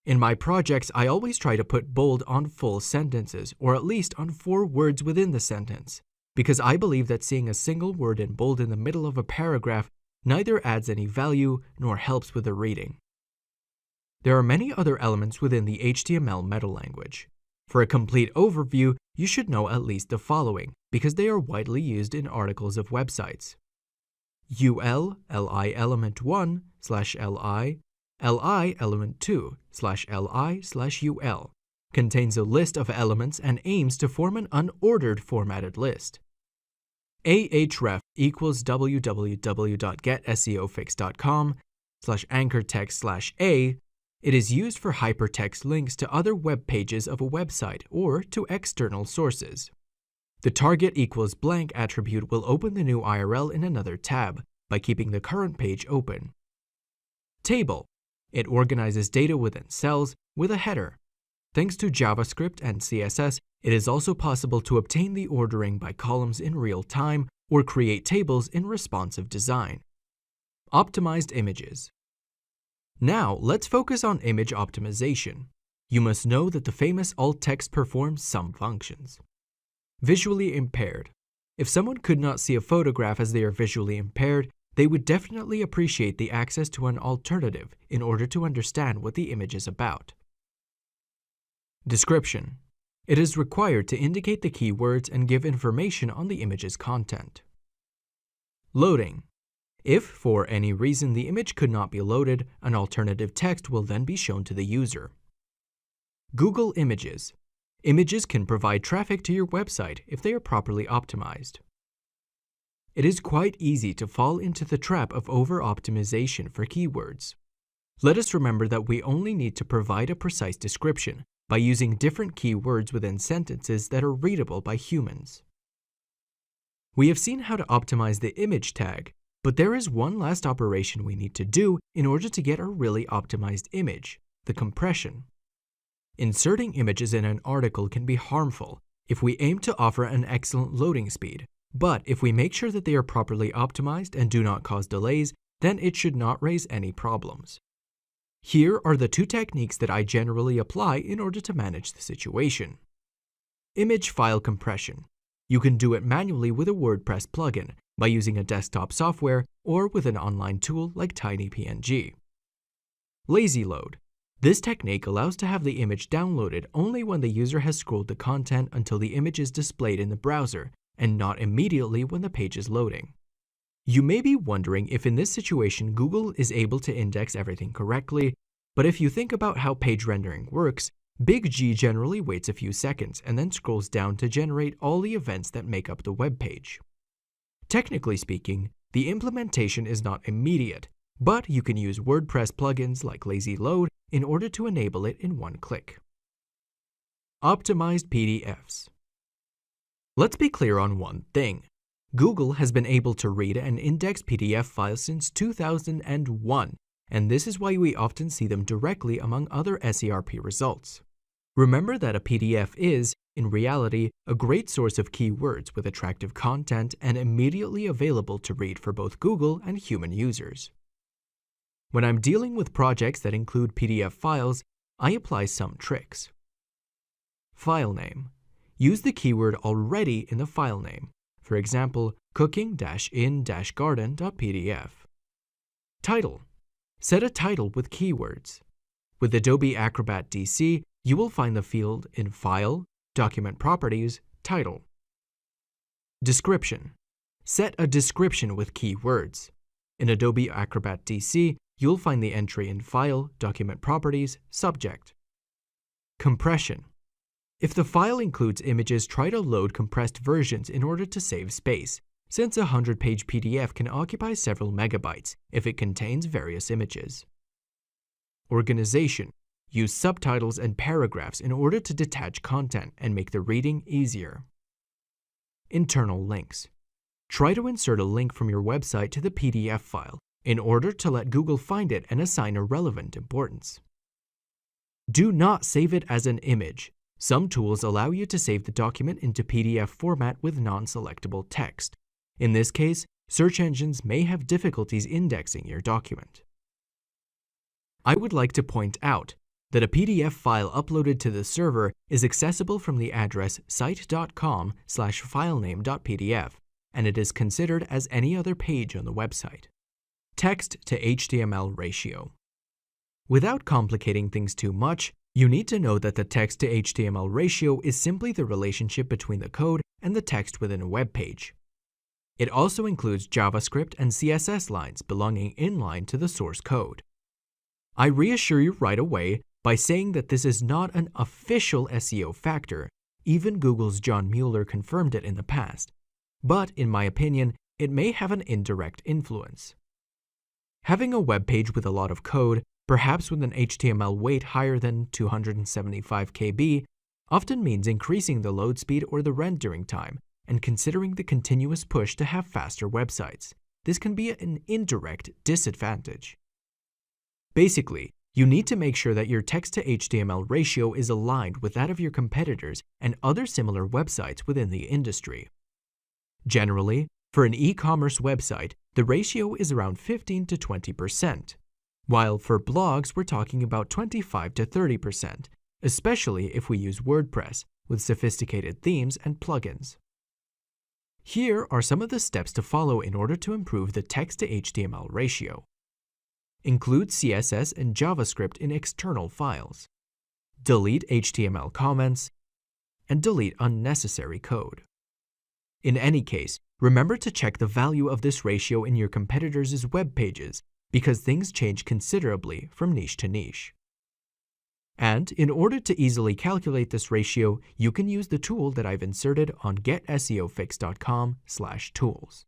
In my projects, I always try to put bold on full sentences, or at least on 4 words within the sentence, because I believe that seeing a single word in bold in the middle of a paragraph neither adds any value nor helps with the reading. There are many other elements within the HTML meta-language. For a complete overview, you should know at least the following, because they are widely used in articles of websites. UL, li element 1 / li, li element 2 / li / ul contains a list of elements and aims to form an unordered formatted list. ahref equals www.getseofix.com /anchor text/a. It is used for hypertext links to other web pages of a website or to external sources. The target equals blank attribute will open the new URL in another tab by keeping the current page open. Table. It organizes data within cells with a header. Thanks to JavaScript and CSS, it is also possible to obtain the ordering by columns in real time or create tables in responsive design. Optimized images. Now, let's focus on image optimization. You must know that the famous alt text performs some functions. Visually impaired. If someone could not see a photograph as they are visually impaired, they would definitely appreciate the access to an alternative in order to understand what the image is about. Description. It is required to indicate the keywords and give information on the image's content. Loading. If, for any reason, the image could not be loaded, an alternative text will then be shown to the user. Google Images. Images can provide traffic to your website if they are properly optimized. It is quite easy to fall into the trap of over-optimization for keywords. Let us remember that we only need to provide a precise description by using different keywords within sentences that are readable by humans. We have seen how to optimize the image tag, but there is one last operation we need to do in order to get a really optimized image, the compression. Inserting images in an article can be harmful if we aim to offer an excellent loading speed, but if we make sure that they are properly optimized and do not cause delays, then it should not raise any problems. Here are the two techniques that I generally apply in order to manage the situation. Image file compression. You can do it manually with a WordPress plugin by using a desktop software or with an online tool like TinyPNG. Lazy load. This technique allows to have the image downloaded only when the user has scrolled the content until the image is displayed in the browser and not immediately when the page is loading. You may be wondering if in this situation Google is able to index everything correctly, but if you think about how page rendering works, Big G generally waits a few seconds and then scrolls down to generate all the events that make up the web page. Technically speaking, the implementation is not immediate, but you can use WordPress plugins like Lazy Load in order to enable it in one click. Optimized PDFs. Let's be clear on one thing. Google has been able to read and index PDF files since 2001, and this is why we often see them directly among other SERP results. Remember that a PDF is, in reality, a great source of keywords with attractive content and immediately available to read for both Google and human users. When I'm dealing with projects that include PDF files, I apply some tricks. File name. Use the keyword already in the file name. For example, cooking-in-garden.pdf. Title. Set a title with keywords. With Adobe Acrobat DC, you will find the field in File, Document Properties, Title. Description. Set a description with keywords. In Adobe Acrobat DC, you'll find the entry in File, Document Properties, Subject. Compression. If the file includes images, try to load compressed versions in order to save space, since a 100-page PDF can occupy several megabytes if it contains various images. Organization. Use subtitles and paragraphs in order to detach content and make the reading easier. Internal links. Try to insert a link from your website to the PDF file in order to let Google find it and assign a relevant importance. Do not save it as an image. Some tools allow you to save the document into PDF format with non-selectable text. In this case, search engines may have difficulties indexing your document. I would like to point out that a PDF file uploaded to the server is accessible from the address site.com/filename.pdf, and it is considered as any other page on the website. Text to HTML ratio. Without complicating things too much, you need to know that the text to HTML ratio is simply the relationship between the code and the text within a web page. It also includes JavaScript and CSS lines belonging inline to the source code. I reassure you right away by saying that this is not an official SEO factor. Even Google's John Mueller confirmed it in the past. But in my opinion, it may have an indirect influence. Having a web page with a lot of code, perhaps with an HTML weight higher than 275 KB, often means increasing the load speed or the rendering time, and considering the continuous push to have faster websites. This can be an indirect disadvantage. Basically, you need to make sure that your text to HTML ratio is aligned with that of your competitors and other similar websites within the industry. Generally, for an e-commerce website, the ratio is around 15 to 20%, while for blogs we're talking about 25 to 30%, especially if we use WordPress with sophisticated themes and plugins. Here are some of the steps to follow in order to improve the text to HTML ratio. Include CSS and JavaScript in external files. Delete HTML comments, and delete unnecessary code. In any case, remember to check the value of this ratio in your competitors' web pages because things change considerably from niche to niche. And in order to easily calculate this ratio, you can use the tool that I've inserted on getseofix.com/tools.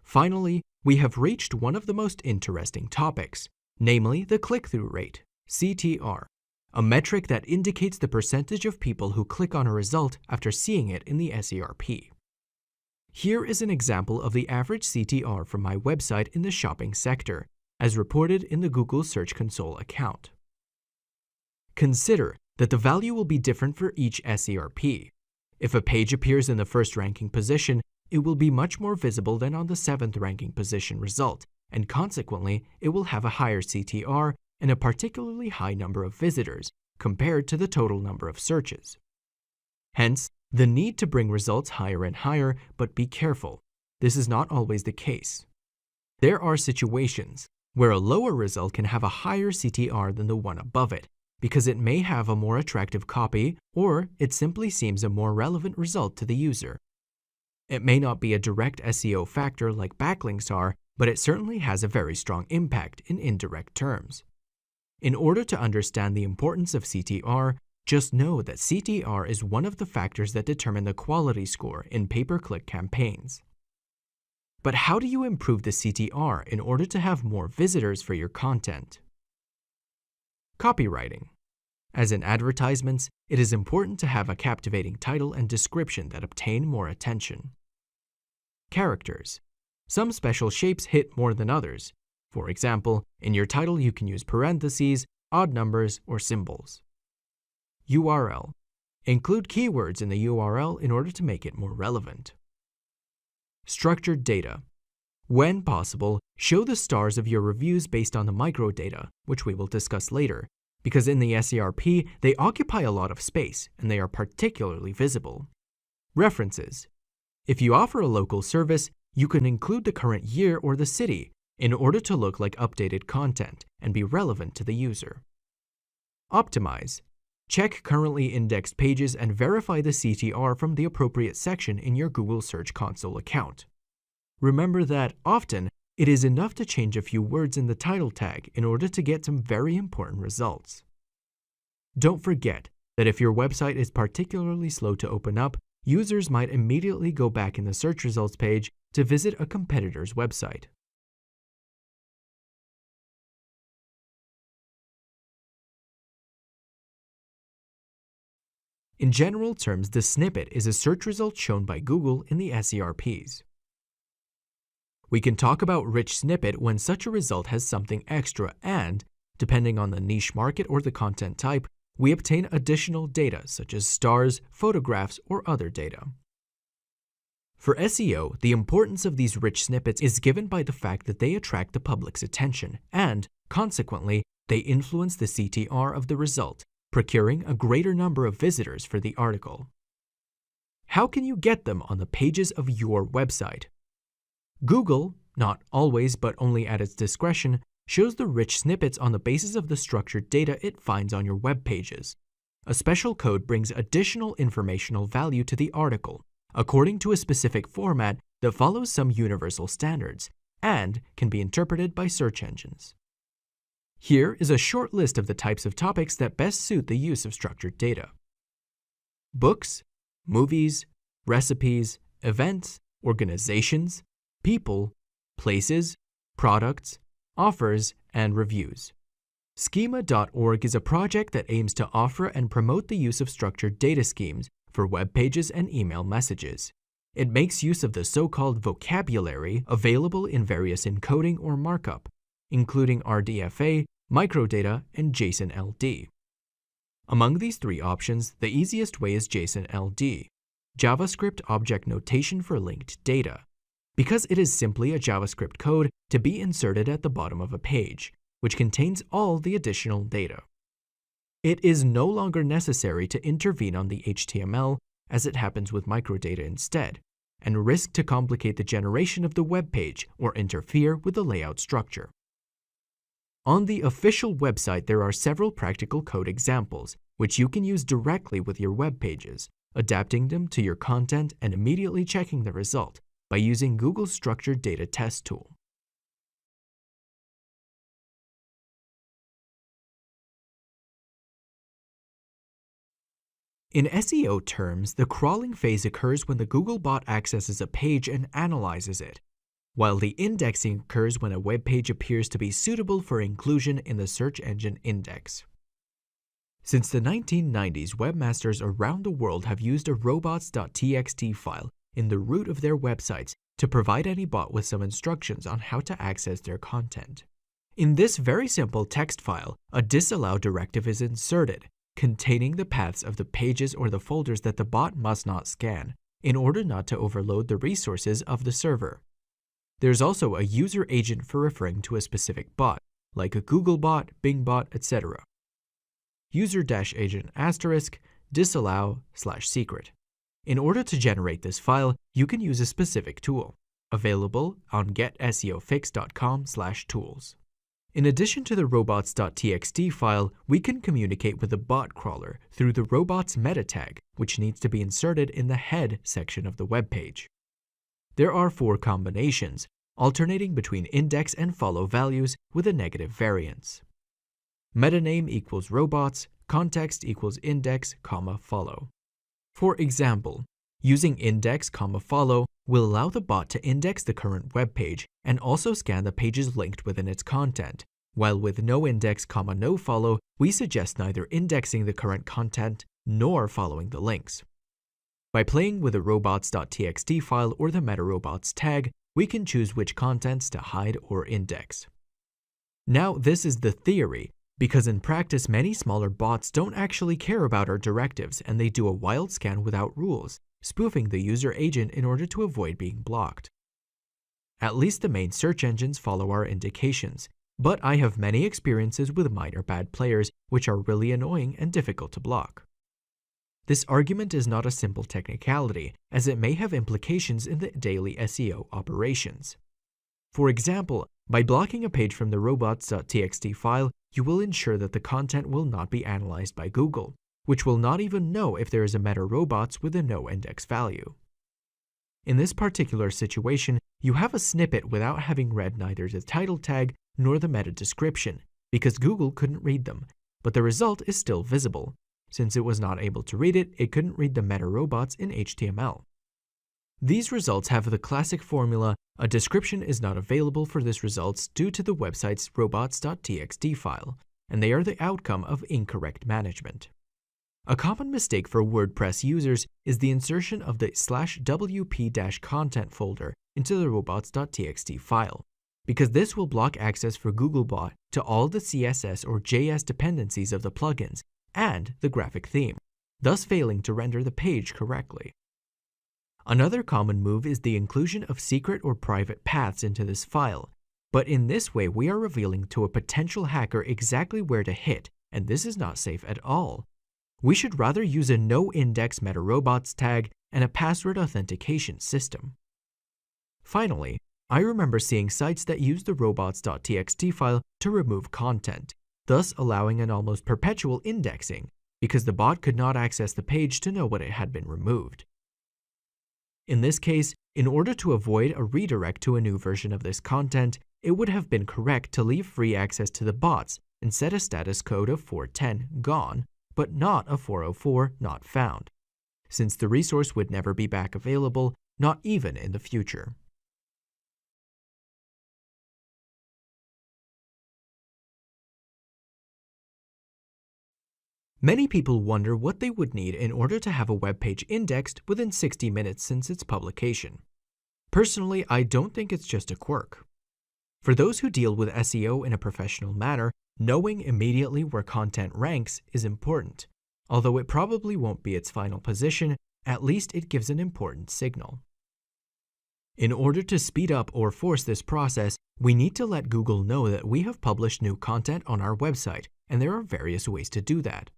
Finally, we have reached one of the most interesting topics, namely the click-through rate, CTR, a metric that indicates the percentage of people who click on a result after seeing it in the SERP. Here is an example of the average CTR from my website in the shopping sector, as reported in the Google Search Console account. Consider that the value will be different for each SERP. If a page appears in the first ranking position, it will be much more visible than on the 7th ranking position result, and consequently, it will have a higher CTR and a particularly high number of visitors compared to the total number of searches. Hence, the need to bring results higher and higher, but be careful. This is not always the case. There are situations where a lower result can have a higher CTR than the one above it, because it may have a more attractive copy or it simply seems a more relevant result to the user. It may not be a direct SEO factor like backlinks are, but it certainly has a very strong impact in indirect terms. In order to understand the importance of CTR, just know that CTR is one of the factors that determine the quality score in pay-per-click campaigns. But how do you improve the CTR in order to have more visitors for your content? Copywriting. As in advertisements, it is important to have a captivating title and description that obtain more attention. Characters. Some special shapes hit more than others. For example, in your title you can use parentheses, odd numbers, or symbols. URL. Include keywords in the URL in order to make it more relevant. Structured data. When possible, show the stars of your reviews based on the microdata, which we will discuss later, because in the SERP, they occupy a lot of space and they are particularly visible. References. If you offer a local service, you can include the current year or the city in order to look like updated content and be relevant to the user. Optimize. Check currently indexed pages and verify the CTR from the appropriate section in your Google Search Console account. Remember that often it is enough to change a few words in the title tag in order to get some very important results. Don't forget that if your website is particularly slow to open up, users might immediately go back in the search results page to visit a competitor's website. In general terms, the snippet is a search result shown by Google in the SERPs. We can talk about rich snippet when such a result has something extra and, depending on the niche market or the content type, we obtain additional data such as stars, photographs, or other data. For SEO, the importance of these rich snippets is given by the fact that they attract the public's attention and, consequently, they influence the CTR of the result, procuring a greater number of visitors for the article. how can you get them on the pages of your website? Google, not always but only at its discretion, shows the rich snippets on the basis of the structured data it finds on your web pages. A special code brings additional informational value to the article, according to a specific format that follows some universal standards, and can be interpreted by search engines. Here is a short list of the types of topics that best suit the use of structured data: books, movies, recipes, events, organizations, people, places, products, offers, and reviews. Schema.org is a project that aims to offer and promote the use of structured data schemes for web pages and email messages. It makes use of the so-called vocabulary available in various encoding or markup, including RDFA, microdata, and JSON-LD. Among these three options, the easiest way is JSON-LD, JavaScript Object Notation for Linked Data, because it is simply a JavaScript code to be inserted at the bottom of a page, which contains all the additional data. It is no longer necessary to intervene on the HTML, as it happens with microdata instead, and risk to complicate the generation of the web page or interfere with the layout structure. On the official website, there are several practical code examples, which you can use directly with your web pages, adapting them to your content and immediately checking the result by using Google's Structured Data Test tool. In SEO terms, the crawling phase occurs when the Googlebot accesses a page and analyzes it, while the indexing occurs when a web page appears to be suitable for inclusion in the search engine index. Since the 1990s, webmasters around the world have used a robots.txt file in the root of their websites to provide any bot with some instructions on how to access their content. In this very simple text file, a disallow directive is inserted, containing the paths of the pages or the folders that the bot must not scan, in order not to overload the resources of the server. There's also a user agent for referring to a specific bot, like a Googlebot, Bingbot, etc. User-agent * disallow/secret. In order to generate this file, you can use a specific tool, available on getseofix.com/tools. In addition to the robots.txt file, we can communicate with the bot crawler through the robots meta tag, which needs to be inserted in the head section of the web page. There are 4 combinations, alternating between index and follow values with a negative variance. Metaname equals robots, context equals index, follow. For example, using index, follow will allow the bot to index the current web page and also scan the pages linked within its content, while with no index, no follow, we suggest neither indexing the current content nor following the links. By playing with the robots.txt file or the metarobots tag, we can choose which contents to hide or index. Now, this is the theory, because in practice many smaller bots don't actually care about our directives and they do a wild scan without rules, spoofing the user agent in order to avoid being blocked. At least the main search engines follow our indications, but I have many experiences with minor bad players which are really annoying and difficult to block. This argument is not a simple technicality, as it may have implications in the daily SEO operations. For example, by blocking a page from the robots.txt file, you will ensure that the content will not be analyzed by Google, which will not even know if there is a meta robots with a no index value. In this particular situation, you have a snippet without having read neither the title tag nor the meta description, because Google couldn't read them, but the result is still visible. Since it was not able to read it, it couldn't read the meta robots in HTML. These results have the classic formula: a description is not available for this results due to the website's robots.txt file, and they are the outcome of incorrect management. A common mistake for WordPress users is the insertion of the /wp-content folder into the robots.txt file, because this will block access for Googlebot to all the CSS or JS dependencies of the plugins and the graphic theme, thus failing to render the page correctly. Another common move is the inclusion of secret or private paths into this file, but in this way we are revealing to a potential hacker exactly where to hit, and this is not safe at all. We should rather use a no-index meta robots tag and a password authentication system. Finally, I remember seeing sites that used the robots.txt file to remove content, thus allowing an almost perpetual indexing because the bot could not access the page to know when it had been removed. In this case, in order to avoid a redirect to a new version of this content, it would have been correct to leave free access to the bots and set a status code of 410 gone, but not a 404 not found, since the resource would never be back available, not even in the future. Many people wonder what they would need in order to have a web page indexed within 60 minutes since its publication. Personally, I don't think it's just a quirk. For those who deal with SEO in a professional manner, knowing immediately where content ranks is important. Although it probably won't be its final position, at least it gives an important signal. In order to speed up or force this process, we need to let Google know that we have published new content on our website, and there are various ways to do that.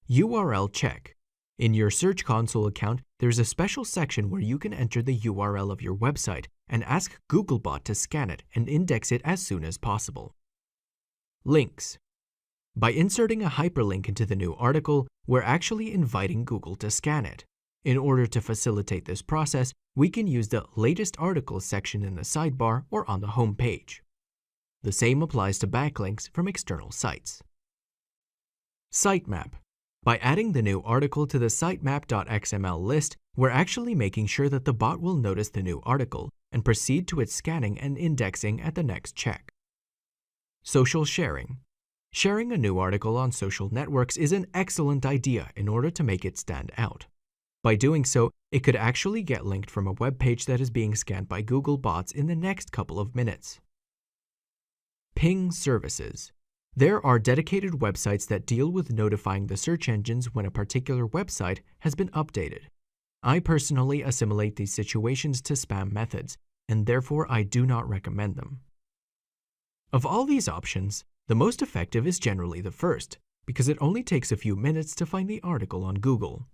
URL check. In your Search Console account, there's a special section where you can enter the URL of your website and ask Googlebot to scan it and index it as soon as possible. Links. By inserting a hyperlink into the new article, we're actually inviting Google to scan it. In order to facilitate this process, we can use the Latest Articles section in the sidebar or on the home page. The same applies to backlinks from external sites. Sitemap. By adding the new article to the sitemap.xml list, we're actually making sure that the bot will notice the new article and proceed to its scanning and indexing at the next check. Social sharing. Sharing a new article on social networks is an excellent idea in order to make it stand out. By doing so, it could actually get linked from a web page that is being scanned by Google bots in the next couple of minutes. Ping services. There are dedicated websites that deal with notifying the search engines when a particular website has been updated. I personally assimilate these situations to spam methods, and therefore I do not recommend them. Of all these options, the most effective is generally the first, because it only takes a few minutes to find the article on Google.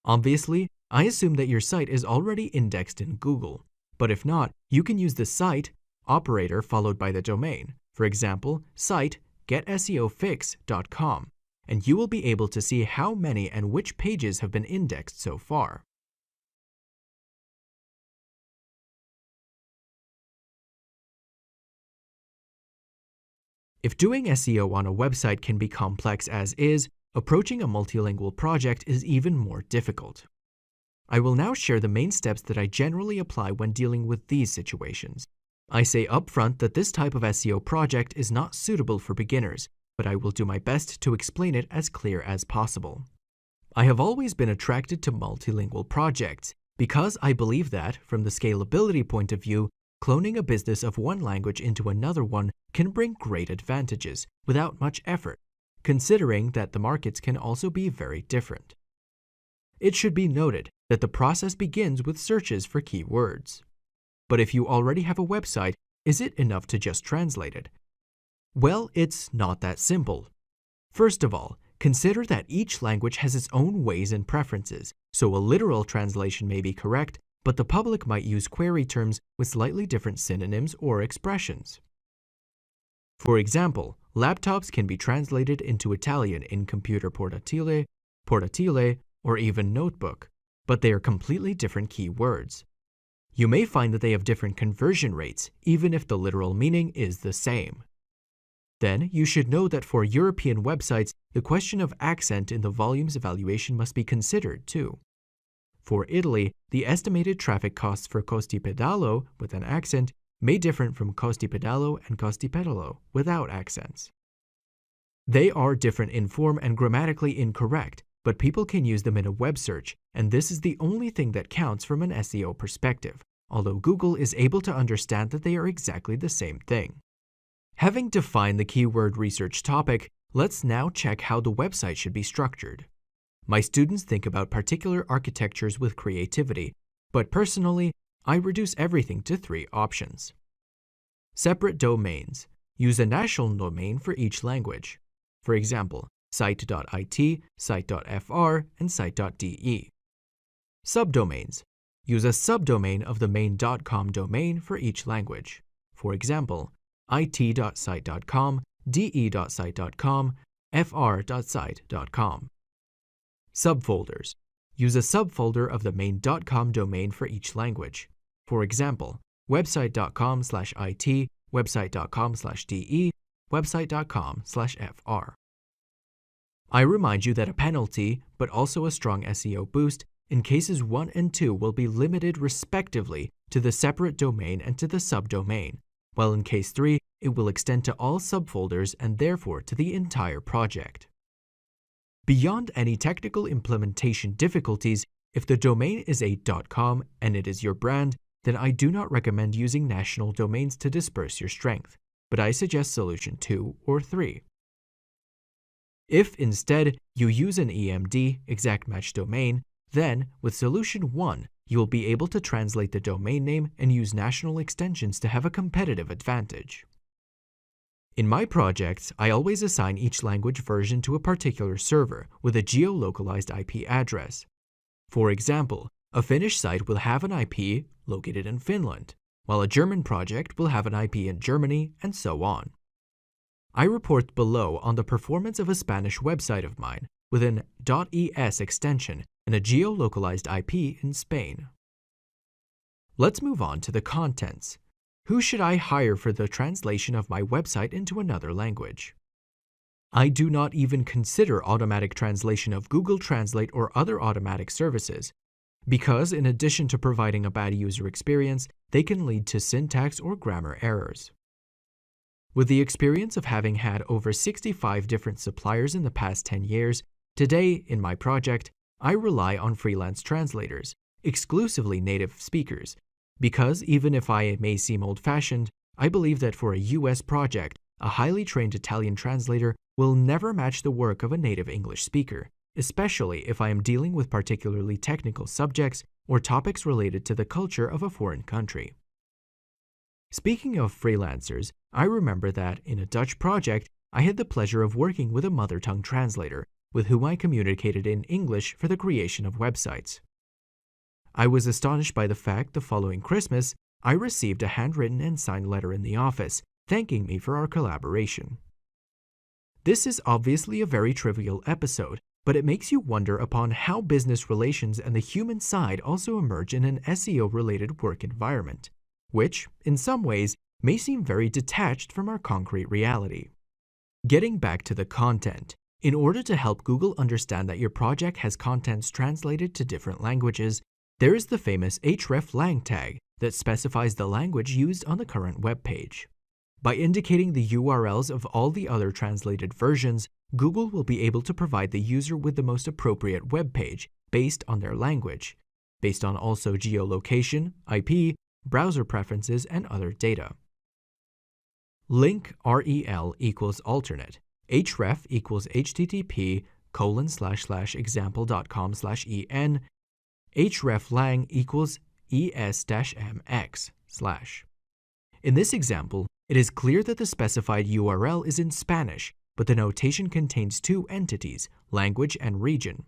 Obviously, I assume that your site is already indexed in Google, but if not, you can use the site operator followed by the domain, for example, site.getseofix.com, and you will be able to see how many and which pages have been indexed so far. If doing SEO on a website can be complex as is, approaching a multilingual project is even more difficult. I will now share the main steps that I generally apply when dealing with these situations. I say upfront that this type of SEO project is not suitable for beginners, but I will do my best to explain it as clear as possible. I have always been attracted to multilingual projects because I believe that, from the scalability point of view, cloning a business of one language into another one can bring great advantages without much effort, considering that the markets can also be very different. It should be noted that the process begins with searches for keywords. But if you already have a website, is it enough to just translate it? Well, it's not that simple. First of all, consider that each language has its own ways and preferences, so a literal translation may be correct, but the public might use query terms with slightly different synonyms or expressions. For example, laptops can be translated into Italian in computer portatile, portatile, or even notebook, but they are completely different keywords. You may find that they have different conversion rates, even if the literal meaning is the same. Then, you should know that for European websites, the question of accent in the volumes evaluation must be considered too. For Italy, the estimated traffic costs for costi pedalo with an accent may differ from costi pedalo and costi pedalo without accents. They are different in form and grammatically incorrect, but people can use them in a web search, and this is the only thing that counts from an SEO perspective, although Google is able to understand that they are exactly the same thing. Having defined the keyword research topic, let's now check how the website should be structured. My students think about particular architectures with creativity, but personally, I reduce everything to 3 options. Separate domains. Use a national domain for each language. For example, site.it, site.fr, and site.de. Subdomains. Use a subdomain of the main.com domain for each language. For example, it.site.com, de.site.com, fr.site.com. Subfolders. Use a subfolder of the main.com domain for each language. For example, website.com/it, website.com/de, website.com/fr. I remind you that a penalty, but also a strong SEO boost, in cases 1 and 2 will be limited respectively to the separate domain and to the subdomain, while in case 3, it will extend to all subfolders and therefore to the entire project. Beyond any technical implementation difficulties, if the domain is a .com and it is your brand, then I do not recommend using national domains to disperse your strength, but I suggest solution 2 or 3. If instead you use an EMD, exact match domain, then with solution 1, you will be able to translate the domain name and use national extensions to have a competitive advantage. In my projects, I always assign each language version to a particular server with a geolocalized IP address. For example, a Finnish site will have an IP located in Finland, while a German project will have an IP in Germany, and so on. I report below on the performance of a Spanish website of mine with an .es extension and a geolocalized IP in Spain. Let's move on to the contents. Who should I hire for the translation of my website into another language? I do not even consider automatic translation of Google Translate or other automatic services, because in addition to providing a bad user experience, they can lead to syntax or grammar errors. With the experience of having had over 65 different suppliers in the past 10 years, today in my project, I rely on freelance translators, exclusively native speakers, because even if I may seem old-fashioned, I believe that for a US project, a highly trained Italian translator will never match the work of a native English speaker, especially if I am dealing with particularly technical subjects or topics related to the culture of a foreign country. Speaking of freelancers, I remember that in a Dutch project, I had the pleasure of working with a mother tongue translator, with whom I communicated in English for the creation of websites. I was astonished by the fact the following Christmas, I received a handwritten and signed letter in the office, thanking me for our collaboration. This is obviously a very trivial episode, but it makes you wonder upon how business relations and the human side also emerge in an SEO-related work environment, which, in some ways, may seem very detached from our concrete reality. Getting back to the content, in order to help Google understand that your project has contents translated to different languages, there is the famous hreflang tag that specifies the language used on the current web page. By indicating the URLs of all the other translated versions, Google will be able to provide the user with the most appropriate web page based on their language, based on also geolocation, IP, browser preferences, and other data. Link rel equals alternate. href equals http://example.com/en. hreflang equals es-mx/. In this example, it is clear that the specified URL is in Spanish, but the notation contains two entities, language and region.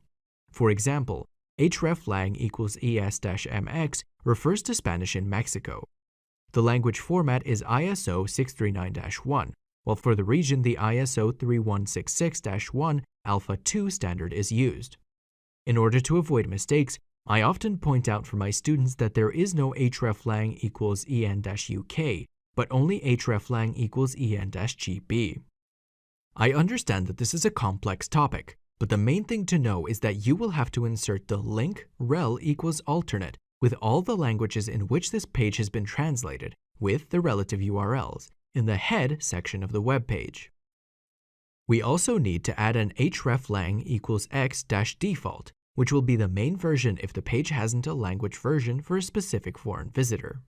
For example, hreflang equals es-mx refers to Spanish in Mexico. The language format is ISO 639-1, while for the region the ISO 3166-1 Alpha 2 standard is used. In order to avoid mistakes, I often point out for my students that there is no hreflang equals en-uk, but only hreflang equals en-gb. I understand that this is a complex topic, but the main thing to know is that you will have to insert the link rel equals alternate with all the languages in which this page has been translated, with the relative URLs, in the head section of the web page. We also need to add an hreflang equals x-default, which will be the main version if the page hasn't a language version for a specific foreign visitor.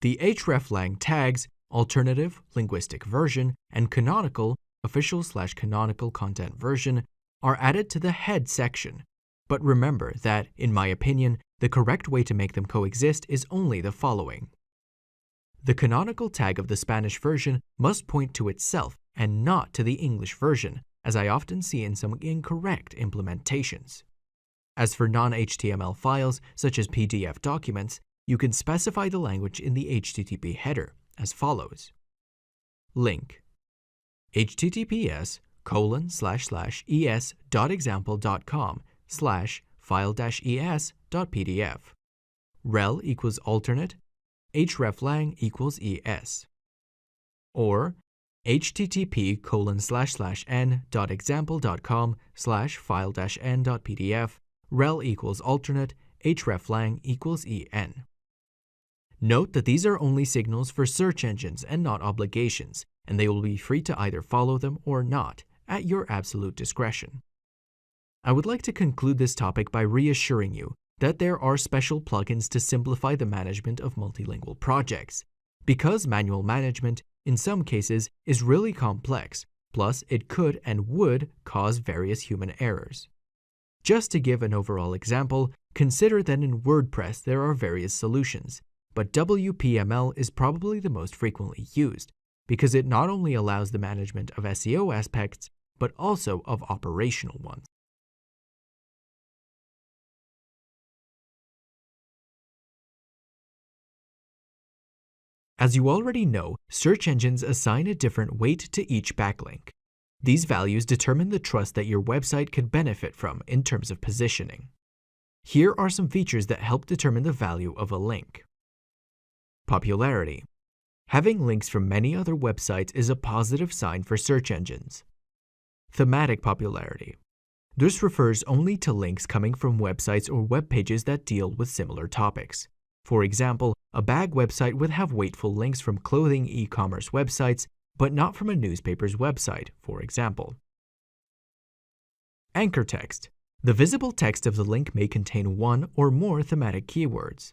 The hreflang tags, alternative, linguistic version, and canonical, official/canonical content version, are added to the head section. But remember that, in my opinion, the correct way to make them coexist is only the following. The canonical tag of the Spanish version must point to itself and not to the English version, as I often see in some incorrect implementations. As for non-HTML files, such as PDF documents, you can specify the language in the HTTP header as follows. Link https://es.example.com/file-es.pdf rel equals alternate hreflang equals es, or http://n.example.com/file-n.pdf rel equals alternate hreflang equals en. Note that these are only signals for search engines and not obligations, and they will be free to either follow them or not, at your absolute discretion. I would like to conclude this topic by reassuring you that there are special plugins to simplify the management of multilingual projects, because manual management, in some cases, is really complex, plus it could and would cause various human errors. Just to give an overall example, consider that in WordPress there are various solutions, but WPML is probably the most frequently used, because it not only allows the management of SEO aspects, but also of operational ones. As you already know, search engines assign a different weight to each backlink. These values determine the trust that your website could benefit from in terms of positioning. Here are some features that help determine the value of a link. Popularity. Having links from many other websites is a positive sign for search engines. Thematic popularity. This refers only to links coming from websites or web pages that deal with similar topics. For example, a bag website would have weightful links from clothing e-commerce websites, but not from a newspaper's website, for example. Anchor text. The visible text of the link may contain one or more thematic keywords.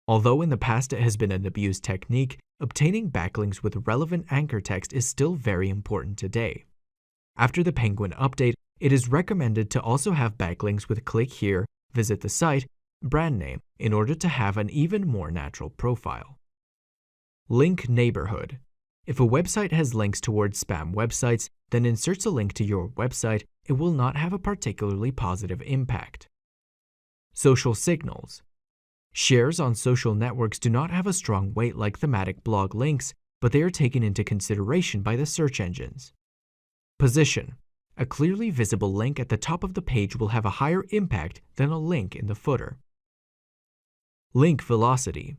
Although in the past it has been an abused technique, obtaining backlinks with relevant anchor text is still very important today. After the Penguin update, it is recommended to also have backlinks with click here, visit the site, brand name in order to have an even more natural profile. Link neighborhood. If a website has links towards spam websites, then inserts a link to your website, it will not have a particularly positive impact. Social signals. Shares on social networks do not have a strong weight like thematic blog links, but they are taken into consideration by the search engines. Position. A clearly visible link at the top of the page will have a higher impact than a link in the footer. Link velocity.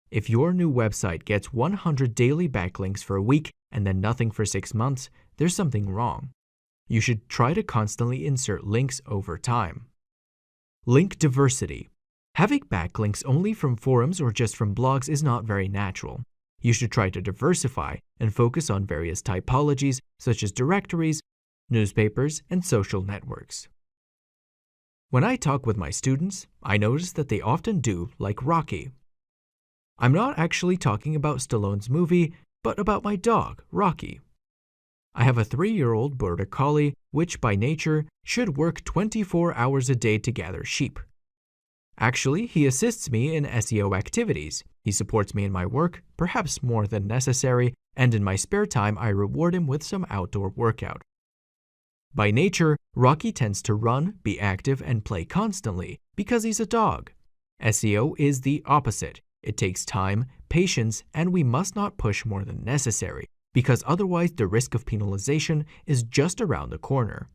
If your new website gets 100 daily backlinks for a week and then nothing for 6 months, there's something wrong. You should try to constantly insert links over time. Link diversity. Having backlinks only from forums or just from blogs is not very natural. You should try to diversify and focus on various typologies such as directories, newspapers, and social networks. When I talk with my students, I notice that they often do like Rocky. I'm not actually talking about Stallone's movie, but about my dog, Rocky. I have a 3-year-old border collie, which by nature should work 24 hours a day to gather sheep. Actually, he assists me in SEO activities. He supports me in my work, perhaps more than necessary, and in my spare time I reward him with some outdoor workout. By nature, Rocky tends to run, be active, and play constantly because he's a dog. SEO is the opposite. It takes time, patience, and we must not push more than necessary, because otherwise the risk of penalization is just around the corner.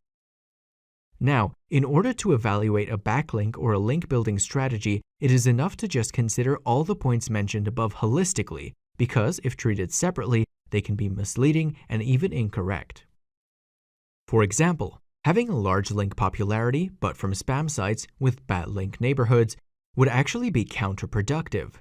Now, in order to evaluate a backlink or a link-building strategy, it is enough to just consider all the points mentioned above holistically, because if treated separately, they can be misleading and even incorrect. For example, having a large link popularity, but from spam sites with bad link neighborhoods, would actually be counterproductive.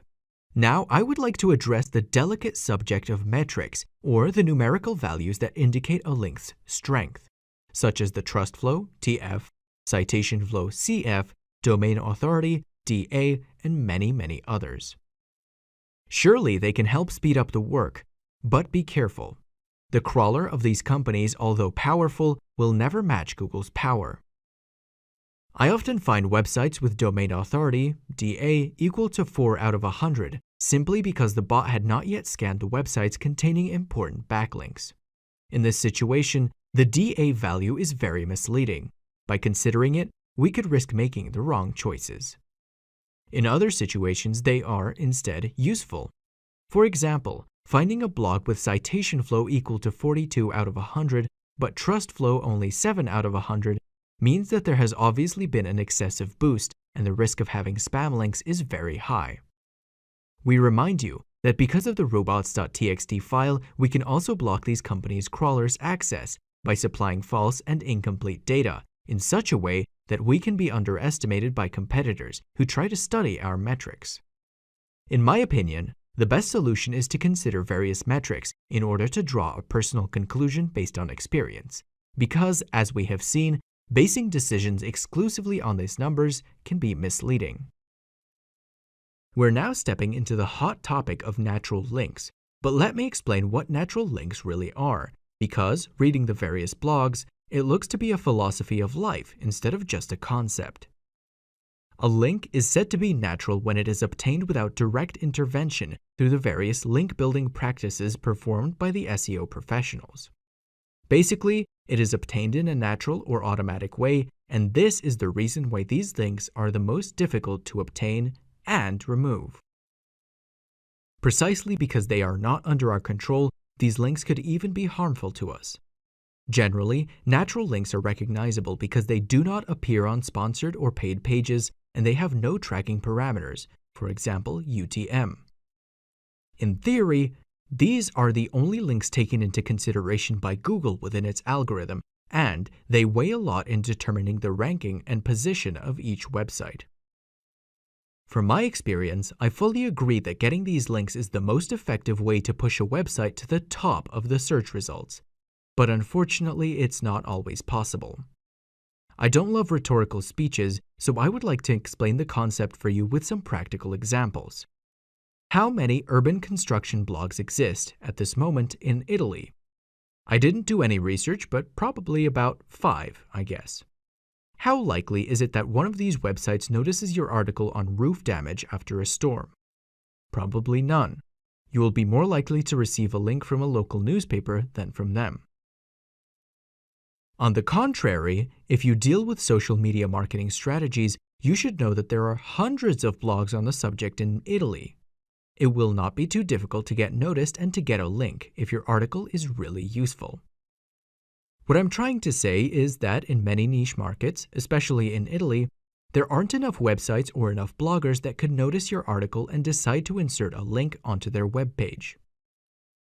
Now, I would like to address the delicate subject of metrics, or the numerical values that indicate a link's strength, such as the trust flow, TF, citation flow, CF, domain authority, DA, and many others. Surely they can help speed up the work, but be careful. The crawler of these companies, although powerful, will never match Google's power. I often find websites with domain authority, DA, equal to 4 out of 100, simply because the bot had not yet scanned the websites containing important backlinks. In this situation, the DA value is very misleading. By considering it, we could risk making the wrong choices. In other situations, they are, instead, useful. For example, finding a blog with citation flow equal to 42 out of 100, but trust flow only 7 out of 100, means that there has obviously been an excessive boost, and the risk of having spam links is very high. We remind you that because of the robots.txt file, we can also block these companies' crawlers access by supplying false and incomplete data in such a way that we can be underestimated by competitors who try to study our metrics. In my opinion, the best solution is to consider various metrics in order to draw a personal conclusion based on experience, because, as we have seen, basing decisions exclusively on these numbers can be misleading. We're now stepping into the hot topic of natural links, but let me explain what natural links really are, because, reading the various blogs, it looks to be a philosophy of life instead of just a concept. A link is said to be natural when it is obtained without direct intervention through the various link-building practices performed by the SEO professionals. Basically, it is obtained in a natural or automatic way, and this is the reason why these links are the most difficult to obtain and remove. Precisely because they are not under our control, these links could even be harmful to us. Generally, natural links are recognizable because they do not appear on sponsored or paid pages, and they have no tracking parameters, for example, UTM. In theory, these are the only links taken into consideration by Google within its algorithm, and they weigh a lot in determining the ranking and position of each website. From my experience, I fully agree that getting these links is the most effective way to push a website to the top of the search results, but unfortunately, it's not always possible. I don't love rhetorical speeches, so I would like to explain the concept for you with some practical examples. How many urban construction blogs exist at this moment in Italy? I didn't do any research, but probably about 5, I guess. How likely is it that one of these websites notices your article on roof damage after a storm? Probably none. You will be more likely to receive a link from a local newspaper than from them. On the contrary, if you deal with social media marketing strategies, you should know that there are hundreds of blogs on the subject in Italy. It will not be too difficult to get noticed and to get a link if your article is really useful. What I'm trying to say is that in many niche markets, especially in Italy, there aren't enough websites or enough bloggers that could notice your article and decide to insert a link onto their web page.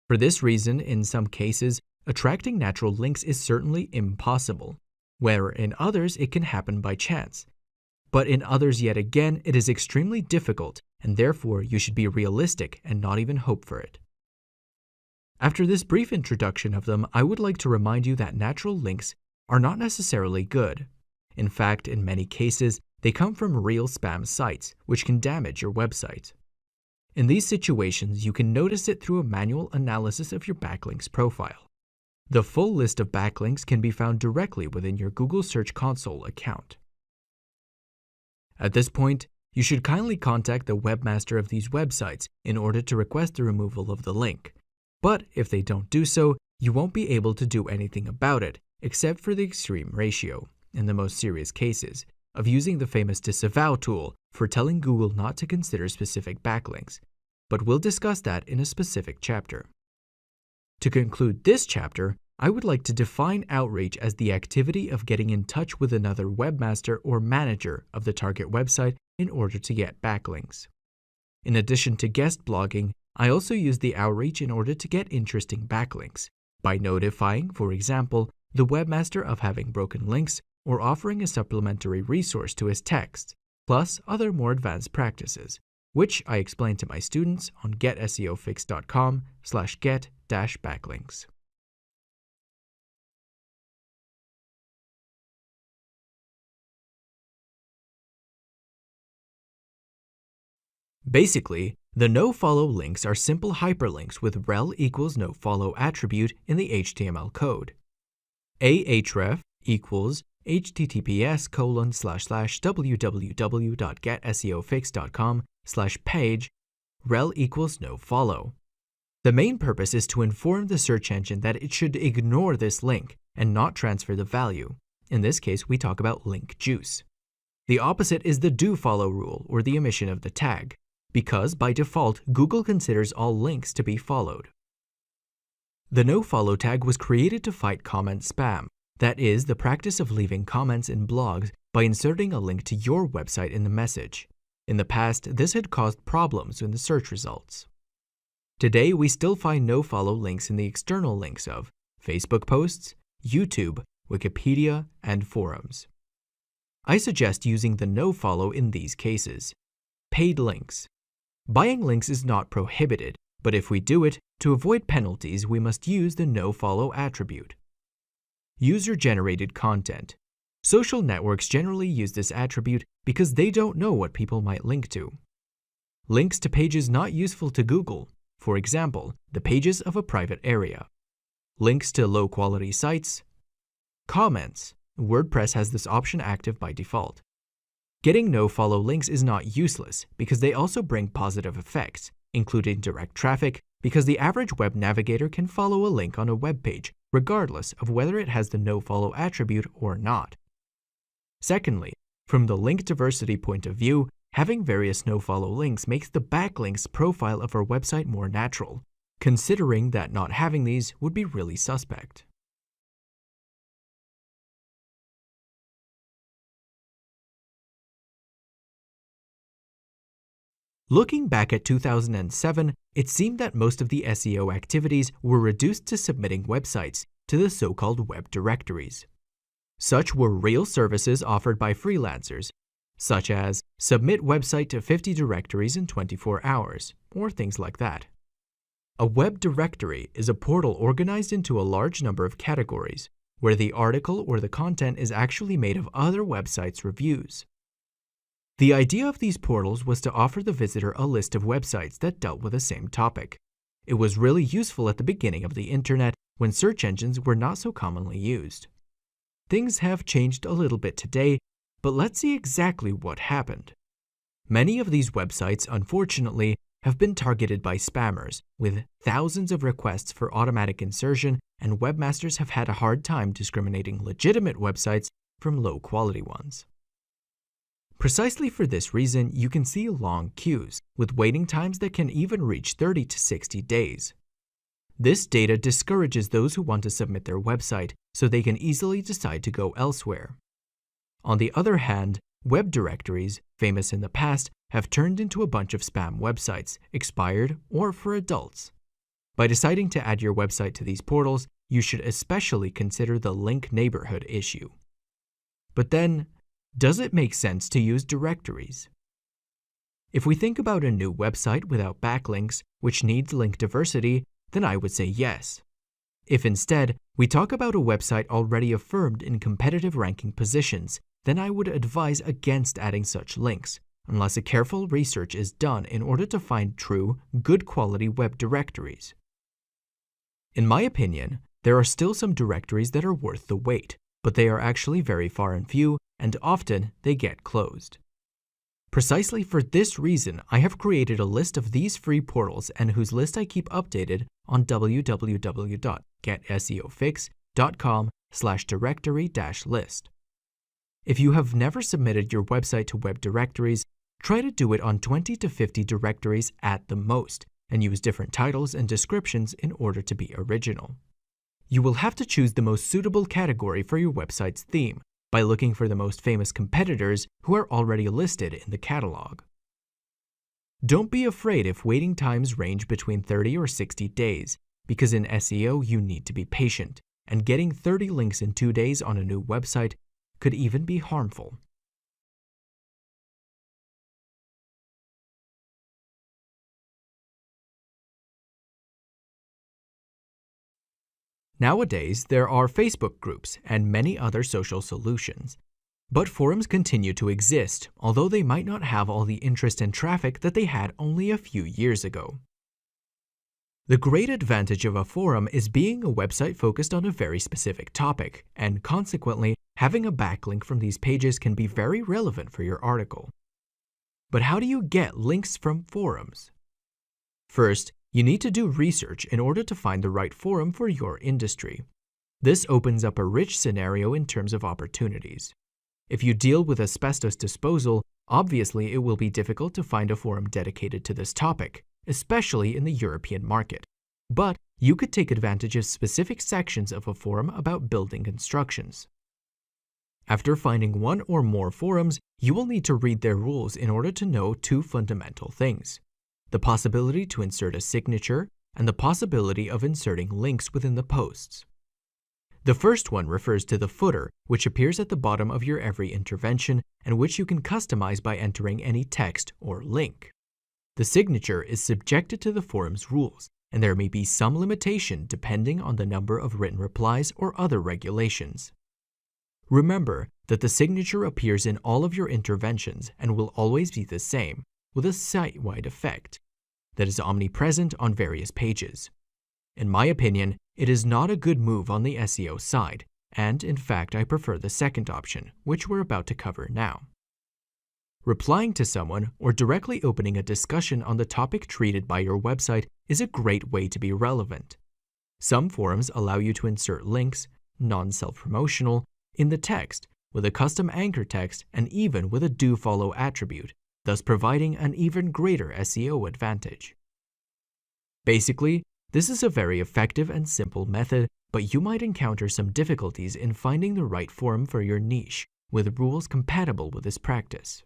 For this reason, in some cases, attracting natural links is certainly impossible, where in others it can happen by chance. But in others yet again, it is extremely difficult, and therefore you should be realistic and not even hope for it. After this brief introduction of them, I would like to remind you that natural links are not necessarily good. In fact, in many cases, they come from real spam sites, which can damage your website. In these situations, you can notice it through a manual analysis of your backlinks profile. The full list of backlinks can be found directly within your Google Search Console account. At this point, you should kindly contact the webmaster of these websites in order to request the removal of the link. But if they don't do so, you won't be able to do anything about it, except for the extreme ratio, in the most serious cases, of using the famous disavow tool for telling Google not to consider specific backlinks. But we'll discuss that in a specific chapter. To conclude this chapter, I would like to define outreach as the activity of getting in touch with another webmaster or manager of the target website in order to get backlinks. In addition to guest blogging, I also use the outreach in order to get interesting backlinks, by notifying, for example, the webmaster of having broken links or offering a supplementary resource to his text, plus other more advanced practices, which I explain to my students on getseofix.com/get-backlinks. Basically, the nofollow links are simple hyperlinks with rel equals nofollow attribute in the HTML code. ahref equals https://www.getseofix.com/page rel equals nofollow. The main purpose is to inform the search engine that it should ignore this link and not transfer the value. In this case, we talk about link juice. The opposite is the do-follow rule, or the omission of the tag, because by default, Google considers all links to be followed. The no-follow tag was created to fight comment spam, that is, the practice of leaving comments in blogs by inserting a link to your website in the message. In the past, this had caused problems in the search results. Today, we still find no-follow links in the external links of Facebook posts, YouTube, Wikipedia, and forums. I suggest using the no-follow in these cases. Paid links. Buying links is not prohibited, but if we do it, to avoid penalties, we must use the no-follow attribute. User-generated content. Social networks generally use this attribute because they don't know what people might link to. Links to pages not useful to Google, for example, the pages of a private area. Links to low-quality sites. Comments. WordPress has this option active by default. Getting no-follow links is not useless because they also bring positive effects, including direct traffic, because the average web navigator can follow a link on a web page, regardless of whether it has the no-follow attribute or not. Secondly, from the link diversity point of view, having various no-follow links makes the backlinks profile of our website more natural, considering that not having these would be really suspect. Looking back at 2007, it seemed that most of the SEO activities were reduced to submitting websites to the so-called web directories. Such were real services offered by freelancers, such as submit website to 50 directories in 24 hours, or things like that. A web directory is a portal organized into a large number of categories, where the article or the content is actually made of other websites' reviews. The idea of these portals was to offer the visitor a list of websites that dealt with the same topic. It was really useful at the beginning of the internet when search engines were not so commonly used. Things have changed a little bit today, but let's see exactly what happened. Many of these websites, unfortunately, have been targeted by spammers, with thousands of requests for automatic insertion, and webmasters have had a hard time discriminating legitimate websites from low-quality ones. Precisely for this reason, you can see long queues, with waiting times that can even reach 30 to 60 days. This data discourages those who want to submit their website, so they can easily decide to go elsewhere. On the other hand, web directories, famous in the past, have turned into a bunch of spam websites, expired or for adults. By deciding to add your website to these portals, you should especially consider the link neighborhood issue. But then, does it make sense to use directories? If we think about a new website without backlinks, which needs link diversity, then I would say yes. If instead, we talk about a website already affirmed in competitive ranking positions, then I would advise against adding such links, unless a careful research is done in order to find true, good quality web directories. In my opinion, there are still some directories that are worth the wait, but they are actually very far and few, and often they get closed. Precisely for this reason, I have created a list of these free portals and whose list I keep updated on www.getseofix.com/directory-list. If you have never submitted your website to web directories, try to do it on 20 to 50 directories at the most, and use different titles and descriptions in order to be original. You will have to choose the most suitable category for your website's theme by looking for the most famous competitors who are already listed in the catalog. Don't be afraid if waiting times range between 30 or 60 days, because in SEO you need to be patient, and getting 30 links in 2 days on a new website could even be harmful. Nowadays, there are Facebook groups and many other social solutions. But forums continue to exist, although they might not have all the interest and traffic that they had only a few years ago. The great advantage of a forum is being a website focused on a very specific topic, and consequently, having a backlink from these pages can be very relevant for your article. But how do you get links from forums? First, you need to do research in order to find the right forum for your industry. This opens up a rich scenario in terms of opportunities. If you deal with asbestos disposal, obviously it will be difficult to find a forum dedicated to this topic, especially in the European market. But you could take advantage of specific sections of a forum about building constructions. After finding one or more forums, you will need to read their rules in order to know two fundamental things: the possibility to insert a signature and the possibility of inserting links within the posts. The first one refers to the footer, which appears at the bottom of your every intervention and which you can customize by entering any text or link. The signature is subjected to the forum's rules, and there may be some limitation depending on the number of written replies or other regulations. Remember that the signature appears in all of your interventions and will always be the same, with a site-wide effect that is omnipresent on various pages. In my opinion, it is not a good move on the SEO side, and in fact I prefer the second option, which we're about to cover now. Replying to someone or directly opening a discussion on the topic treated by your website is a great way to be relevant. Some forums allow you to insert links, non-self-promotional, in the text, with a custom anchor text and even with a do-follow attribute, thus providing an even greater SEO advantage. Basically, this is a very effective and simple method, but you might encounter some difficulties in finding the right forum for your niche, with rules compatible with this practice.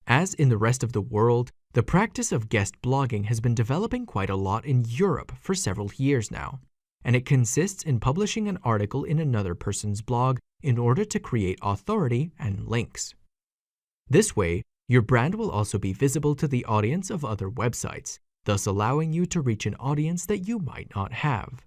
As in the rest of the world, the practice of guest blogging has been developing quite a lot in Europe for several years now, and it consists in publishing an article in another person's blog in order to create authority and links. This way, your brand will also be visible to the audience of other websites, thus allowing you to reach an audience that you might not have.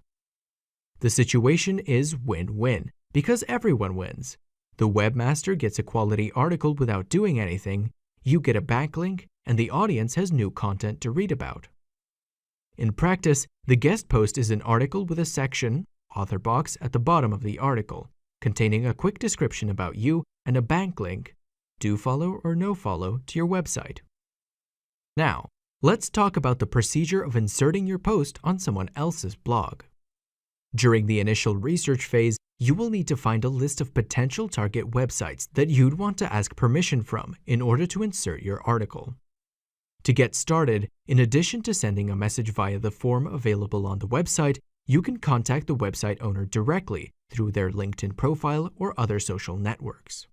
The situation is win-win, because everyone wins. The webmaster gets a quality article without doing anything, you get a backlink, and the audience has new content to read about. In practice, the guest post is an article with a section, author box, at the bottom of the article, containing a quick description about you and a backlink, do follow or no follow, to your website. Now, let's talk about the procedure of inserting your post on someone else's blog. During the initial research phase, you will need to find a list of potential target websites that you'd want to ask permission from in order to insert your article. To get started, in addition to sending a message via the form available on the website, you can contact the website owner directly through their LinkedIn profile or other social networks.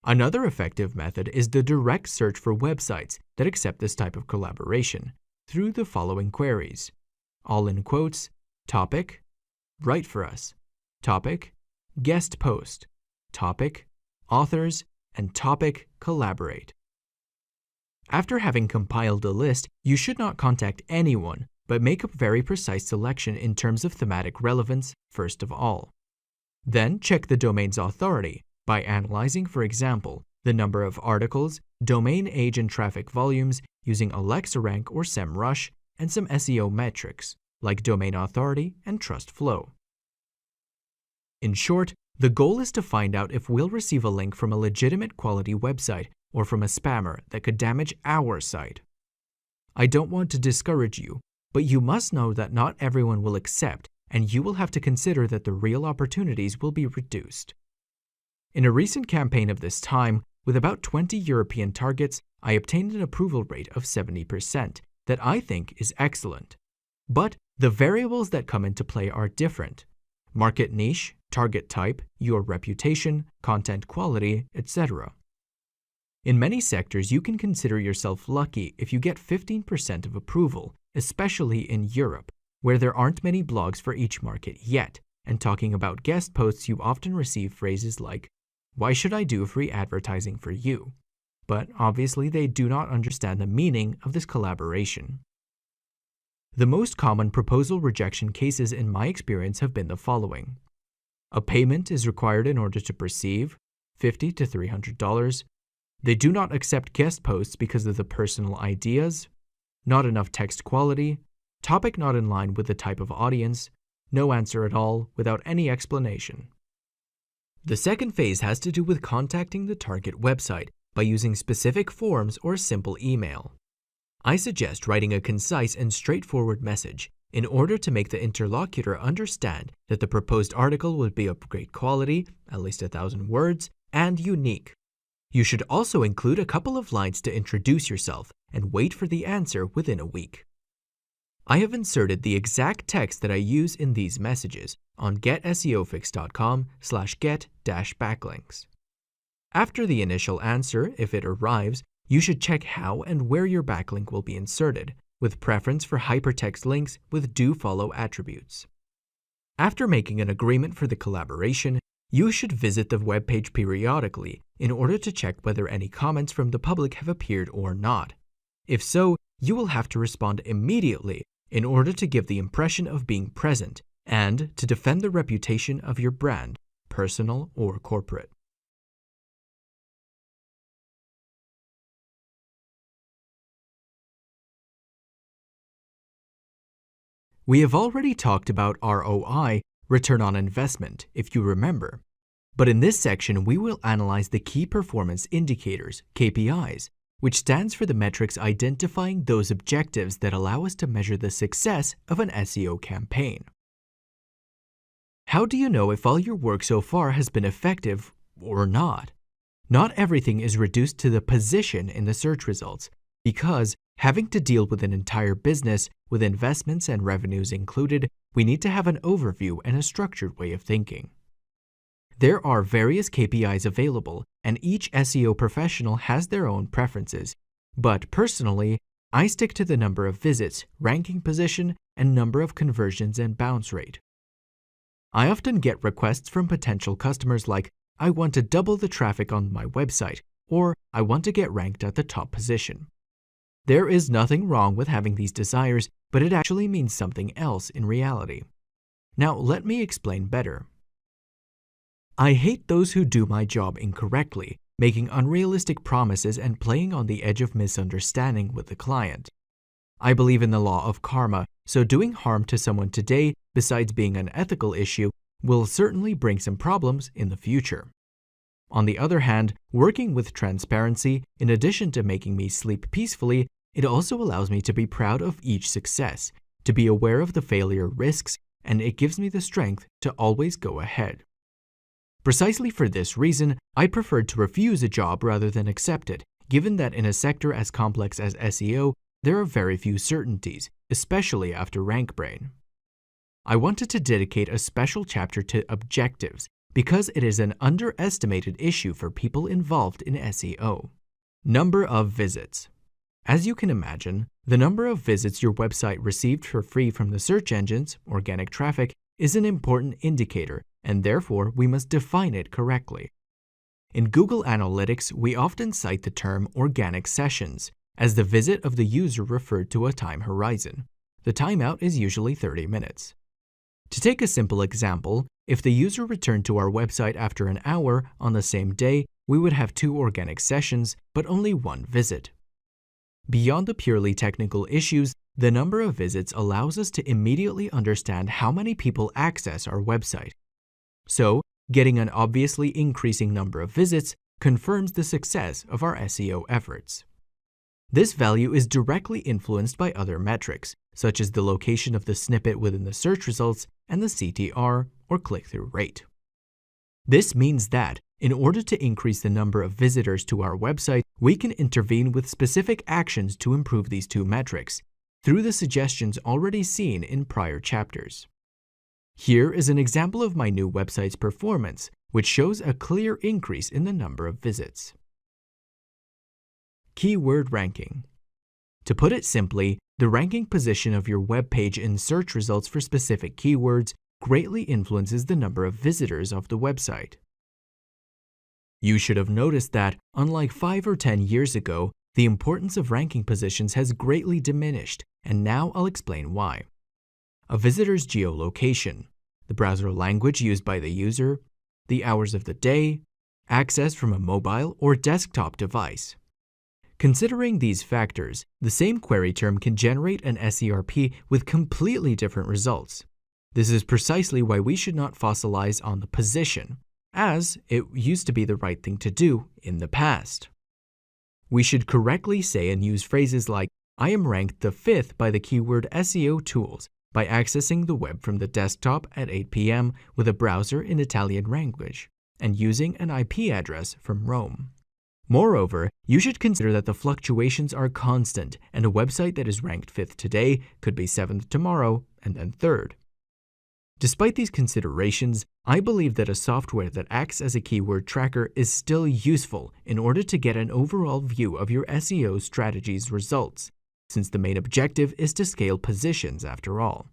Another effective method is the direct search for websites that accept this type of collaboration through the following queries: all in quotes, topic, write for us, topic, guest post, topic, authors, and topic, collaborate. After having compiled a list, you should not contact anyone, but make a very precise selection in terms of thematic relevance first of all. Then check the domain's authority by analyzing, for example, the number of articles, domain age and traffic volumes using Alexa Rank or SEMrush, and some SEO metrics like domain authority and trust flow. In short, the goal is to find out if we'll receive a link from a legitimate quality website or from a spammer that could damage our site. I don't want to discourage you, but you must know that not everyone will accept, and you will have to consider that the real opportunities will be reduced. In a recent campaign of this time, with about 20 European targets, I obtained an approval rate of 70% that I think is excellent. But the variables that come into play are different: market niche, target type, your reputation, content quality, etc. In many sectors, you can consider yourself lucky if you get 15% of approval, especially in Europe, where there aren't many blogs for each market yet, and talking about guest posts, you often receive phrases like, "Why should I do free advertising for you?" But obviously they do not understand the meaning of this collaboration. The most common proposal rejection cases in my experience have been the following. A payment is required in order to proceed, $50 to $300. They do not accept guest posts because of the personal ideas, not enough text quality, topic not in line with the type of audience, no answer at all without any explanation. The second phase has to do with contacting the target website by using specific forms or a simple email. I suggest writing a concise and straightforward message in order to make the interlocutor understand that the proposed article would be of great quality, at least 1,000 words, and unique. You should also include a couple of lines to introduce yourself and wait for the answer within a week. I have inserted the exact text that I use in these messages on getseofix.com/get-backlinks. After the initial answer, if it arrives, you should check how and where your backlink will be inserted, with preference for hypertext links with do-follow attributes. After making an agreement for the collaboration, you should visit the webpage periodically in order to check whether any comments from the public have appeared or not. If so, you will have to respond immediately in order to give the impression of being present and to defend the reputation of your brand, personal or corporate. We have already talked about ROI, return on investment, if you remember. But in this section, we will analyze the key performance indicators, KPIs, which stands for the metrics identifying those objectives that allow us to measure the success of an SEO campaign. How do you know if all your work so far has been effective or not? Not everything is reduced to the position in the search results, because having to deal with an entire business with investments and revenues included, we need to have an overview and a structured way of thinking. There are various KPIs available, and each SEO professional has their own preferences. But personally, I stick to the number of visits, ranking position, and number of conversions and bounce rate. I often get requests from potential customers like, I want to double the traffic on my website, or I want to get ranked at the top position. There is nothing wrong with having these desires, but it actually means something else in reality. Now, let me explain better. I hate those who do my job incorrectly, making unrealistic promises and playing on the edge of misunderstanding with the client. I believe in the law of karma, so doing harm to someone today, besides being an ethical issue, will certainly bring some problems in the future. On the other hand, working with transparency, in addition to making me sleep peacefully, it also allows me to be proud of each success, to be aware of the failure risks, and it gives me the strength to always go ahead. Precisely for this reason, I preferred to refuse a job rather than accept it, given that in a sector as complex as SEO, there are very few certainties, especially after RankBrain. I wanted to dedicate a special chapter to objectives, because it is an underestimated issue for people involved in SEO. Number of visits. As you can imagine, the number of visits your website received for free from the search engines, organic traffic, is an important indicator, and therefore we must define it correctly. In Google Analytics, we often cite the term organic sessions as the visit of the user referred to a time horizon. The timeout is usually 30 minutes. To take a simple example, if the user returned to our website after an hour on the same day, we would have 2 organic sessions, but only 1 visit. Beyond the purely technical issues, the number of visits allows us to immediately understand how many people access our website. So, getting an obviously increasing number of visits confirms the success of our SEO efforts. This value is directly influenced by other metrics, such as the location of the snippet within the search results and the CTR, or click-through rate. This means that, in order to increase the number of visitors to our website, we can intervene with specific actions to improve these 2 metrics, through the suggestions already seen in prior chapters. Here is an example of my new website's performance, which shows a clear increase in the number of visits. Keyword ranking. To put it simply, the ranking position of your web page in search results for specific keywords greatly influences the number of visitors of the website. You should have noticed that, unlike 5 or 10 years ago, the importance of ranking positions has greatly diminished, and now I'll explain why. A visitor's geolocation, the browser language used by the user, the hours of the day, access from a mobile or desktop device. Considering these factors, the same query term can generate an SERP with completely different results. This is precisely why we should not fossilize on the position, as it used to be the right thing to do in the past. We should correctly say and use phrases like, I am ranked the 5th by the keyword SEO tools by accessing the web from the desktop at 8 p.m. with a browser in Italian language and using an IP address from Rome. Moreover, you should consider that the fluctuations are constant, and a website that is ranked 5th today could be 7th tomorrow and then 3rd. Despite these considerations, I believe that a software that acts as a keyword tracker is still useful in order to get an overall view of your SEO strategy's results, since the main objective is to scale positions after all.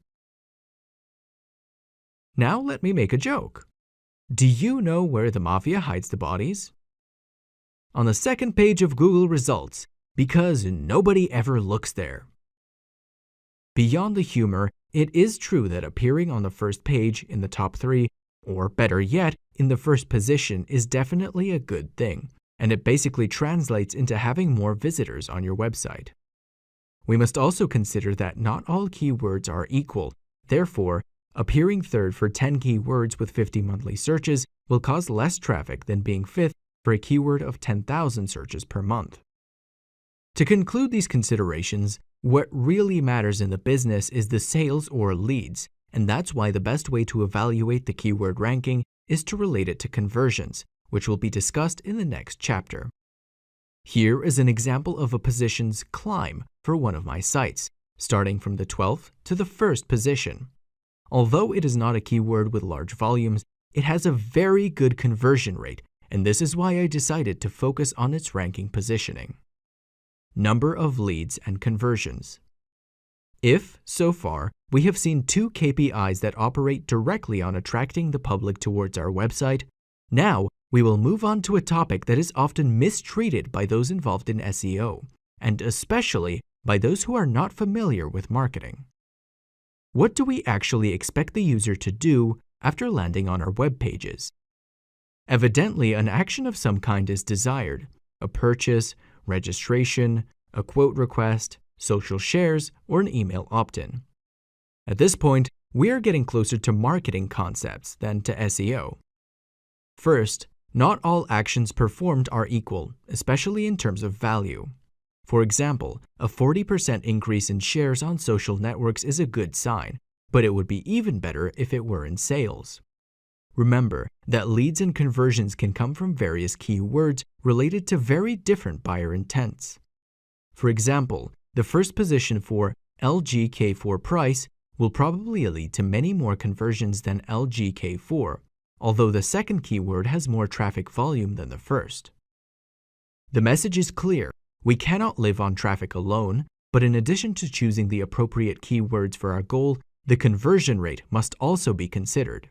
Now let me make a joke. Do you know where the mafia hides the bodies? On the second page of Google results, because nobody ever looks there. Beyond the humor, it is true that appearing on the first page in the top 3, or better yet, in the first position is definitely a good thing, and it basically translates into having more visitors on your website. We must also consider that not all keywords are equal. Therefore, appearing 3rd for 10 keywords with 50 monthly searches will cause less traffic than being 5th for a keyword of 10,000 searches per month. To conclude these considerations, what really matters in the business is the sales or leads, and that's why the best way to evaluate the keyword ranking is to relate it to conversions, which will be discussed in the next chapter. Here is an example of a position's climb for one of my sites, starting from the 12th to the 1st position. Although it is not a keyword with large volumes, it has a very good conversion rate, and this is why I decided to focus on its ranking positioning. Number of leads and conversions. If, so far, we have seen 2 KPIs that operate directly on attracting the public towards our website, now we will move on to a topic that is often mistreated by those involved in SEO, and especially by those who are not familiar with marketing. What do we actually expect the user to do after landing on our web pages? Evidently, an action of some kind is desired: a purchase, registration, a quote request, social shares, or an email opt-in. At this point, we are getting closer to marketing concepts than to SEO. First, not all actions performed are equal, especially in terms of value. For example, a 40% increase in shares on social networks is a good sign, but it would be even better if it were in sales. Remember that leads and conversions can come from various keywords related to very different buyer intents. For example, the first position for LGK4 price will probably lead to many more conversions than LGK4, although the second keyword has more traffic volume than the first. The message is clear: we cannot live on traffic alone, but in addition to choosing the appropriate keywords for our goal, the conversion rate must also be considered.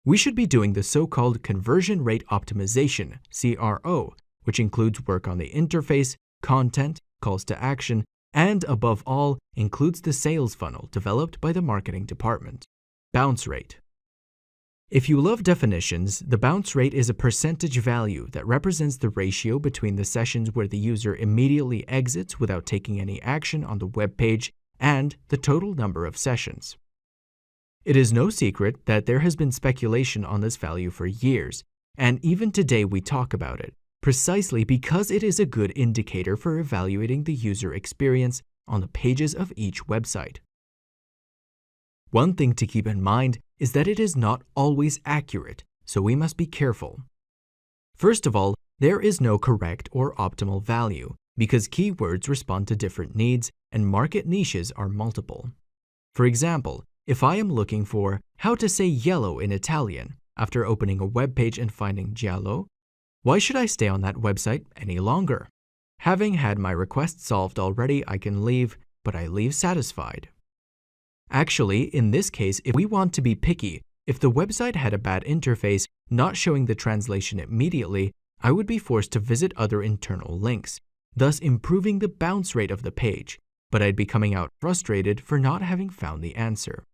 We should be doing the so-called conversion rate optimization, CRO, which includes work on the interface, content, calls to action, and above all, includes the sales funnel developed by the marketing department. Bounce rate. If you love definitions, the bounce rate is a percentage value that represents the ratio between the sessions where the user immediately exits without taking any action on the web page and the total number of sessions. It is no secret that there has been speculation on this value for years, and even today we talk about it, precisely because it is a good indicator for evaluating the user experience on the pages of each website. One thing to keep in mind is that it is not always accurate, so we must be careful. First of all, there is no correct or optimal value, because keywords respond to different needs and market niches are multiple. For example, if I am looking for how to say yellow in Italian after opening a web page and finding giallo, why should I stay on that website any longer? Having had my request solved already, I can leave, but I leave satisfied. Actually, in this case, if we want to be picky, if the website had a bad interface not showing the translation immediately, I would be forced to visit other internal links, thus improving the bounce rate of the page, but I'd be coming out frustrated for not having found the answer.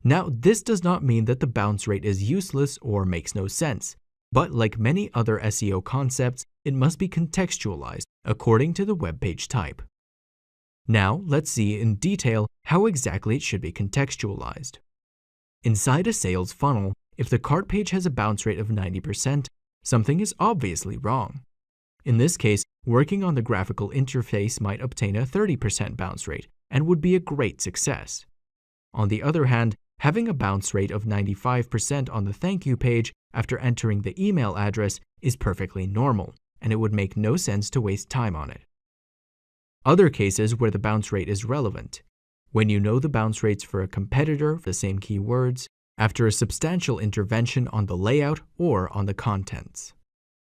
Now, this does not mean that the bounce rate is useless or makes no sense, but like many other SEO concepts, it must be contextualized according to the web page type. Now, let's see in detail how exactly it should be contextualized. Inside a sales funnel, if the cart page has a bounce rate of 90%, something is obviously wrong. In this case, working on the graphical interface might obtain a 30% bounce rate and would be a great success. On the other hand, having a bounce rate of 95% on the thank you page after entering the email address is perfectly normal, and it would make no sense to waste time on it. Other cases where the bounce rate is relevant: when you know the bounce rates for a competitor of the same keywords, after a substantial intervention on the layout or on the contents.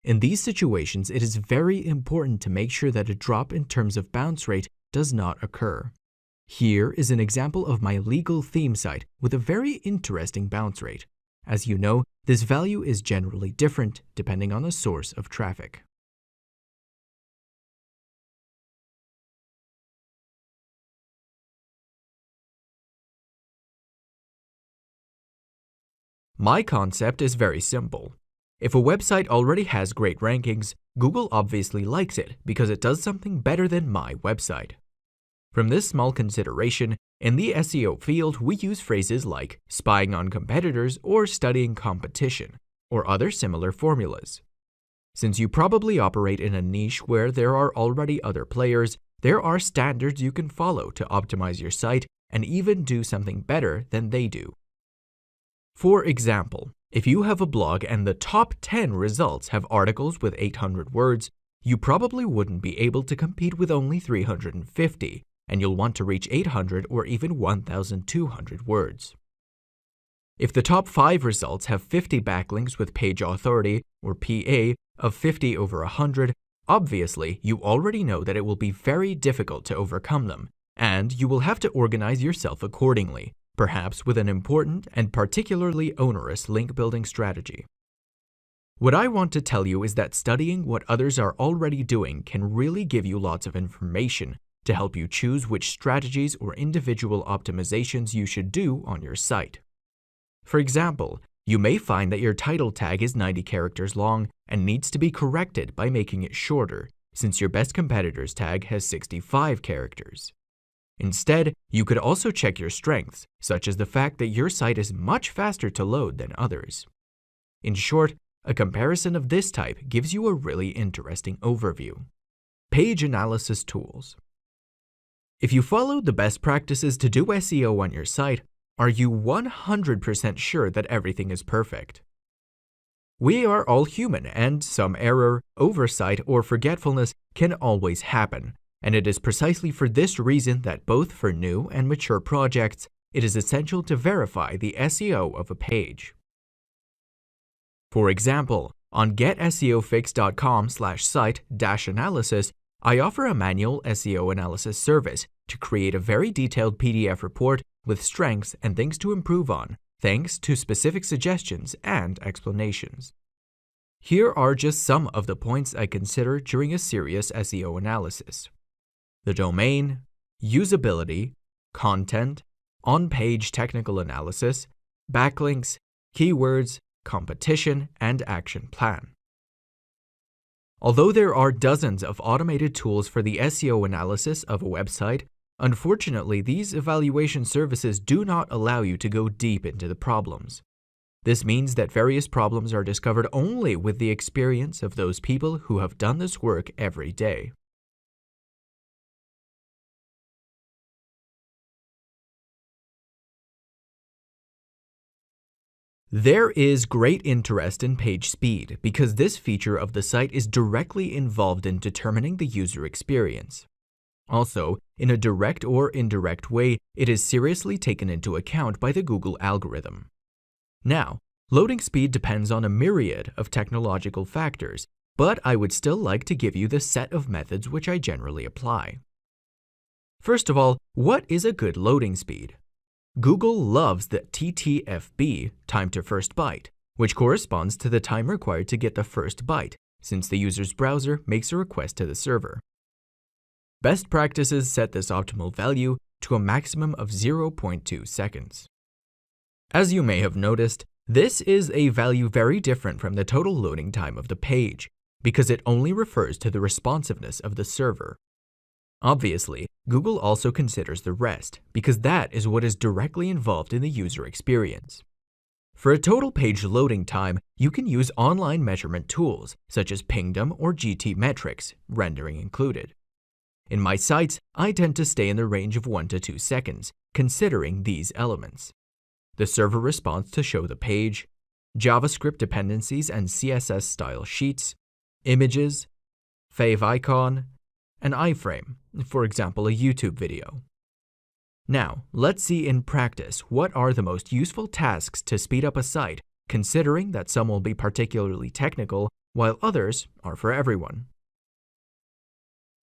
In these situations, it is very important to make sure that a drop in terms of bounce rate does not occur. Here is an example of my legal theme site with a very interesting bounce rate. As you know, this value is generally different depending on the source of traffic. My concept is very simple. If a website already has great rankings, Google obviously likes it because it does something better than my website. From this small consideration, in the SEO field, we use phrases like spying on competitors or studying competition, or other similar formulas. Since you probably operate in a niche where there are already other players, there are standards you can follow to optimize your site and even do something better than they do. For example, if you have a blog and the top 10 results have articles with 800 words, you probably wouldn't be able to compete with only 350, and you'll want to reach 800 or even 1,200 words. If the top 5 results have 50 backlinks with page authority, or PA, of 50 over 100, obviously you already know that it will be very difficult to overcome them, and you will have to organize yourself accordingly, perhaps with an important and particularly onerous link building strategy. What I want to tell you is that studying what others are already doing can really give you lots of information to help you choose which strategies or individual optimizations you should do on your site. For example, you may find that your title tag is 90 characters long and needs to be corrected by making it shorter, since your best competitor's tag has 65 characters. Instead, you could also check your strengths, such as the fact that your site is much faster to load than others. In short, a comparison of this type gives you a really interesting overview. Page analysis tools. If you followed the best practices to do SEO on your site, are you 100% sure that everything is perfect? We are all human, and some error, oversight, or forgetfulness can always happen. And it is precisely for this reason that both for new and mature projects, it is essential to verify the SEO of a page. For example, on getseofix.com/site-analysis, I offer a manual SEO analysis service to create a very detailed PDF report with strengths and things to improve on, thanks to specific suggestions and explanations. Here are just some of the points I consider during a serious SEO analysis: the domain, usability, content, on-page technical analysis, backlinks, keywords, competition, and action plan. Although there are dozens of automated tools for the SEO analysis of a website, unfortunately, these evaluation services do not allow you to go deep into the problems. This means that various problems are discovered only with the experience of those people who have done this work every day. There is great interest in page speed because this feature of the site is directly involved in determining the user experience. Also, in a direct or indirect way, it is seriously taken into account by the Google algorithm. Now, loading speed depends on a myriad of technological factors, but I would still like to give you the set of methods which I generally apply. First of all, what is a good loading speed? Google loves the TTFB, time to first byte, which corresponds to the time required to get the first byte, since the user's browser makes a request to the server. Best practices set this optimal value to a maximum of 0.2 seconds. As you may have noticed, this is a value very different from the total loading time of the page, because it only refers to the responsiveness of the server. Obviously, Google also considers the rest, because that is what is directly involved in the user experience. For a total page loading time, you can use online measurement tools such as Pingdom or GTmetrix, rendering included. In my sites, I tend to stay in the range of 1 to 2 seconds, considering these elements: the server response to show the page, JavaScript dependencies and CSS style sheets, images, favicon, an iframe, for example a YouTube video. Now, let's see in practice what are the most useful tasks to speed up a site, considering that some will be particularly technical while others are for everyone.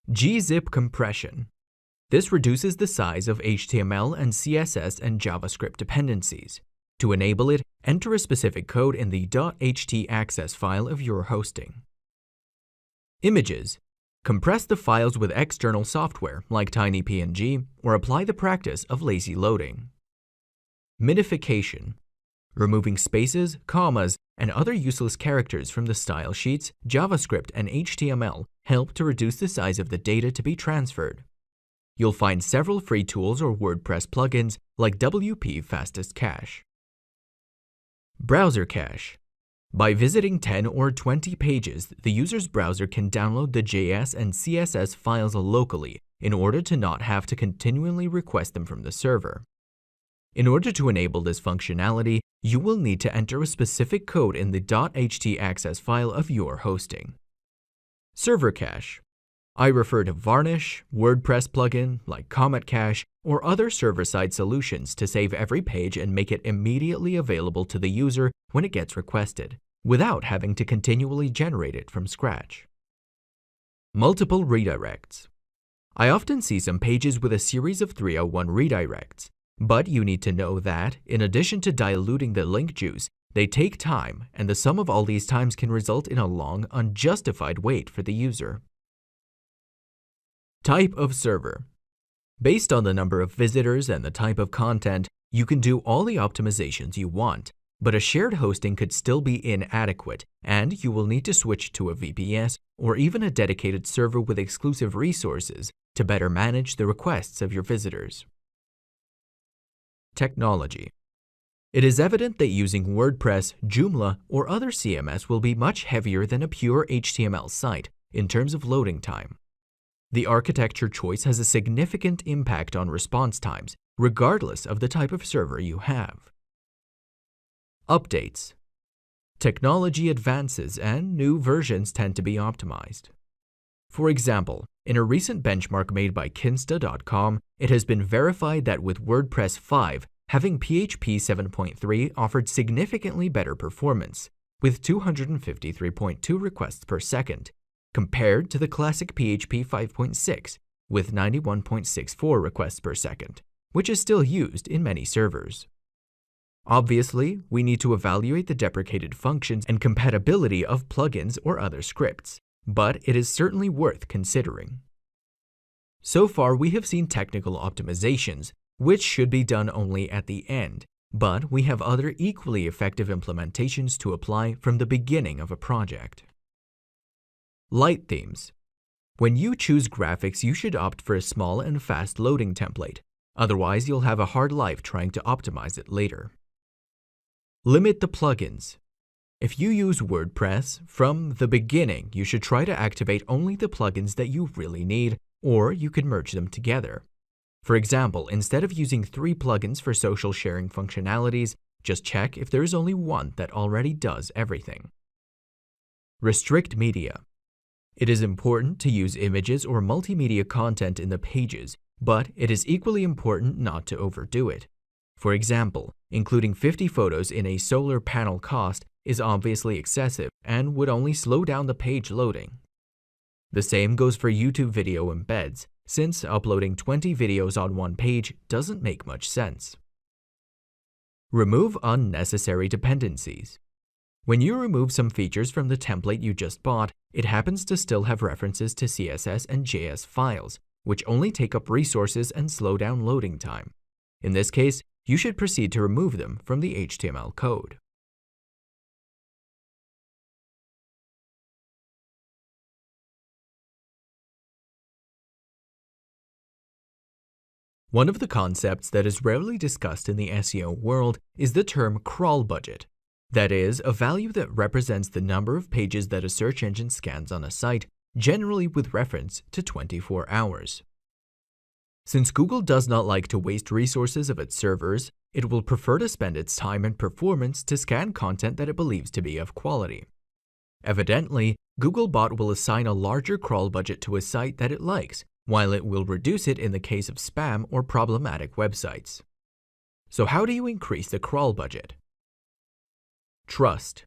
gzip compression. This reduces the size of HTML and CSS and JavaScript dependencies. To enable it, enter a specific code in the .htaccess file of your hosting. Images. Compress the files with external software like TinyPNG or apply the practice of lazy loading. Minification. Removing spaces, commas, and other useless characters from the style sheets, JavaScript, and HTML help to reduce the size of the data to be transferred. You'll find several free tools or WordPress plugins like WP Fastest Cache. Browser cache. By visiting 10 or 20 pages, the user's browser can download the JS and CSS files locally in order to not have to continually request them from the server. In order to enable this functionality, you will need to enter a specific code in the .htaccess file of your hosting. Server cache. I refer to Varnish, WordPress plugin like Comet Cache, or other server-side solutions to save every page and make it immediately available to the user when it gets requested, without having to continually generate it from scratch. Multiple redirects. I often see some pages with a series of 301 redirects, but you need to know that, in addition to diluting the link juice, they take time, and the sum of all these times can result in a long, unjustified wait for the user. Type of server. Based on the number of visitors and the type of content, you can do all the optimizations you want, but a shared hosting could still be inadequate, and you will need to switch to a VPS or even a dedicated server with exclusive resources to better manage the requests of your visitors. Technology. It is evident that using WordPress, Joomla, or other CMS will be much heavier than a pure HTML site in terms of loading time. The architecture choice has a significant impact on response times, regardless of the type of server you have. Updates. Technology advances and new versions tend to be optimized. For example, in a recent benchmark made by Kinsta.com, it has been verified that with WordPress 5, having PHP 7.3 offered significantly better performance, with 253.2 requests per second, compared to the classic PHP 5.6 with 91.64 requests per second, which is still used in many servers. Obviously, we need to evaluate the deprecated functions and compatibility of plugins or other scripts, but it is certainly worth considering. So far, we have seen technical optimizations, which should be done only at the end, but we have other equally effective implementations to apply from the beginning of a project. Light themes. When you choose graphics, you should opt for a small and fast loading template. Otherwise, you'll have a hard life trying to optimize it later. Limit the plugins. If you use WordPress, from the beginning, you should try to activate only the plugins that you really need, or you could merge them together. For example, instead of using 3 plugins for social sharing functionalities, just check if there is only one that already does everything. Restrict media. It is important to use images or multimedia content in the pages, but it is equally important not to overdo it. For example, including 50 photos in a solar panel cost is obviously excessive and would only slow down the page loading. The same goes for YouTube video embeds, since uploading 20 videos on one page doesn't make much sense. Remove unnecessary dependencies. When you remove some features from the template you just bought, it happens to still have references to CSS and JS files, which only take up resources and slow down loading time. In this case, you should proceed to remove them from the HTML code. One of the concepts that is rarely discussed in the SEO world is the term crawl budget. That is, a value that represents the number of pages that a search engine scans on a site, generally with reference to 24 hours. Since Google does not like to waste resources of its servers, it will prefer to spend its time and performance to scan content that it believes to be of quality. Evidently, Googlebot will assign a larger crawl budget to a site that it likes, while it will reduce it in the case of spam or problematic websites. So how do you increase the crawl budget? Trust.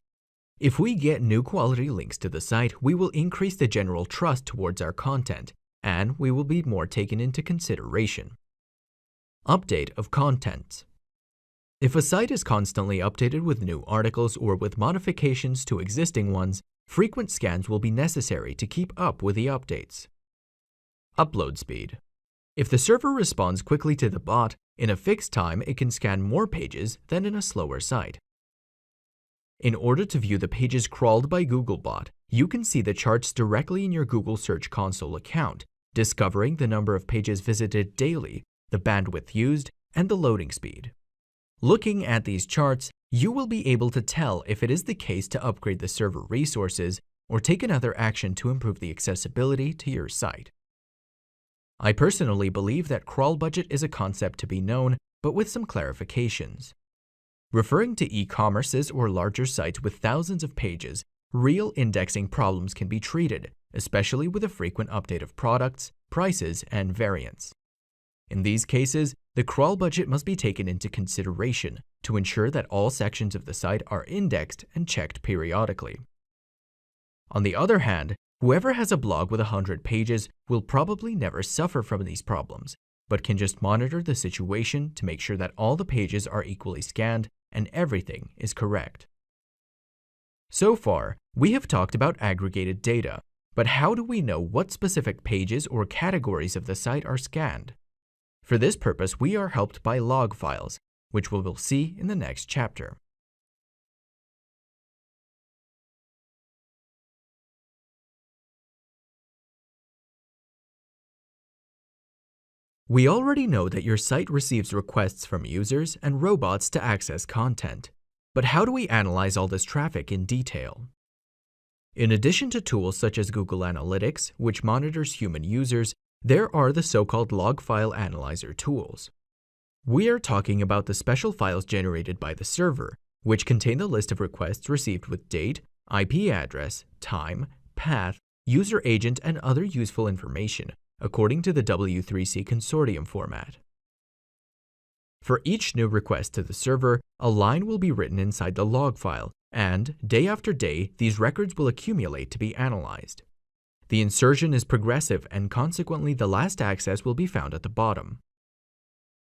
If we get new quality links to the site, we will increase the general trust towards our content, and we will be more taken into consideration. Update of contents. If a site is constantly updated with new articles or with modifications to existing ones, frequent scans will be necessary to keep up with the updates. Upload speed. If the server responds quickly to the bot, in a fixed time it can scan more pages than in a slower site. In order to view the pages crawled by Googlebot, you can see the charts directly in your Google Search Console account, discovering the number of pages visited daily, the bandwidth used, and the loading speed. Looking at these charts, you will be able to tell if it is the case to upgrade the server resources or take another action to improve the accessibility to your site. I personally believe that crawl budget is a concept to be known, but with some clarifications. Referring to e-commerces or larger sites with thousands of pages, real indexing problems can be treated, especially with a frequent update of products, prices, and variants. In these cases, the crawl budget must be taken into consideration to ensure that all sections of the site are indexed and checked periodically. On the other hand, whoever has a blog with 100 pages will probably never suffer from these problems, but can just monitor the situation to make sure that all the pages are equally scanned and everything is correct. So far, we have talked about aggregated data, but how do we know what specific pages or categories of the site are scanned? For this purpose, we are helped by log files, which we will see in the next chapter. We already know that your site receives requests from users and robots to access content. But how do we analyze all this traffic in detail? In addition to tools such as Google Analytics, which monitors human users, there are the so-called log file analyzer tools. We are talking about the special files generated by the server, which contain the list of requests received with date, IP address, time, path, user agent, and other useful information, according to the W3C consortium format. For each new request to the server, a line will be written inside the log file, and day after day, these records will accumulate to be analyzed. The insertion is progressive, and consequently, the last access will be found at the bottom.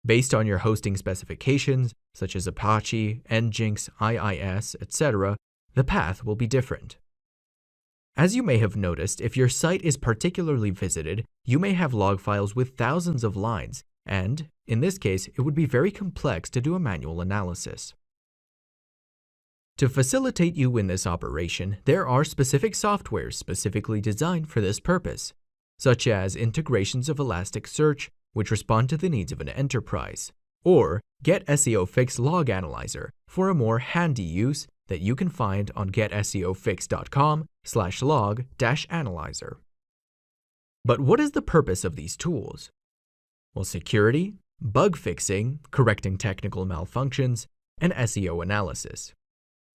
Based on your hosting specifications, such as Apache, Nginx, IIS, etc., the path will be different. As you may have noticed, if your site is particularly visited, you may have log files with thousands of lines, and, in this case, it would be very complex to do a manual analysis. To facilitate you in this operation, there are specific softwares specifically designed for this purpose, such as integrations of Elasticsearch, which respond to the needs of an enterprise, or Get SEO Fix Log Analyzer for a more handy use that you can find on getSEOfix.com/log-analyzer. But what is the purpose of these tools? Well, security, bug fixing, correcting technical malfunctions, and SEO analysis.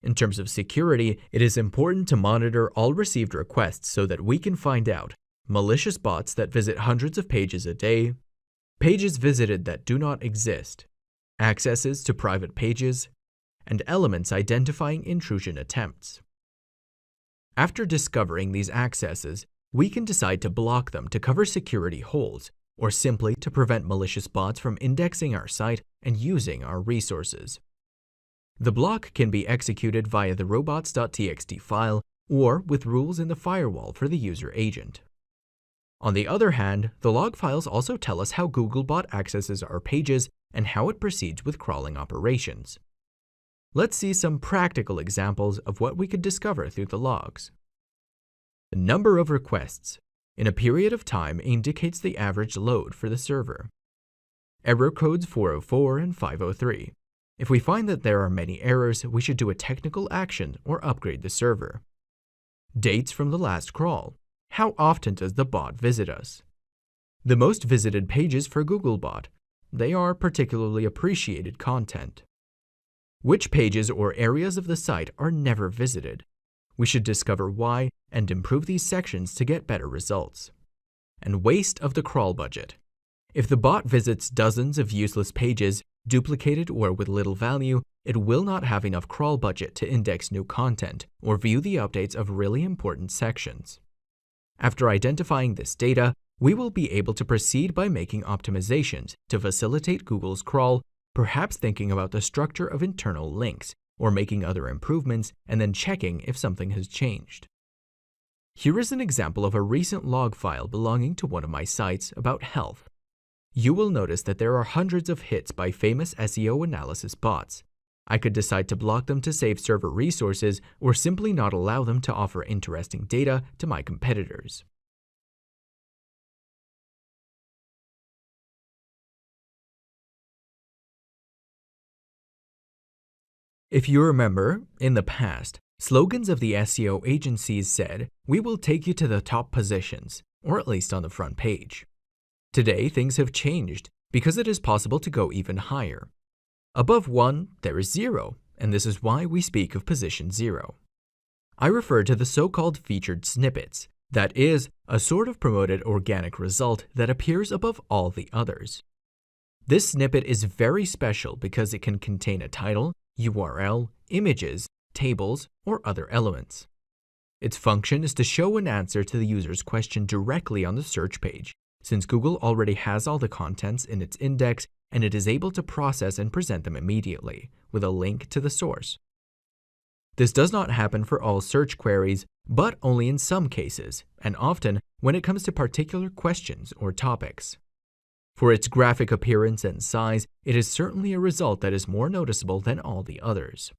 In terms of security, it is important to monitor all received requests so that we can find out malicious bots that visit hundreds of pages a day, pages visited that do not exist, accesses to private pages, and elements identifying intrusion attempts. After discovering these accesses, we can decide to block them to cover security holes, or simply to prevent malicious bots from indexing our site and using our resources. The block can be executed via the robots.txt file or with rules in the firewall for the user agent. On the other hand, the log files also tell us how Googlebot accesses our pages and how it proceeds with crawling operations. Let's see some practical examples of what we could discover through the logs. The number of requests in a period of time indicates the average load for the server. error codes 404 and 503. If we find that there are many errors, we should do a technical action or upgrade the server. Dates from the last crawl. How often does the bot visit us? The most visited pages for Googlebot. They are particularly appreciated content. Which pages or areas of the site are never visited? We should discover why and improve these sections to get better results. And waste of the crawl budget. If the bot visits dozens of useless pages, duplicated or with little value, it will not have enough crawl budget to index new content or view the updates of really important sections. After identifying this data, we will be able to proceed by making optimizations to facilitate Google's crawl, perhaps thinking about the structure of internal links, or making other improvements and then checking if something has changed. Here is an example of a recent log file belonging to one of my sites about health. You will notice that there are hundreds of hits by famous SEO analysis bots. I could decide to block them to save server resources or simply not allow them to offer interesting data to my competitors. If you remember, in the past, slogans of the SEO agencies said, "We will take you to the top positions," or at least on the front page. Today, things have changed because it is possible to go even higher. Above 1, there is 0, and this is why we speak of position 0. I refer to the so-called featured snippets, that is, a sort of promoted organic result that appears above all the others. This snippet is very special because it can contain a title, URL, images, tables, or other elements. Its function is to show an answer to the user's question directly on the search page, since Google already has all the contents in its index and it is able to process and present them immediately, with a link to the source. This does not happen for all search queries, but only in some cases, and often when it comes to particular questions or topics. For its graphic appearance and size, it is certainly a result that is more noticeable than all the others.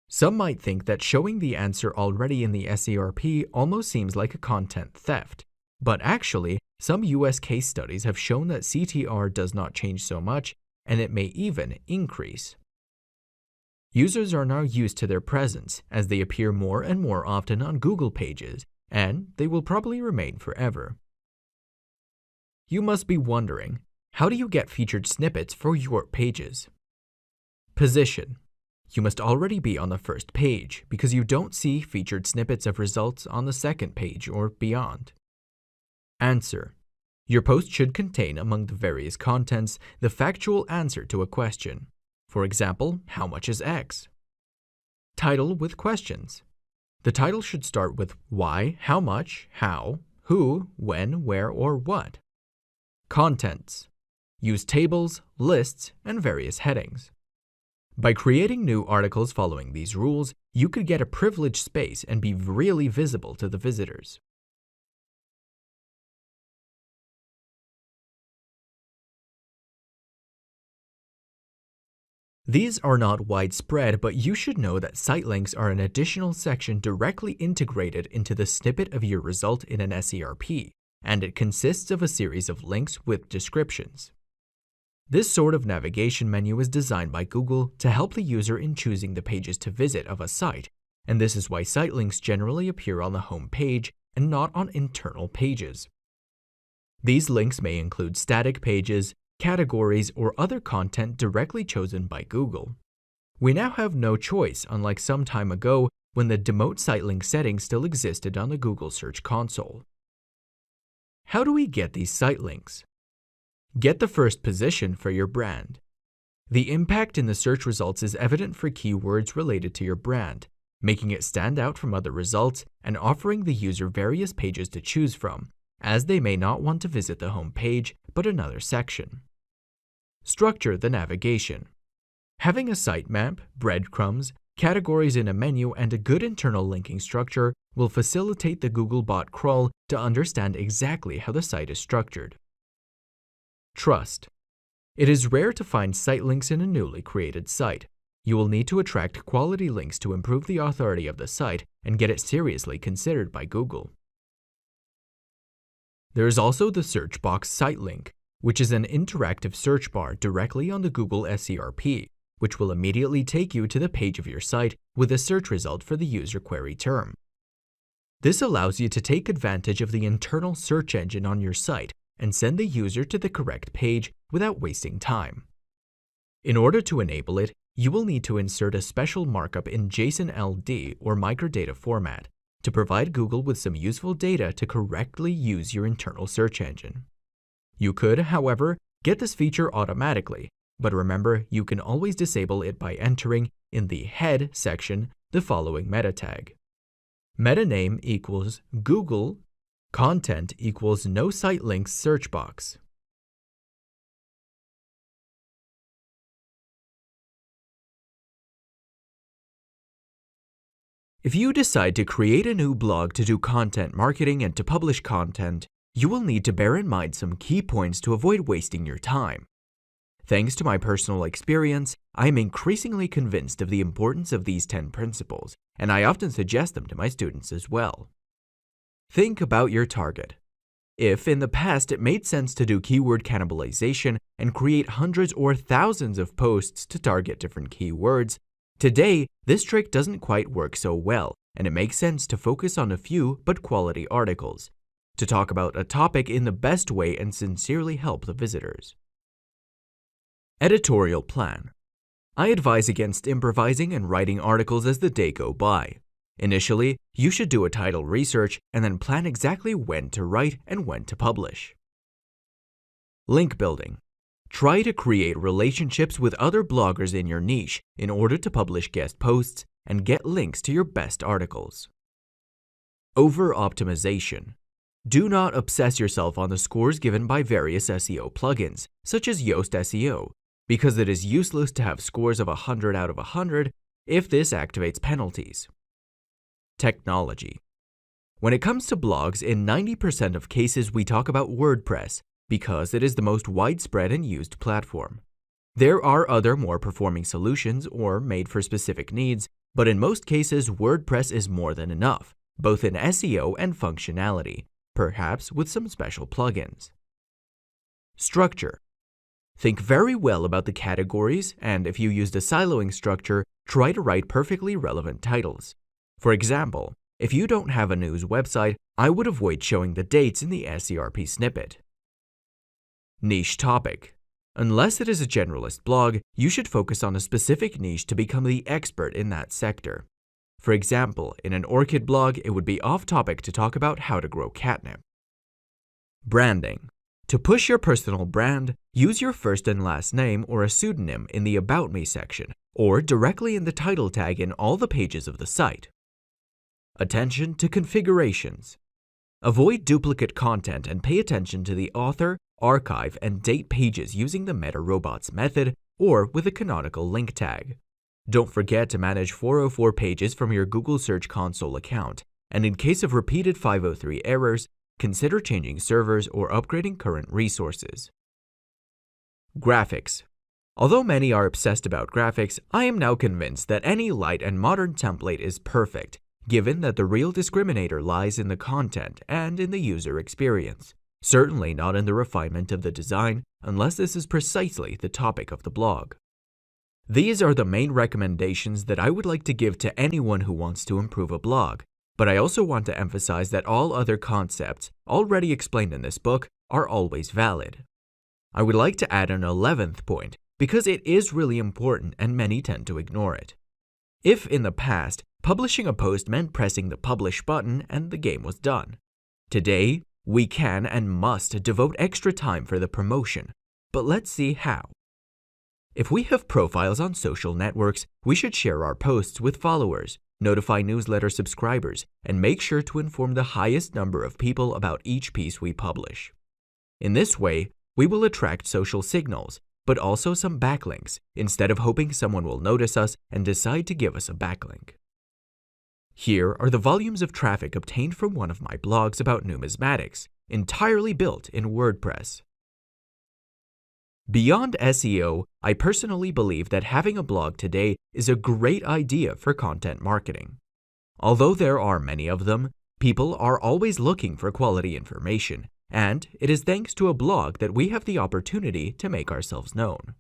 Some might think that showing the answer already in the SERP almost seems like a content theft, but actually, some US case studies have shown that CTR does not change so much, and it may even increase. Users are now used to their presence as they appear more and more often on Google pages, and they will probably remain forever. You must be wondering, how do you get featured snippets for your pages? Position. You must already be on the first page because you don't see featured snippets of results on the second page or beyond. Answer. Your post should contain, among the various contents, the factual answer to a question. For example, how much is X? Title with questions. The title should start with why, how much, how, who, when, where, or what. Contents. Use tables, lists, and various headings. By creating new articles following these rules, you could get a privileged space and be really visible to the visitors. These are not widespread, but you should know that site links are an additional section directly integrated into the snippet of your result in an SERP, and it consists of a series of links with descriptions. This sort of navigation menu is designed by Google to help the user in choosing the pages to visit of a site, and this is why site links generally appear on the home page and not on internal pages. These links may include static pages, categories, or other content directly chosen by Google. We now have no choice, unlike some time ago when the demote site link setting still existed on the Google Search Console. How do we get these site links? Get the first position for your brand. The impact in the search results is evident for keywords related to your brand, making it stand out from other results and offering the user various pages to choose from, as they may not want to visit the home page but another section. Structure the navigation. Having a sitemap, breadcrumbs, categories in a menu, and a good internal linking structure will facilitate the Googlebot crawl to understand exactly how the site is structured. Trust. It is rare to find site links in a newly created site. You will need to attract quality links to improve the authority of the site and get it seriously considered by Google. There is also the search box site link, which is an interactive search bar directly on the Google SERP, which will immediately take you to the page of your site with a search result for the user query term. This allows you to take advantage of the internal search engine on your site and send the user to the correct page without wasting time. In order to enable it, you will need to insert a special markup in JSON-LD or microdata format to provide Google with some useful data to correctly use your internal search engine. You could, however, get this feature automatically, but remember, you can always disable it by entering in the head section the following meta tag. Meta name equals Google, content equals no site links search box. If you decide to create a new blog to do content marketing and to publish content, you will need to bear in mind some key points to avoid wasting your time. Thanks to my personal experience, I am increasingly convinced of the importance of these 10 principles, and I often suggest them to my students as well. Think about your target. If in the past it made sense to do keyword cannibalization and create hundreds or thousands of posts to target different keywords, today this trick doesn't quite work so well, and it makes sense to focus on a few but quality articles, to talk about a topic in the best way and sincerely help the visitors. Editorial plan. I advise against improvising and writing articles as the day go by. Initially, you should do a title research and then plan exactly when to write and when to publish. Link building. Try to create relationships with other bloggers in your niche in order to publish guest posts and get links to your best articles. Over-optimization. Do not obsess yourself on the scores given by various SEO plugins, such as Yoast SEO, because it is useless to have scores of 100 out of 100 if this activates penalties. Technology. When it comes to blogs, in 90% of cases we talk about WordPress because it is the most widespread and used platform. There are other more performing solutions or made for specific needs, but in most cases WordPress is more than enough, both in SEO and functionality, perhaps with some special plugins. Structure. Think very well about the categories, and if you used a siloing structure, try to write perfectly relevant titles. For example, if you don't have a news website, I would avoid showing the dates in the SERP snippet. Niche topic. Unless it is a generalist blog, you should focus on a specific niche to become the expert in that sector. For example, in an orchid blog, it would be off-topic to talk about how to grow catnip. Branding. To push your personal brand, use your first and last name or a pseudonym in the About Me section, or directly in the title tag in all the pages of the site. Attention to configurations. Avoid duplicate content and pay attention to the author, archive, and date pages using the meta-robots method or with a canonical link tag. Don't forget to manage 404 pages from your Google Search Console account, and in case of repeated 503 errors, consider changing servers or upgrading current resources. Graphics. Although many are obsessed about graphics, I am now convinced that any light and modern template is perfect, given that the real discriminator lies in the content and in the user experience, certainly not in the refinement of the design, unless this is precisely the topic of the blog. These are the main recommendations that I would like to give to anyone who wants to improve a blog, but I also want to emphasize that all other concepts already explained in this book are always valid. I would like to add an 11th point, because it is really important and many tend to ignore it. If in the past, publishing a post meant pressing the publish button and the game was done, today we can and must devote extra time for the promotion, but let's see how. If we have profiles on social networks, we should share our posts with followers, notify newsletter subscribers, and make sure to inform the highest number of people about each piece we publish. In this way, we will attract social signals, but also some backlinks, instead of hoping someone will notice us and decide to give us a backlink. Here are the volumes of traffic obtained from one of my blogs about numismatics, entirely built in WordPress. Beyond SEO, I personally believe that having a blog today is a great idea for content marketing. Although there are many of them, people are always looking for quality information, and it is thanks to a blog that we have the opportunity to make ourselves known.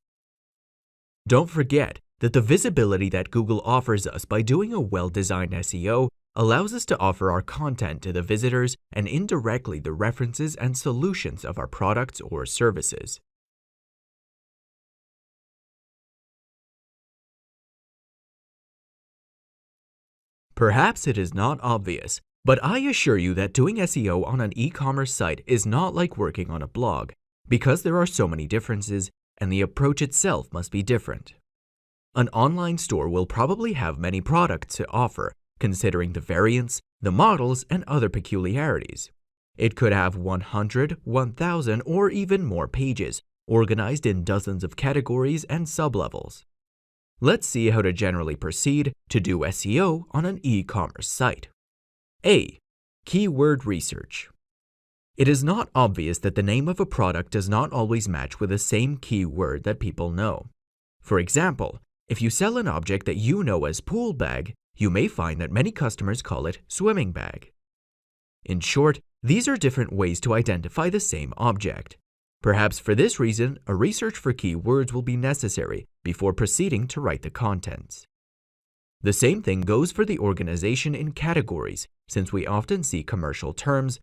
Don't forget that the visibility that Google offers us by doing a well-designed SEO allows us to offer our content to the visitors and indirectly the references and solutions of our products or services. Perhaps it is not obvious, but I assure you that doing SEO on an e-commerce site is not like working on a blog, because there are so many differences and the approach itself must be different. An online store will probably have many products to offer, considering the variants, the models, and other peculiarities. It could have 100, 1,000, or even more pages, organized in dozens of categories and sublevels. Let's see how to generally proceed to do SEO on an e-commerce site. A. Keyword research. It is not obvious that the name of a product does not always match with the same keyword that people know. For example, if you sell an object that you know as pool bag, you may find that many customers call it swimming bag. In short, these are different ways to identify the same object. Perhaps for this reason, a research for keywords will be necessary before proceeding to write the contents. The same thing goes for the organization in categories, since we often see commercial terms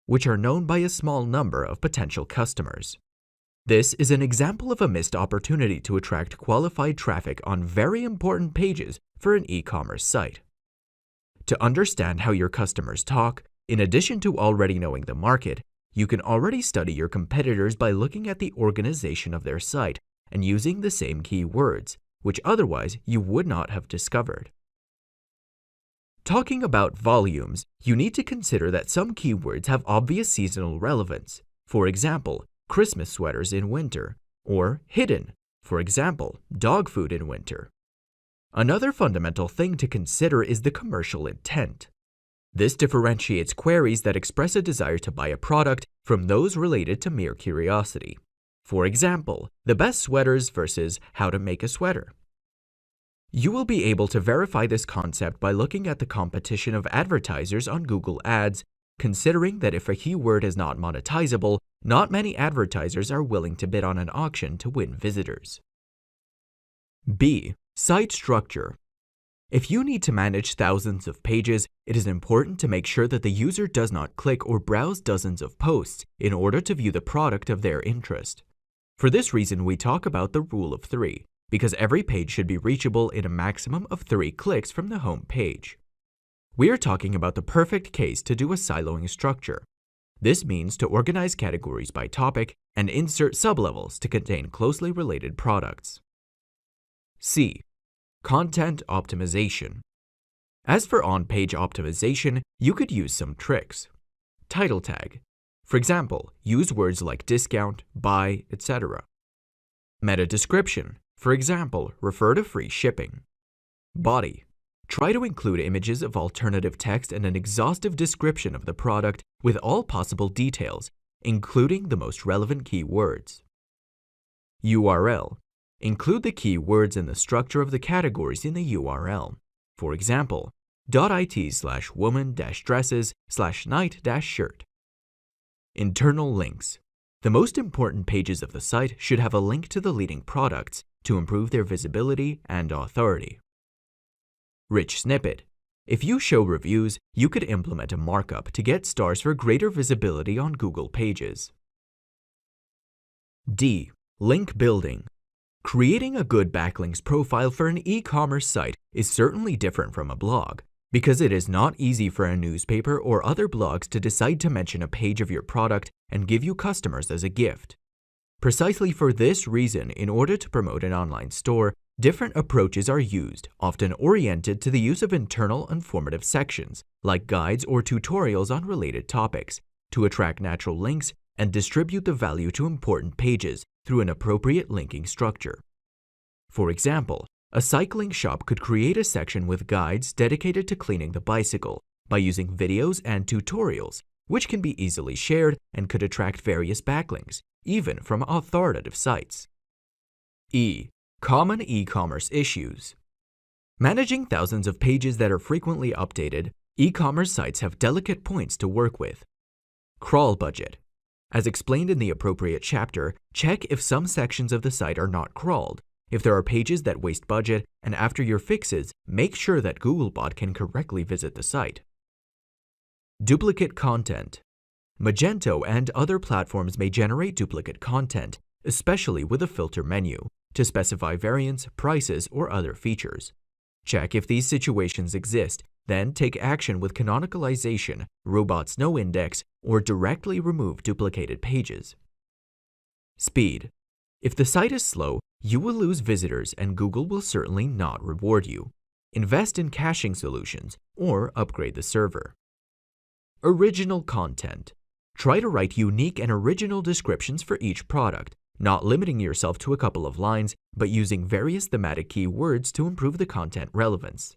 which are known by a small number of potential customers. This is an example of a missed opportunity to attract qualified traffic on very important pages for an e-commerce site. To understand how your customers talk, in addition to already knowing the market, you can already study your competitors by looking at the organization of their site and using the same keywords, which otherwise you would not have discovered. Talking about volumes, you need to consider that some keywords have obvious seasonal relevance. For example, Christmas sweaters in winter, or hidden, for example, dog food in winter. Another fundamental thing to consider is the commercial intent. This differentiates queries that express a desire to buy a product from those related to mere curiosity. For example, the best sweaters versus how to make a sweater. You will be able to verify this concept by looking at the competition of advertisers on Google Ads, considering that if a keyword is not monetizable, not many advertisers are willing to bid on an auction to win visitors. B. Site structure. If you need to manage thousands of pages, it is important to make sure that the user does not click or browse dozens of posts in order to view the product of their interest. For this reason, we talk about the rule of 3, because every page should be reachable in a maximum of 3 clicks from the home page. We are talking about the perfect case to do a siloing structure. This means to organize categories by topic and insert sublevels to contain closely related products. C. Content optimization. As for on-page optimization, you could use some tricks. Title tag. For example, use words like discount, buy, etc. Meta description. For example, refer to free shipping. Body. Try to include images of alternative text and an exhaustive description of the product with all possible details, including the most relevant keywords. URL. Include the keywords in the structure of the categories in the URL. For example, .it/woman-dresses/night-shirt. Internal links. The most important pages of the site should have a link to the leading products to improve their visibility and authority. Rich snippet. If you show reviews, you could implement a markup to get stars for greater visibility on Google pages. D. Link building. Creating a good backlinks profile for an e-commerce site is certainly different from a blog, because it is not easy for a newspaper or other blogs to decide to mention a page of your product and give you customers as a gift. Precisely for this reason, in order to promote an online store, different approaches are used, often oriented to the use of internal informative sections, like guides or tutorials on related topics, to attract natural links and distribute the value to important pages through an appropriate linking structure. For example, a cycling shop could create a section with guides dedicated to cleaning the bicycle by using videos and tutorials, which can be easily shared and could attract various backlinks, even from authoritative sites. E. Common e-commerce issues. Managing thousands of pages that are frequently updated, e-commerce sites have delicate points to work with. Crawl budget. As explained in the appropriate chapter, check if some sections of the site are not crawled. If there are pages that waste budget, and after your fixes, make sure that Googlebot can correctly visit the site. Duplicate content. Magento and other platforms may generate duplicate content, especially with a filter menu, to specify variants, prices, or other features. Check if these situations exist, then take action with canonicalization, robots no index, or directly remove duplicated pages. Speed. If the site is slow, you will lose visitors and Google will certainly not reward you. Invest in caching solutions or upgrade the server. Original content. Try to write unique and original descriptions for each product, not limiting yourself to a couple of lines, but using various thematic keywords to improve the content relevance.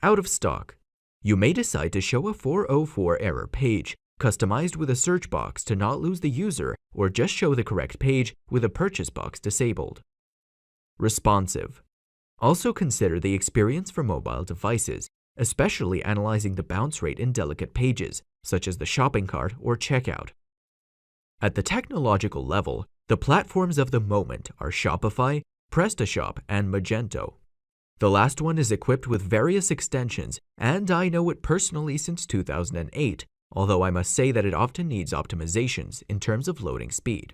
Out of stock. You may decide to show a 404 error page, customized with a search box to not lose the user, or just show the correct page with a purchase box disabled. Responsive. Also consider the experience for mobile devices, especially analyzing the bounce rate in delicate pages, such as the shopping cart or checkout. At the technological level, the platforms of the moment are Shopify, PrestaShop, and Magento. The last one is equipped with various extensions, and I know it personally since 2008, although I must say that it often needs optimizations in terms of loading speed.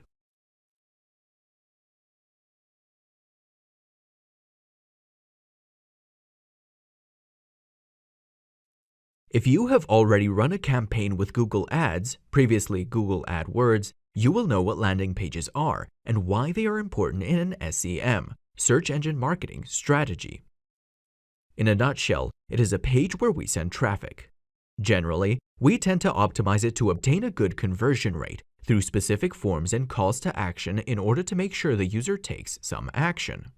If you have already run a campaign with Google Ads, previously Google AdWords, you will know what landing pages are and why they are important in an SEM, search engine marketing, strategy. In a nutshell, it is a page where we send traffic. Generally, we tend to optimize it to obtain a good conversion rate through specific forms and calls to action in order to make sure the user takes some action.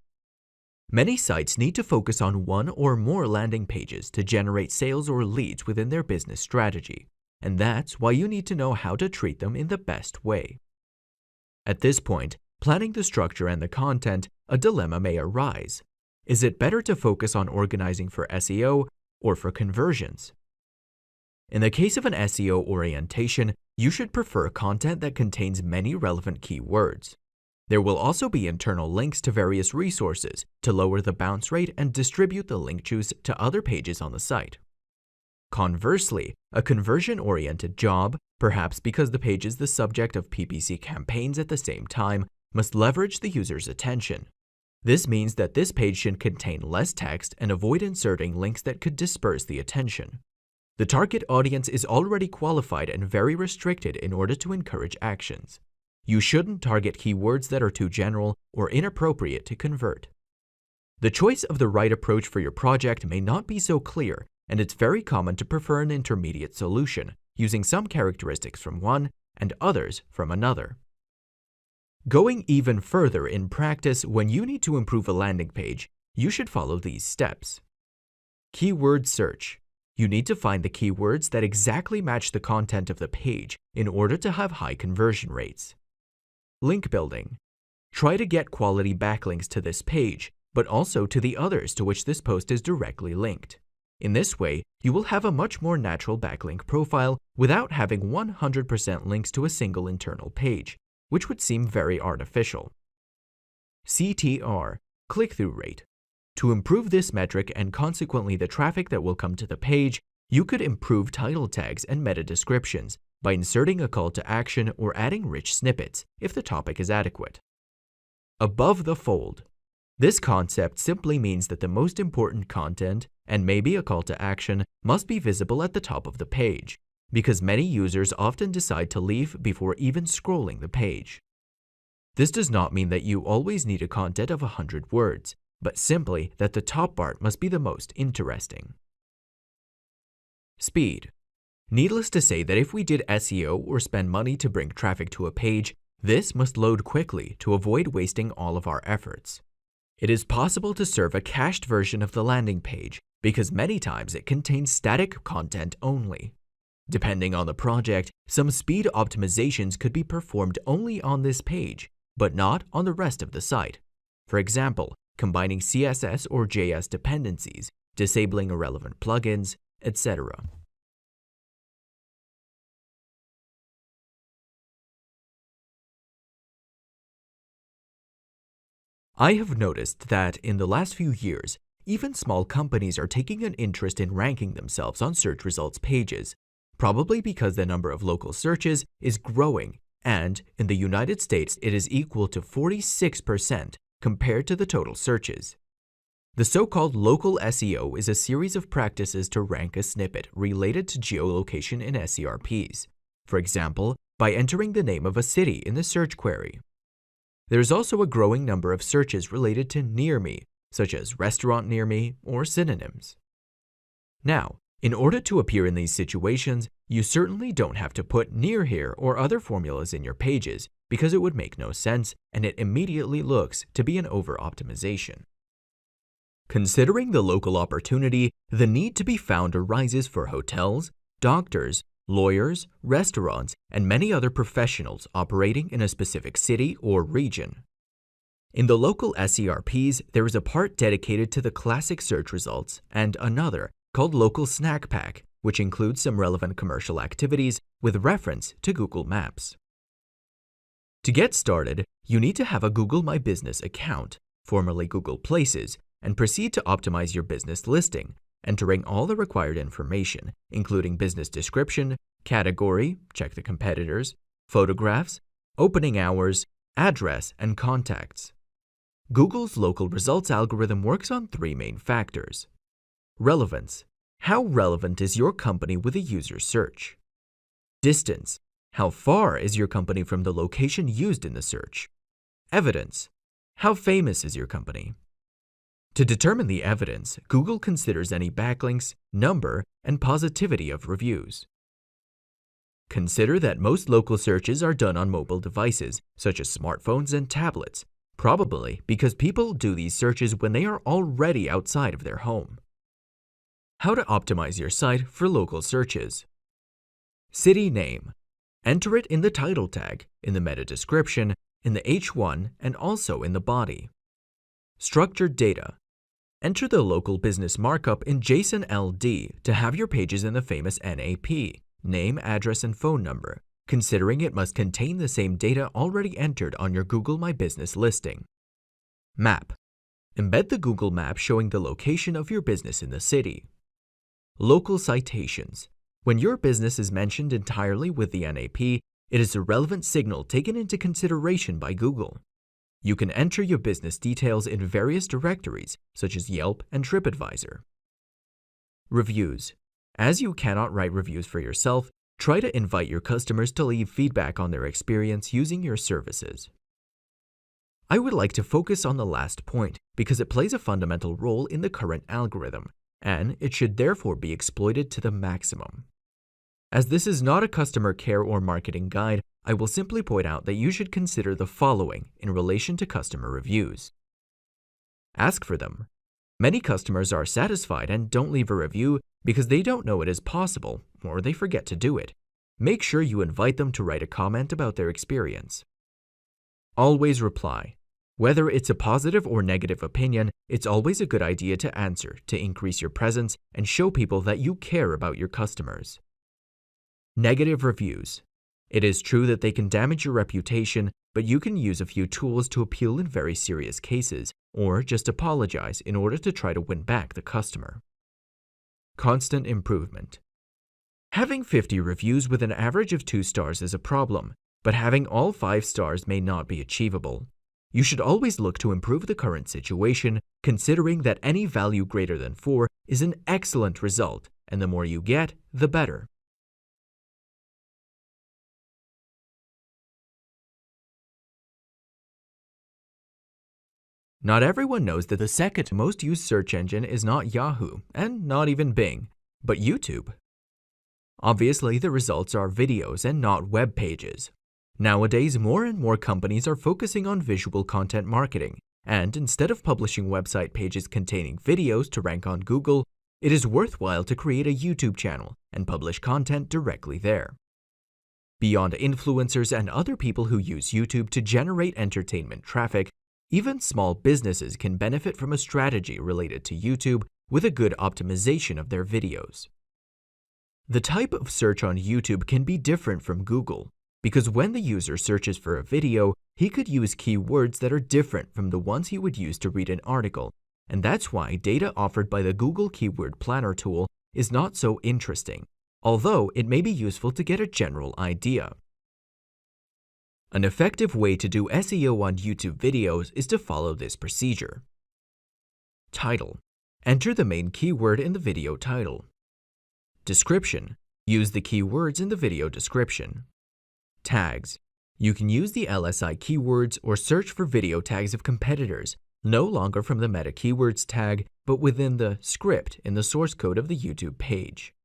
Many sites need to focus on one or more landing pages to generate sales or leads within their business strategy, and that's why you need to know how to treat them in the best way. At this point, planning the structure and the content, a dilemma may arise. Is it better to focus on organizing for SEO or for conversions? In the case of an SEO orientation, you should prefer content that contains many relevant keywords. There will also be internal links to various resources to lower the bounce rate and distribute the link juice to other pages on the site. Conversely, a conversion-oriented job, perhaps because the page is the subject of PPC campaigns at the same time, must leverage the user's attention. This means that this page should contain less text and avoid inserting links that could disperse the attention. The target audience is already qualified and very restricted in order to encourage actions. You shouldn't target keywords that are too general or inappropriate to convert. The choice of the right approach for your project may not be so clear, and it's very common to prefer an intermediate solution, using some characteristics from one and others from another. Going even further in practice, when you need to improve a landing page, you should follow these steps. Keyword search. You need to find the keywords that exactly match the content of the page in order to have high conversion rates. Link building. Try to get quality backlinks to this page, but also to the others to which this post is directly linked. In this way, you will have a much more natural backlink profile without having 100% links to a single internal page, which would seem very artificial. CTR, click-through rate. To improve this metric and consequently the traffic that will come to the page, you could improve title tags and meta descriptions by inserting a call to action or adding rich snippets if the topic is adequate. Above the fold. This concept simply means that the most important content, and maybe a call to action, must be visible at the top of the page, because many users often decide to leave before even scrolling the page. This does not mean that you always need a content of 100 words, but simply that the top part must be the most interesting. Speed. Needless to say that if we did SEO or spend money to bring traffic to a page, this must load quickly to avoid wasting all of our efforts. It is possible to serve a cached version of the landing page because many times it contains static content only. Depending on the project, some speed optimizations could be performed only on this page, but not on the rest of the site. For example, combining CSS or JS dependencies, disabling irrelevant plugins, etc. I have noticed that in the last few years, even small companies are taking an interest in ranking themselves on search results pages, probably because the number of local searches is growing, and in the United States it is equal to 46% compared to the total searches. The so-called local SEO is a series of practices to rank a snippet related to geolocation in SERPs, for example, by entering the name of a city in the search query. There is also a growing number of searches related to near me, such as restaurant near me or synonyms. Now, in order to appear in these situations, you certainly don't have to put near here or other formulas in your pages because it would make no sense and it immediately looks to be an over-optimization. Considering the local opportunity, the need to be found arises for hotels, doctors, lawyers, restaurants, and many other professionals operating in a specific city or region. In the local SERPs, there is a part dedicated to the classic search results and another called Local Snack Pack, which includes some relevant commercial activities with reference to Google Maps. To get started, you need to have a Google My Business account, formerly Google Places, and proceed to optimize your business listing, entering all the required information, including business description, category, check the competitors, photographs, opening hours, address, and contacts. Google's local results algorithm works on three main factors. Relevance. How relevant is your company with a user search? Distance. How far is your company from the location used in the search? Evidence. How famous is your company? To determine the evidence, Google considers any backlinks, number, and positivity of reviews. Consider that most local searches are done on mobile devices, such as smartphones and tablets, probably because people do these searches when they are already outside of their home. How to optimize your site for local searches. City name. Enter it in the title tag, in the meta description, in the H1, and also in the body. Structured data. Enter the local business markup in JSON-LD to have your pages in the famous NAP, name, address, and phone number, considering it must contain the same data already entered on your Google My Business listing. Map. Embed the Google map showing the location of your business in the city. Local citations. When your business is mentioned entirely with the NAP, it is a relevant signal taken into consideration by Google. You can enter your business details in various directories, such as Yelp and TripAdvisor. Reviews. As you cannot write reviews for yourself, try to invite your customers to leave feedback on their experience using your services. I would like to focus on the last point because it plays a fundamental role in the current algorithm, and it should therefore be exploited to the maximum. As this is not a customer care or marketing guide, I will simply point out that you should consider the following in relation to customer reviews. Ask for them. Many customers are satisfied and don't leave a review because they don't know it is possible or they forget to do it. Make sure you invite them to write a comment about their experience. Always reply. Whether it's a positive or negative opinion, it's always a good idea to answer to increase your presence and show people that you care about your customers. Negative reviews. It is true that they can damage your reputation, but you can use a few tools to appeal in very serious cases, or just apologize in order to try to win back the customer. Constant improvement. Having 50 reviews with an average of 2 stars is a problem, but having all 5 stars may not be achievable. You should always look to improve the current situation, considering that any value greater than 4 is an excellent result, and the more you get, the better. Not everyone knows that the second most used search engine is not Yahoo, and not even Bing, but YouTube. Obviously, the results are videos and not web pages. Nowadays, more and more companies are focusing on visual content marketing, and instead of publishing website pages containing videos to rank on Google, it is worthwhile to create a YouTube channel and publish content directly there. Beyond influencers and other people who use YouTube to generate entertainment traffic, even small businesses can benefit from a strategy related to YouTube with a good optimization of their videos. The type of search on YouTube can be different from Google, because when the user searches for a video, he could use keywords that are different from the ones he would use to read an article, and that's why data offered by the Google Keyword Planner tool is not so interesting, although it may be useful to get a general idea. An effective way to do SEO on YouTube videos is to follow this procedure. Title. Enter the main keyword in the video title. Description. Use the keywords in the video description. Tags. You can use the LSI keywords or search for video tags of competitors, no longer from the meta keywords tag, but within the script in the source code of the YouTube page.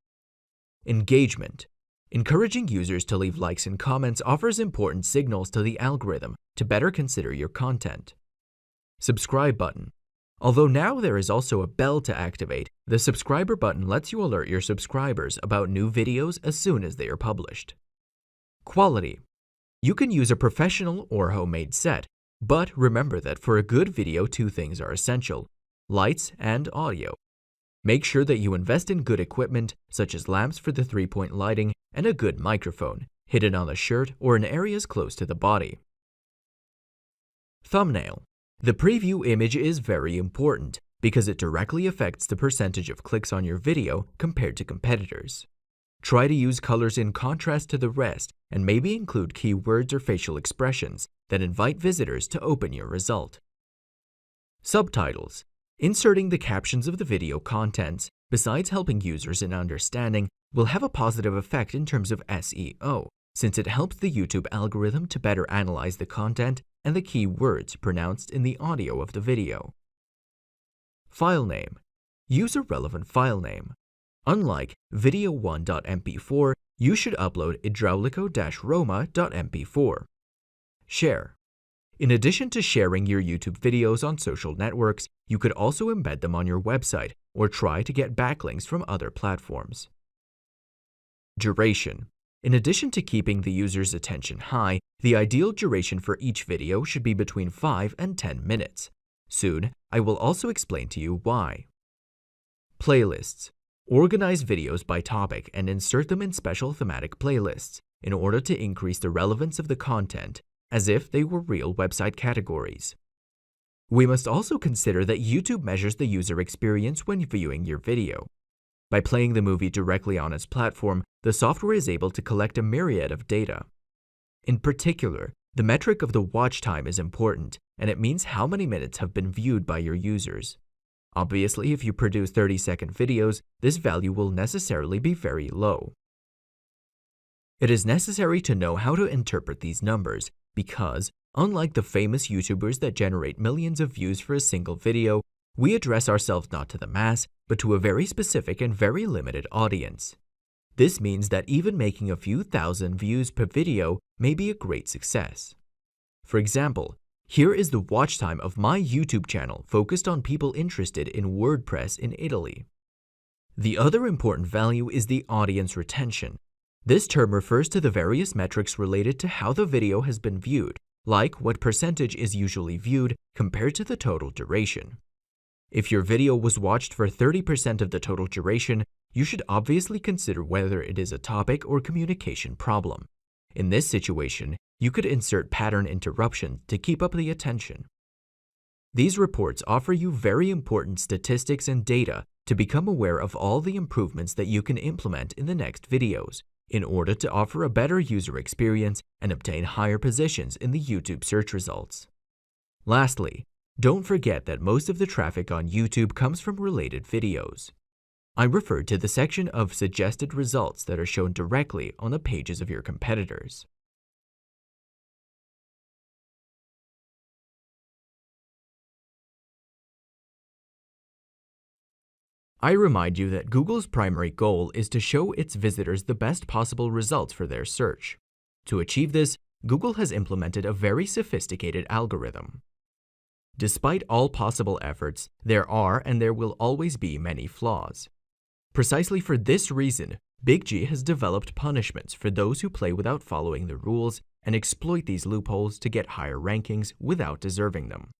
Engagement. Encouraging users to leave likes and comments offers important signals to the algorithm to better consider your content. Subscribe button. Although now there is also a bell to activate, the subscriber button lets you alert your subscribers about new videos as soon as they are published. Quality. You can use a professional or homemade set, but remember that for a good video, two things are essential: lights and audio. Make sure that you invest in good equipment, such as lamps for the 3-point lighting and a good microphone, hidden on the shirt or in areas close to the body. Thumbnail. The preview image is very important because it directly affects the percentage of clicks on your video compared to competitors. Try to use colors in contrast to the rest and maybe include keywords or facial expressions that invite visitors to open your result. Subtitles. Inserting the captions of the video contents, besides helping users in understanding, will have a positive effect in terms of SEO, since it helps the YouTube algorithm to better analyze the content and the key words pronounced in the audio of the video. File name. Use a relevant file name. Unlike video1.mp4, you should upload idraulico-roma.mp4. Share. In addition to sharing your YouTube videos on social networks, you could also embed them on your website or try to get backlinks from other platforms. Duration. In addition to keeping the user's attention high, the ideal duration for each video should be between 5 and 10 minutes. Soon, I will also explain to you why. Playlists. Organize videos by topic and insert them in special thematic playlists in order to increase the relevance of the content, as if they were real website categories. We must also consider that YouTube measures the user experience when viewing your video. By playing the movie directly on its platform, the software is able to collect a myriad of data. In particular, the metric of the watch time is important, and it means how many minutes have been viewed by your users. Obviously, if you produce 30-second videos, this value will necessarily be very low. It is necessary to know how to interpret these numbers because, unlike the famous YouTubers that generate millions of views for a single video, we address ourselves not to the mass, but to a very specific and very limited audience. This means that even making a few thousand views per video may be a great success. For example, here is the watch time of my YouTube channel focused on people interested in WordPress in Italy. The other important value is the audience retention. This term refers to the various metrics related to how the video has been viewed, like what percentage is usually viewed compared to the total duration. If your video was watched for 30% of the total duration, you should obviously consider whether it is a topic or communication problem. In this situation, you could insert pattern interruption to keep up the attention. These reports offer you very important statistics and data to become aware of all the improvements that you can implement in the next videos in order to offer a better user experience and obtain higher positions in the YouTube search results. Lastly, don't forget that most of the traffic on YouTube comes from related videos. I referred to the section of suggested results that are shown directly on the pages of your competitors. I remind you that Google's primary goal is to show its visitors the best possible results for their search. To achieve this, Google has implemented a very sophisticated algorithm. Despite all possible efforts, there are and there will always be many flaws. Precisely for this reason, Big G has developed punishments for those who play without following the rules and exploit these loopholes to get higher rankings without deserving them.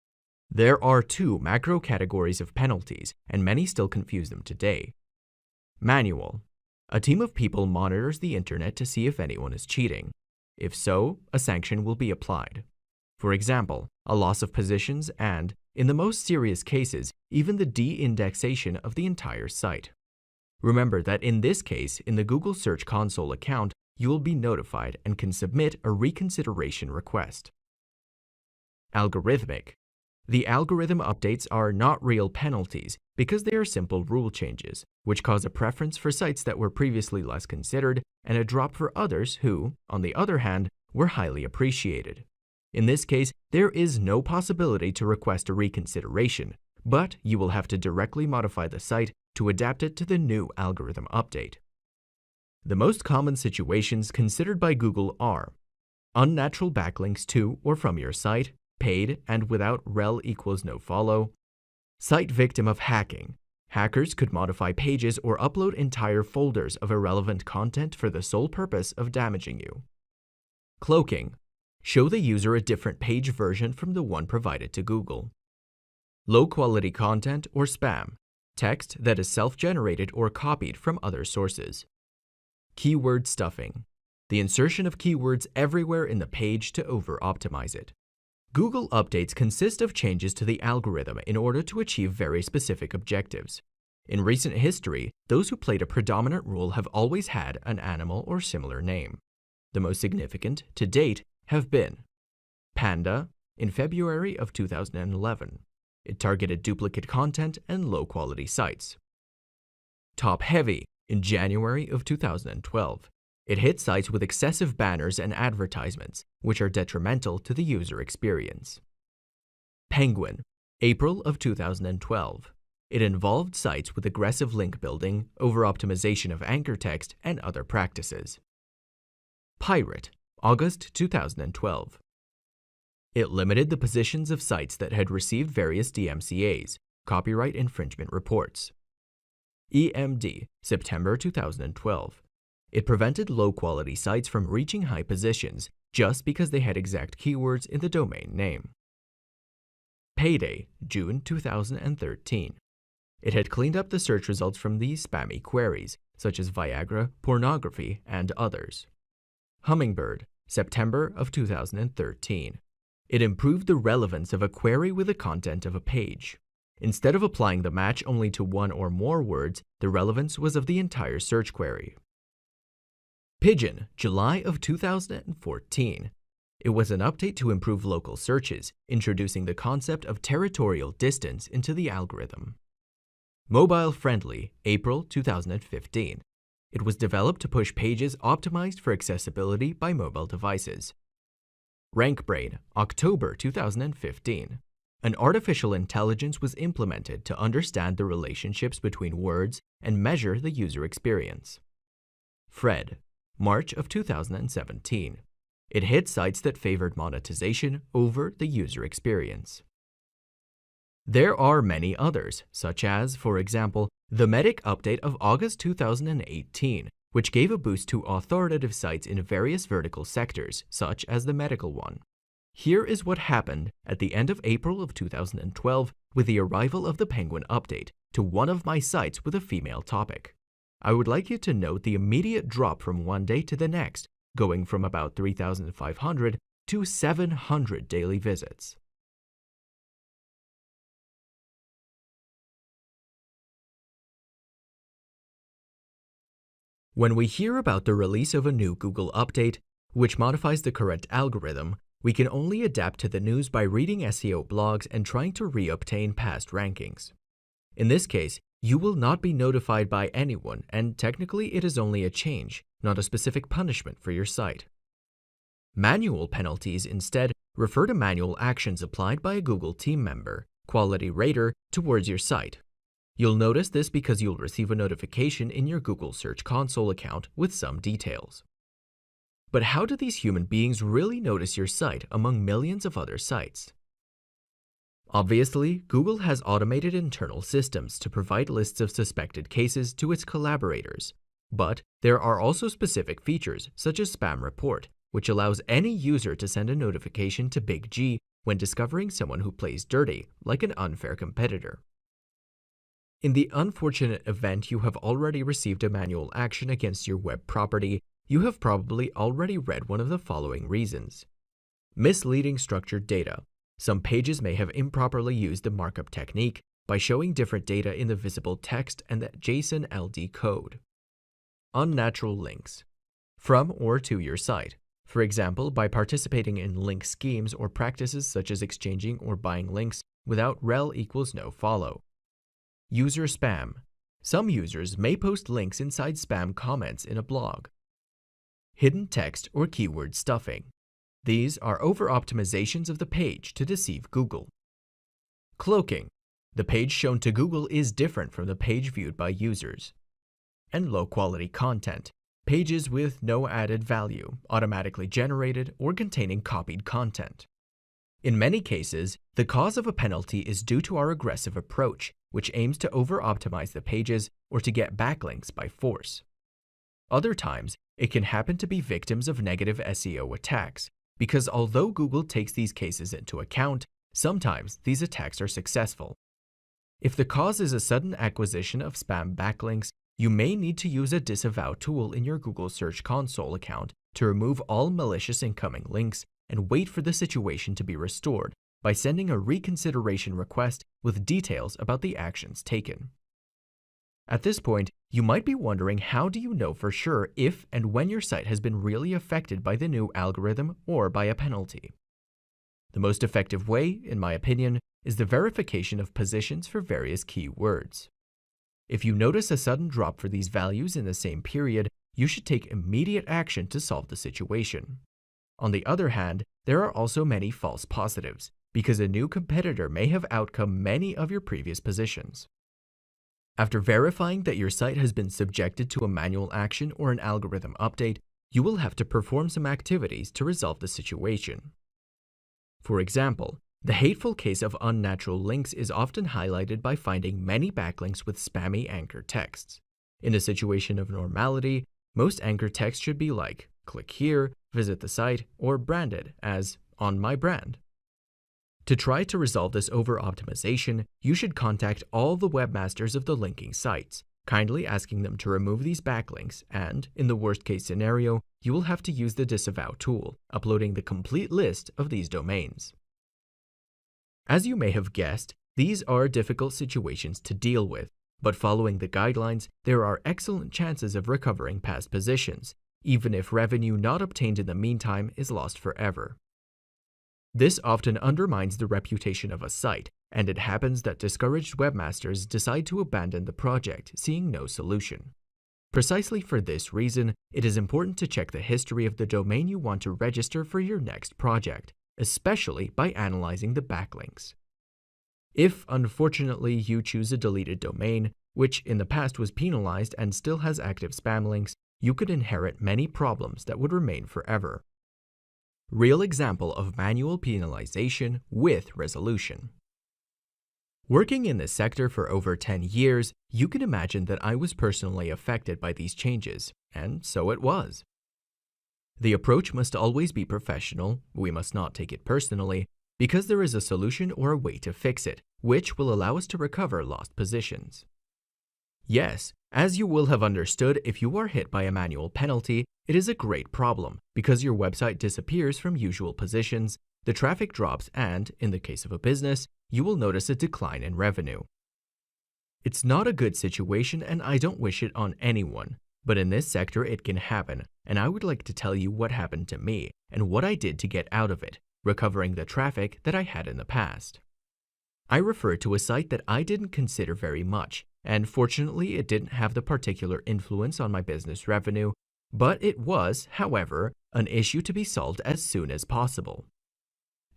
There are two macro categories of penalties, and many still confuse them today. Manual. A team of people monitors the internet to see if anyone is cheating. If so, a sanction will be applied. For example, a loss of positions and, in the most serious cases, even the de-indexation of the entire site. Remember that in this case, in the Google Search Console account, you will be notified and can submit a reconsideration request. Algorithmic. The algorithm updates are not real penalties because they are simple rule changes, which cause a preference for sites that were previously less considered and a drop for others who, on the other hand, were highly appreciated. In this case, there is no possibility to request a reconsideration, but you will have to directly modify the site to adapt it to the new algorithm update. The most common situations considered by Google are unnatural backlinks to or from your site, paid and without rel equals nofollow, site victim of hacking. Hackers could modify pages or upload entire folders of irrelevant content for the sole purpose of damaging you. Cloaking. Show the user a different page version from the one provided to Google. Low-quality content or spam. Text that is self-generated or copied from other sources. Keyword stuffing. The insertion of keywords everywhere in the page to over-optimize it. Google updates consist of changes to the algorithm in order to achieve very specific objectives. In recent history, those who played a predominant role have always had an animal or similar name. The most significant, to date, have been Panda in February of 2011. It targeted duplicate content and low-quality sites. Top Heavy in January of 2012. It hit sites with excessive banners and advertisements, which are detrimental to the user experience. Penguin, April of 2012. It involved sites with aggressive link building, over-optimization of anchor text, and other practices. Pirate, August 2012. It limited the positions of sites that had received various DMCAs, copyright infringement reports. EMD, September 2012. It prevented low-quality sites from reaching high positions just because they had exact keywords in the domain name. Payday, June 2013. It had cleaned up the search results from these spammy queries, such as Viagra, pornography, and others. Hummingbird, September of 2013. It improved the relevance of a query with the content of a page. Instead of applying the match only to one or more words, the relevance was of the entire search query. Pigeon, July of 2014. It was an update to improve local searches, introducing the concept of territorial distance into the algorithm. Mobile Friendly, April 2015. It was developed to push pages optimized for accessibility by mobile devices. RankBrain, October 2015. An artificial intelligence was implemented to understand the relationships between words and measure the user experience. Fred, March of 2017. It hit sites that favored monetization over the user experience. There are many others, such as, for example, the Medic update of August 2018, which gave a boost to authoritative sites in various vertical sectors, such as the medical one. Here is what happened at the end of April of 2012 with the arrival of the Penguin update to one of my sites with a female topic. I would like you to note the immediate drop from one day to the next, going from about 3,500 to 700 daily visits. When we hear about the release of a new Google update, which modifies the correct algorithm, we can only adapt to the news by reading SEO blogs and trying to re-obtain past rankings. In this case, you will not be notified by anyone, and technically it is only a change, not a specific punishment for your site. Manual penalties instead refer to manual actions applied by a Google team member, quality rater, towards your site. You'll notice this because you'll receive a notification in your Google Search Console account with some details. But how do these human beings really notice your site among millions of other sites? Obviously, Google has automated internal systems to provide lists of suspected cases to its collaborators. But there are also specific features, such as Spam Report, which allows any user to send a notification to Big G when discovering someone who plays dirty, like an unfair competitor. In the unfortunate event you have already received a manual action against your web property, you have probably already read one of the following reasons. Misleading structured data. Some pages may have improperly used the markup technique by showing different data in the visible text and the JSON LD code. Unnatural links. From or to your site. For example, by participating in link schemes or practices such as exchanging or buying links without rel equals no follow. User spam. Some users may post links inside spam comments in a blog. Hidden text or keyword stuffing. These are over-optimizations of the page to deceive Google. Cloaking. The page shown to Google is different from the page viewed by users. And low-quality content. Pages with no added value, automatically generated, or containing copied content. In many cases, the cause of a penalty is due to our aggressive approach, which aims to over-optimize the pages or to get backlinks by force. Other times, it can happen to be victims of negative SEO attacks, because although Google takes these cases into account, sometimes these attacks are successful. If the cause is a sudden acquisition of spam backlinks, you may need to use a disavow tool in your Google Search Console account to remove all malicious incoming links and wait for the situation to be restored by sending a reconsideration request with details about the actions taken. At this point, you might be wondering, how do you know for sure if and when your site has been really affected by the new algorithm or by a penalty? The most effective way, in my opinion, is the verification of positions for various keywords. If you notice a sudden drop for these values in the same period, you should take immediate action to solve the situation. On the other hand, there are also many false positives, because a new competitor may have outcome many of your previous positions. After verifying that your site has been subjected to a manual action or an algorithm update, you will have to perform some activities to resolve the situation. For example, the hateful case of unnatural links is often highlighted by finding many backlinks with spammy anchor texts. In a situation of normality, most anchor text should be like, click here, visit the site, or branded as on my brand. To try to resolve this over-optimization, you should contact all the webmasters of the linking sites, kindly asking them to remove these backlinks, and, in the worst-case scenario, you will have to use the disavow tool, uploading the complete list of these domains. As you may have guessed, these are difficult situations to deal with, but following the guidelines, there are excellent chances of recovering past positions, even if revenue not obtained in the meantime is lost forever. This often undermines the reputation of a site, and it happens that discouraged webmasters decide to abandon the project, seeing no solution. Precisely for this reason, it is important to check the history of the domain you want to register for your next project, especially by analyzing the backlinks. If, unfortunately, you choose a deleted domain, which in the past was penalized and still has active spam links, you could inherit many problems that would remain forever. Real example of manual penalization with resolution. Working in this sector for over 10 years, you can imagine that I was personally affected by these changes, and so it was. The approach must always be professional, we must not take it personally, because there is a solution or a way to fix it, which will allow us to recover lost positions. Yes, as you will have understood, if you are hit by a manual penalty, it is a great problem because your website disappears from usual positions, the traffic drops, and, in the case of a business, you will notice a decline in revenue. It's not a good situation and I don't wish it on anyone, but in this sector it can happen, and I would like to tell you what happened to me and what I did to get out of it, recovering the traffic that I had in the past. I refer to a site that I didn't consider very much, and fortunately it didn't have the particular influence on my business revenue, but it was, however, an issue to be solved as soon as possible.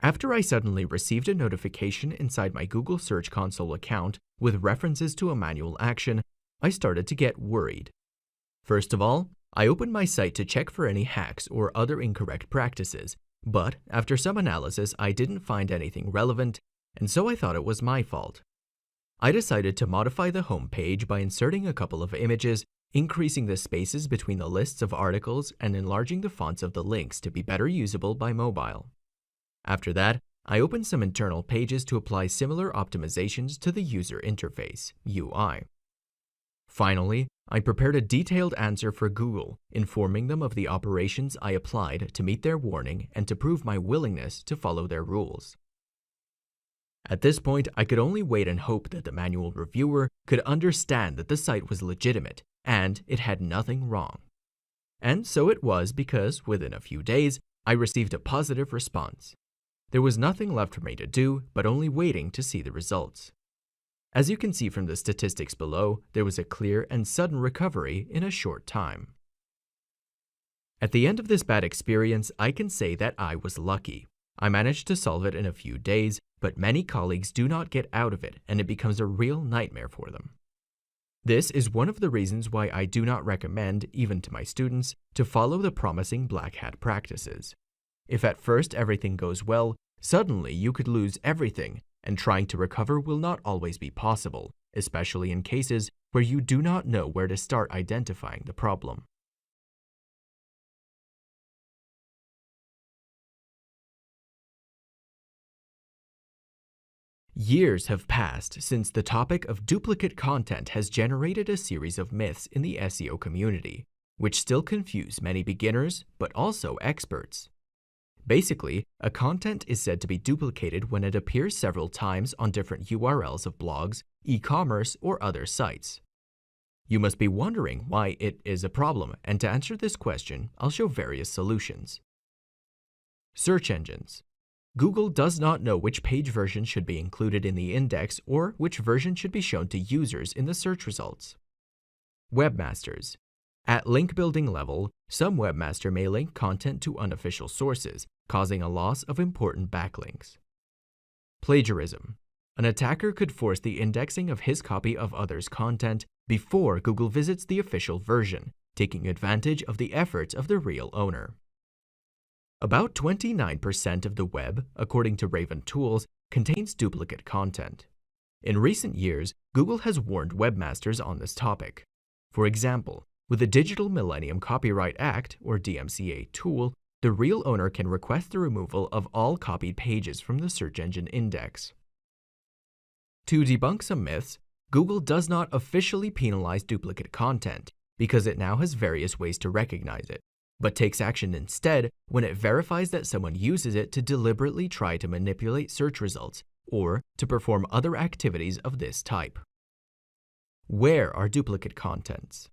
After I suddenly received a notification inside my Google Search Console account with references to a manual action, I started to get worried. First of all, I opened my site to check for any hacks or other incorrect practices, but after some analysis I didn't find anything relevant, and so I thought it was my fault. I decided to modify the home page by inserting a couple of images, increasing the spaces between the lists of articles, and enlarging the fonts of the links to be better usable by mobile. After that, I opened some internal pages to apply similar optimizations to the user interface, UI. Finally, I prepared a detailed answer for Google, informing them of the operations I applied to meet their warning and to prove my willingness to follow their rules. At this point, I could only wait and hope that the manual reviewer could understand that the site was legitimate and it had nothing wrong. And so it was, because within a few days, I received a positive response. There was nothing left for me to do but only waiting to see the results. As you can see from the statistics below, there was a clear and sudden recovery in a short time. At the end of this bad experience, I can say that I was lucky. I managed to solve it in a few days, but many colleagues do not get out of it, and it becomes a real nightmare for them. This is one of the reasons why I do not recommend, even to my students, to follow the promising black hat practices. If at first everything goes well, suddenly you could lose everything, and trying to recover will not always be possible, especially in cases where you do not know where to start identifying the problem. Years have passed since the topic of duplicate content has generated a series of myths in the SEO community, which still confuse many beginners, but also experts. Basically, a content is said to be duplicated when it appears several times on different URLs of blogs, e-commerce, or other sites. You must be wondering why it is a problem, and to answer this question, I'll show various solutions. Search engines. Google does not know which page version should be included in the index or which version should be shown to users in the search results. Webmasters. At link building level, some webmaster may link content to unofficial sources, causing a loss of important backlinks. Plagiarism. An attacker could force the indexing of his copy of others' content before Google visits the official version, taking advantage of the efforts of the real owner. About 29% of the web, according to Raven Tools, contains duplicate content. In recent years, Google has warned webmasters on this topic. For example, with the Digital Millennium Copyright Act, or DMCA tool, the real owner can request the removal of all copied pages from the search engine index. To debunk some myths, Google does not officially penalize duplicate content because it now has various ways to recognize it, but takes action instead when it verifies that someone uses it to deliberately try to manipulate search results or to perform other activities of this type. Where are duplicate contents?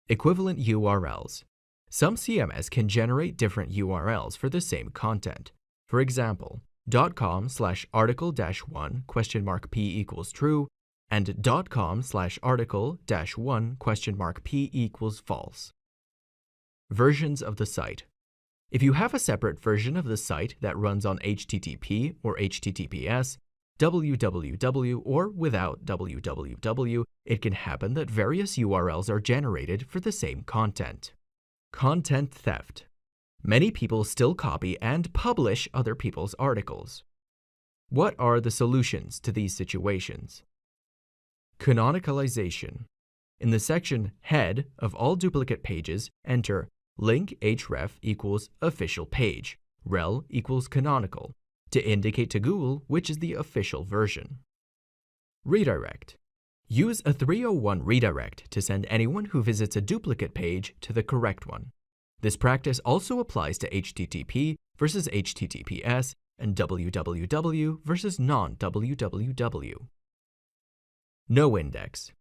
Equivalent URLs. Some CMS can generate different URLs for the same content. For example, .com/article-1 P equals true and .com/article-1 P equals false. Versions of the site. If you have a separate version of the site that runs on HTTP or HTTPS, www or without www, it can happen that various URLs are generated for the same content. Content theft. Many people still copy and publish other people's articles. What are the solutions to these situations? Canonicalization. In the section Head of all duplicate pages, enter link href equals official page, rel equals canonical, to indicate to Google which is the official version. Redirect. Use a 301 redirect to send anyone who visits a duplicate page to the correct one. This practice also applies to HTTP versus HTTPS and www versus non-www. No index.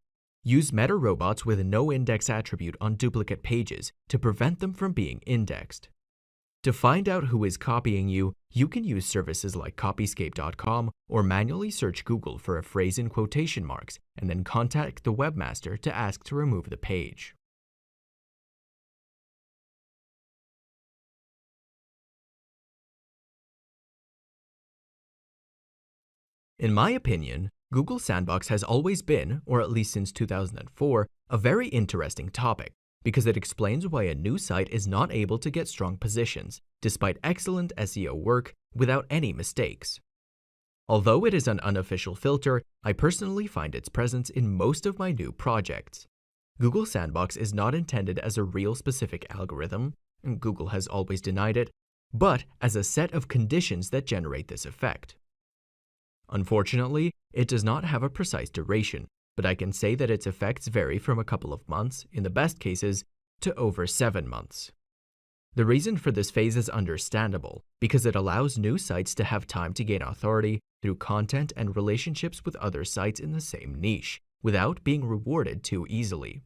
Use meta robots with a no index attribute on duplicate pages to prevent them from being indexed. To find out who is copying you, you can use services like copyscape.com or manually search Google for a phrase in quotation marks and then contact the webmaster to ask to remove the page. In my opinion, Google Sandbox has always been, or at least since 2004, a very interesting topic because it explains why a new site is not able to get strong positions despite excellent SEO work without any mistakes. Although it is an unofficial filter, I personally find its presence in most of my new projects. Google Sandbox is not intended as a real specific algorithm, and Google has always denied it, but as a set of conditions that generate this effect. Unfortunately, it does not have a precise duration, but I can say that its effects vary from a couple of months, in the best cases, to over 7 months. The reason for this phase is understandable because it allows new sites to have time to gain authority through content and relationships with other sites in the same niche without being rewarded too easily.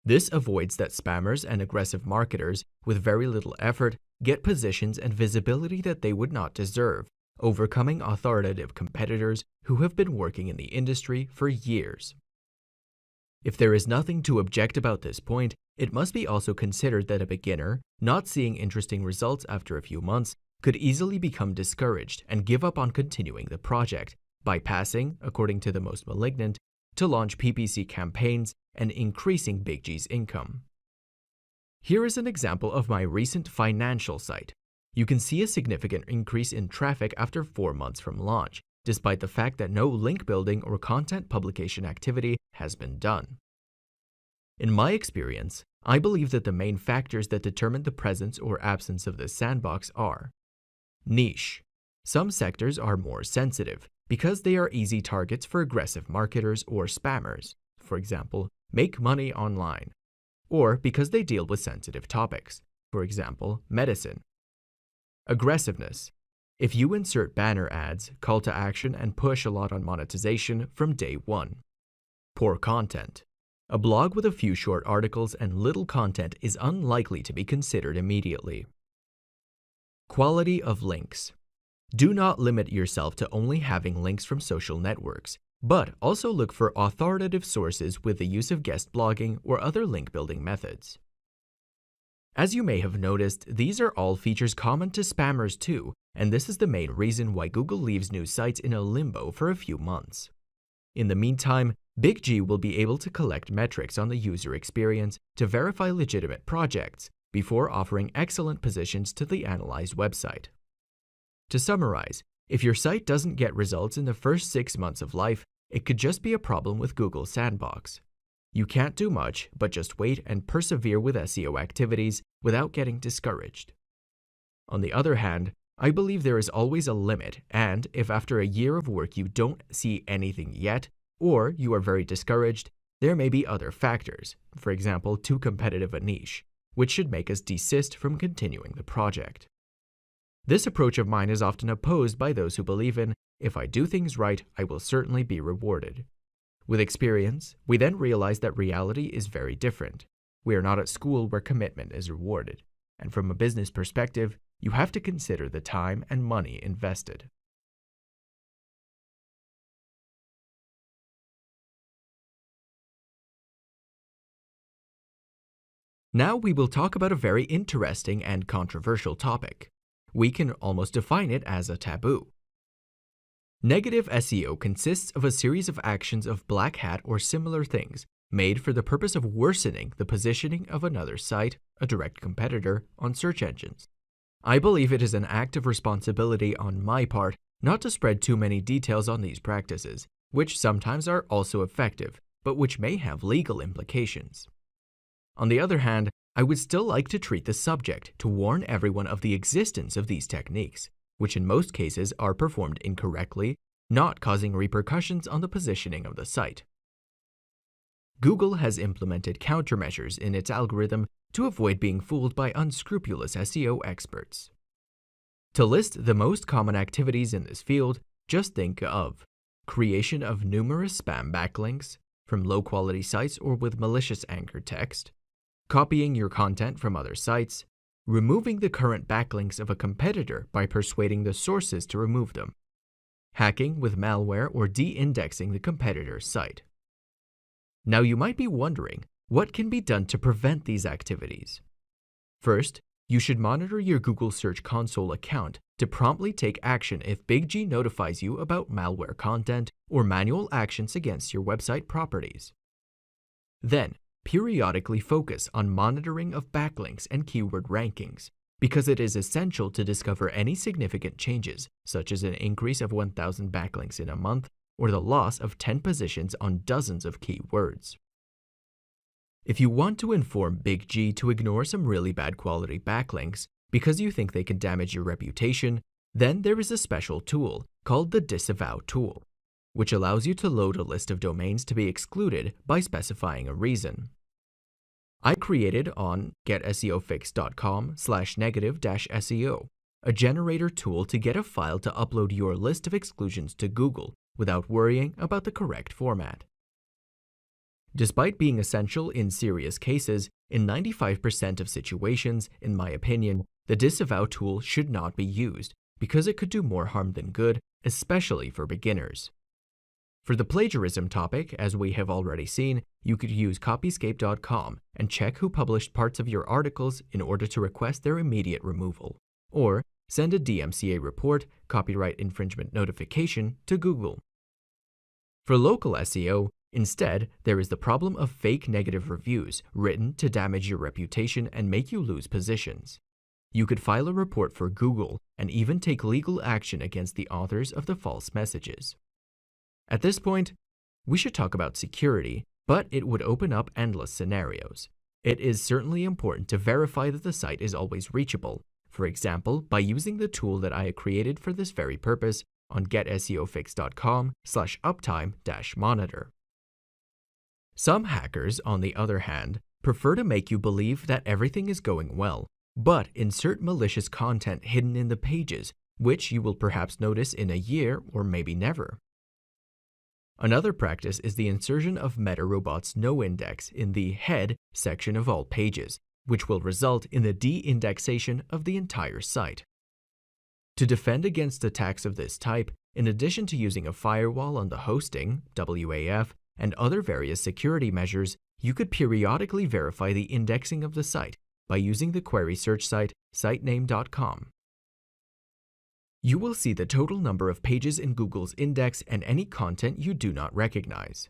This avoids that spammers and aggressive marketers with very little effort get positions and visibility that they would not deserve, overcoming authoritative competitors who have been working in the industry for years. If there is nothing to object about this point, it must be also considered that a beginner, not seeing interesting results after a few months, could easily become discouraged and give up on continuing the project, bypassing, according to the most malignant, to launch PPC campaigns and increasing Big G's income. Here is an example of my recent financial site. You can see a significant increase in traffic after 4 months from launch, despite the fact that no link building or content publication activity has been done. In my experience, I believe that the main factors that determine the presence or absence of this sandbox are niche. Some sectors are more sensitive because they are easy targets for aggressive marketers or spammers, for example, make money online, or because they deal with sensitive topics, for example, medicine. Aggressiveness. If you insert banner ads, call to action, and push a lot on monetization from day one. Poor content. A blog with a few short articles and little content is unlikely to be considered immediately. Quality of links. Do not limit yourself to only having links from social networks, but also look for authoritative sources with the use of guest blogging or other link building methods. As you may have noticed, these are all features common to spammers too, and this is the main reason why Google leaves new sites in a limbo for a few months. In the meantime, Big G will be able to collect metrics on the user experience to verify legitimate projects before offering excellent positions to the analyzed website. To summarize, if your site doesn't get results in the first 6 months of life, it could just be a problem with Google's sandbox. You can't do much, but just wait and persevere with SEO activities without getting discouraged. On the other hand, I believe there is always a limit, and if after a year of work you don't see anything yet, or you are very discouraged, there may be other factors, for example, too competitive a niche, which should make us desist from continuing the project. This approach of mine is often opposed by those who believe in, if I do things right, I will certainly be rewarded. With experience, we then realize that reality is very different. We are not at school where commitment is rewarded, and from a business perspective, you have to consider the time and money invested. Now we will talk about a very interesting and controversial topic. We can almost define it as a taboo. Negative SEO consists of a series of actions of black hat or similar things made for the purpose of worsening the positioning of another site, a direct competitor, on search engines. I believe it is an act of responsibility on my part not to spread too many details on these practices, which sometimes are also effective, but which may have legal implications. On the other hand, I would still like to treat the subject to warn everyone of the existence of these techniques, which in most cases are performed incorrectly, not causing repercussions on the positioning of the site. Google has implemented countermeasures in its algorithm to avoid being fooled by unscrupulous SEO experts. To list the most common activities in this field, just think of creation of numerous spam backlinks from low-quality sites or with malicious anchor text, copying your content from other sites, removing the current backlinks of a competitor by persuading the sources to remove them, hacking with malware or de-indexing the competitor's site. Now you might be wondering, what can be done to prevent these activities? First, you should monitor your Google Search Console account to promptly take action if Big G notifies you about malware content or manual actions against your website properties. Then, periodically focus on monitoring of backlinks and keyword rankings, because it is essential to discover any significant changes, such as an increase of 1,000 backlinks in a month or the loss of 10 positions on dozens of keywords. If you want to inform Big G to ignore some really bad quality backlinks because you think they can damage your reputation, then there is a special tool called the Disavow tool. which allows you to load a list of domains to be excluded by specifying a reason. I created on getseofix.com/negative-SEO, a generator tool to get a file to upload your list of exclusions to Google without worrying about the correct format. Despite being essential in serious cases, in 95% of situations, in my opinion, the disavow tool should not be used because it could do more harm than good, especially for beginners. For the plagiarism topic, as we have already seen, you could use copyscape.com and check who published parts of your articles in order to request their immediate removal, or send a DMCA report, copyright infringement notification, to Google. For local SEO, instead, there is the problem of fake negative reviews written to damage your reputation and make you lose positions. You could file a report for Google and even take legal action against the authors of the false messages. At this point, we should talk about security, but it would open up endless scenarios. It is certainly important to verify that the site is always reachable, for example, by using the tool that I created for this very purpose on getseofix.com/uptime-monitor. Some hackers, on the other hand, prefer to make you believe that everything is going well, but insert malicious content hidden in the pages, which you will perhaps notice in a year or maybe never. Another practice is the insertion of MetaRobot's noindex in the head section of all pages, which will result in the de-indexation of the entire site. To defend against attacks of this type, in addition to using a firewall on the hosting, WAF, and other various security measures, you could periodically verify the indexing of the site by using the query search site sitename.com. You will see the total number of pages in Google's index and any content you do not recognize.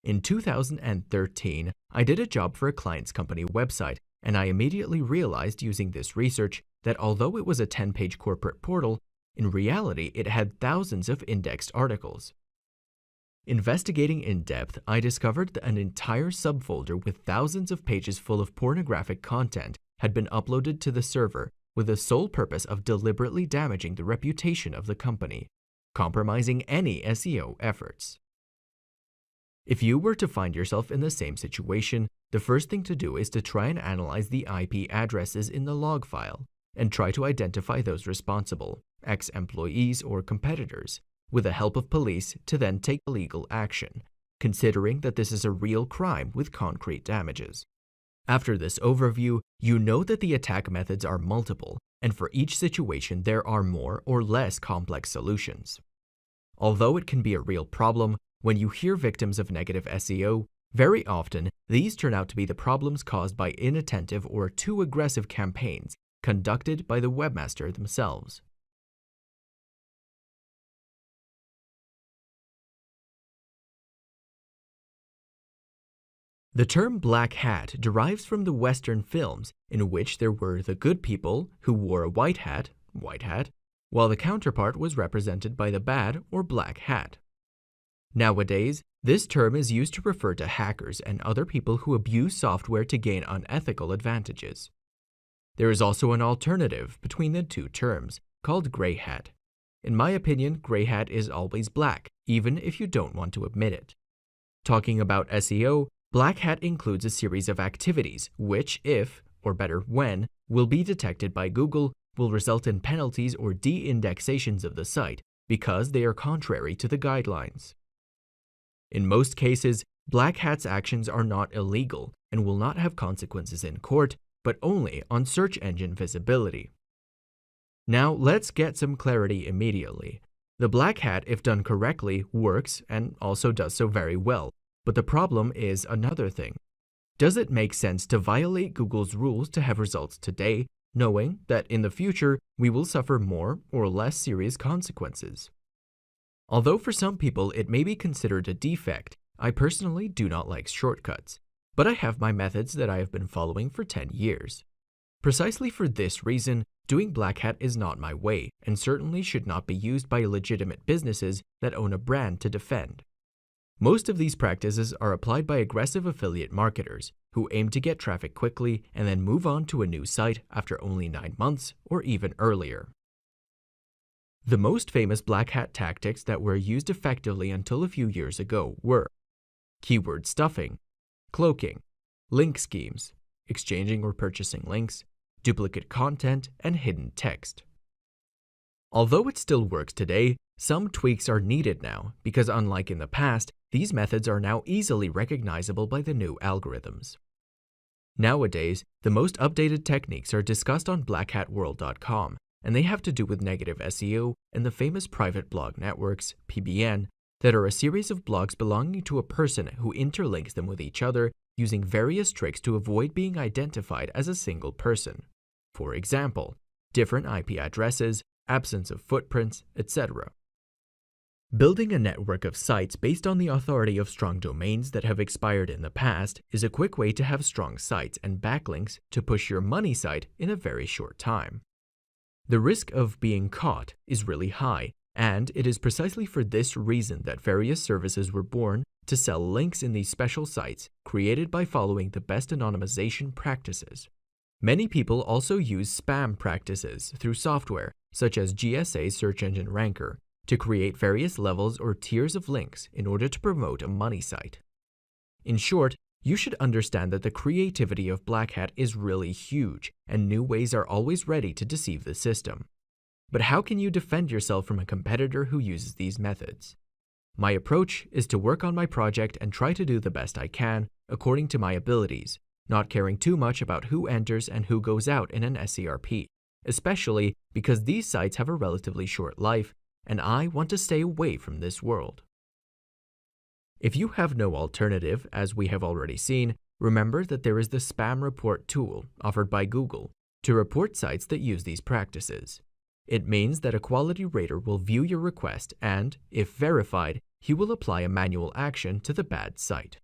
In 2013, I did a job for a client's company website, and I immediately realized using this research that although it was a 10-page corporate portal, in reality it had thousands of indexed articles. Investigating in depth, I discovered that an entire subfolder with thousands of pages full of pornographic content had been uploaded to the server with the sole purpose of deliberately damaging the reputation of the company, compromising any SEO efforts. If you were to find yourself in the same situation, the first thing to do is to try and analyze the IP addresses in the log file and try to identify those responsible, ex-employees or competitors, with the help of police to then take legal action, considering that this is a real crime with concrete damages. After this overview, you know that the attack methods are multiple, and for each situation there are more or less complex solutions. Although it can be a real problem, when you hear victims of negative SEO, very often these turn out to be the problems caused by inattentive or too aggressive campaigns conducted by the webmaster themselves. The term black hat derives from the Western films in which there were the good people who wore a white hat, while the counterpart was represented by the bad or black hat. Nowadays, this term is used to refer to hackers and other people who abuse software to gain unethical advantages. There is also an alternative between the two terms, called gray hat. In my opinion, gray hat is always black, even if you don't want to admit it. Talking about SEO, black hat includes a series of activities which, if, or better when, will be detected by Google, will result in penalties or de-indexations of the site because they are contrary to the guidelines. In most cases, black hat's actions are not illegal and will not have consequences in court, but only on search engine visibility. Now let's get some clarity immediately. The black hat, if done correctly, works and also does so very well. But the problem is another thing. Does it make sense to violate Google's rules to have results today, knowing that in the future we will suffer more or less serious consequences? Although for some people it may be considered a defect, I personally do not like shortcuts, but I have my methods that I have been following for 10 years. Precisely for this reason, doing black hat is not my way and certainly should not be used by legitimate businesses that own a brand to defend. Most of these practices are applied by aggressive affiliate marketers who aim to get traffic quickly and then move on to a new site after only 9 months or even earlier. The most famous black hat tactics that were used effectively until a few years ago were keyword stuffing, cloaking, link schemes, exchanging or purchasing links, duplicate content, and hidden text. Although it still works today, some tweaks are needed now because unlike in the past, these methods are now easily recognizable by the new algorithms. Nowadays, the most updated techniques are discussed on blackhatworld.com, and they have to do with negative SEO and the famous private blog networks, PBN, that are a series of blogs belonging to a person who interlinks them with each other using various tricks to avoid being identified as a single person. For example, different IP addresses, absence of footprints, etc. Building a network of sites based on the authority of strong domains that have expired in the past is a quick way to have strong sites and backlinks to push your money site in a very short time. The risk of being caught is really high, and it is precisely for this reason that various services were born to sell links in these special sites created by following the best anonymization practices. Many people also use spam practices through software, such as GSA Search Engine Ranker, to create various levels or tiers of links in order to promote a money site. In short, you should understand that the creativity of Black Hat is really huge, and new ways are always ready to deceive the system. But how can you defend yourself from a competitor who uses these methods? My approach is to work on my project and try to do the best I can according to my abilities, not caring too much about who enters and who goes out in an SERP, especially because these sites have a relatively short life, and I want to stay away from this world. If you have no alternative, as we have already seen, remember that there is the spam report tool offered by Google to report sites that use these practices. It means that a quality rater will view your request and, if verified, he will apply a manual action to the bad site.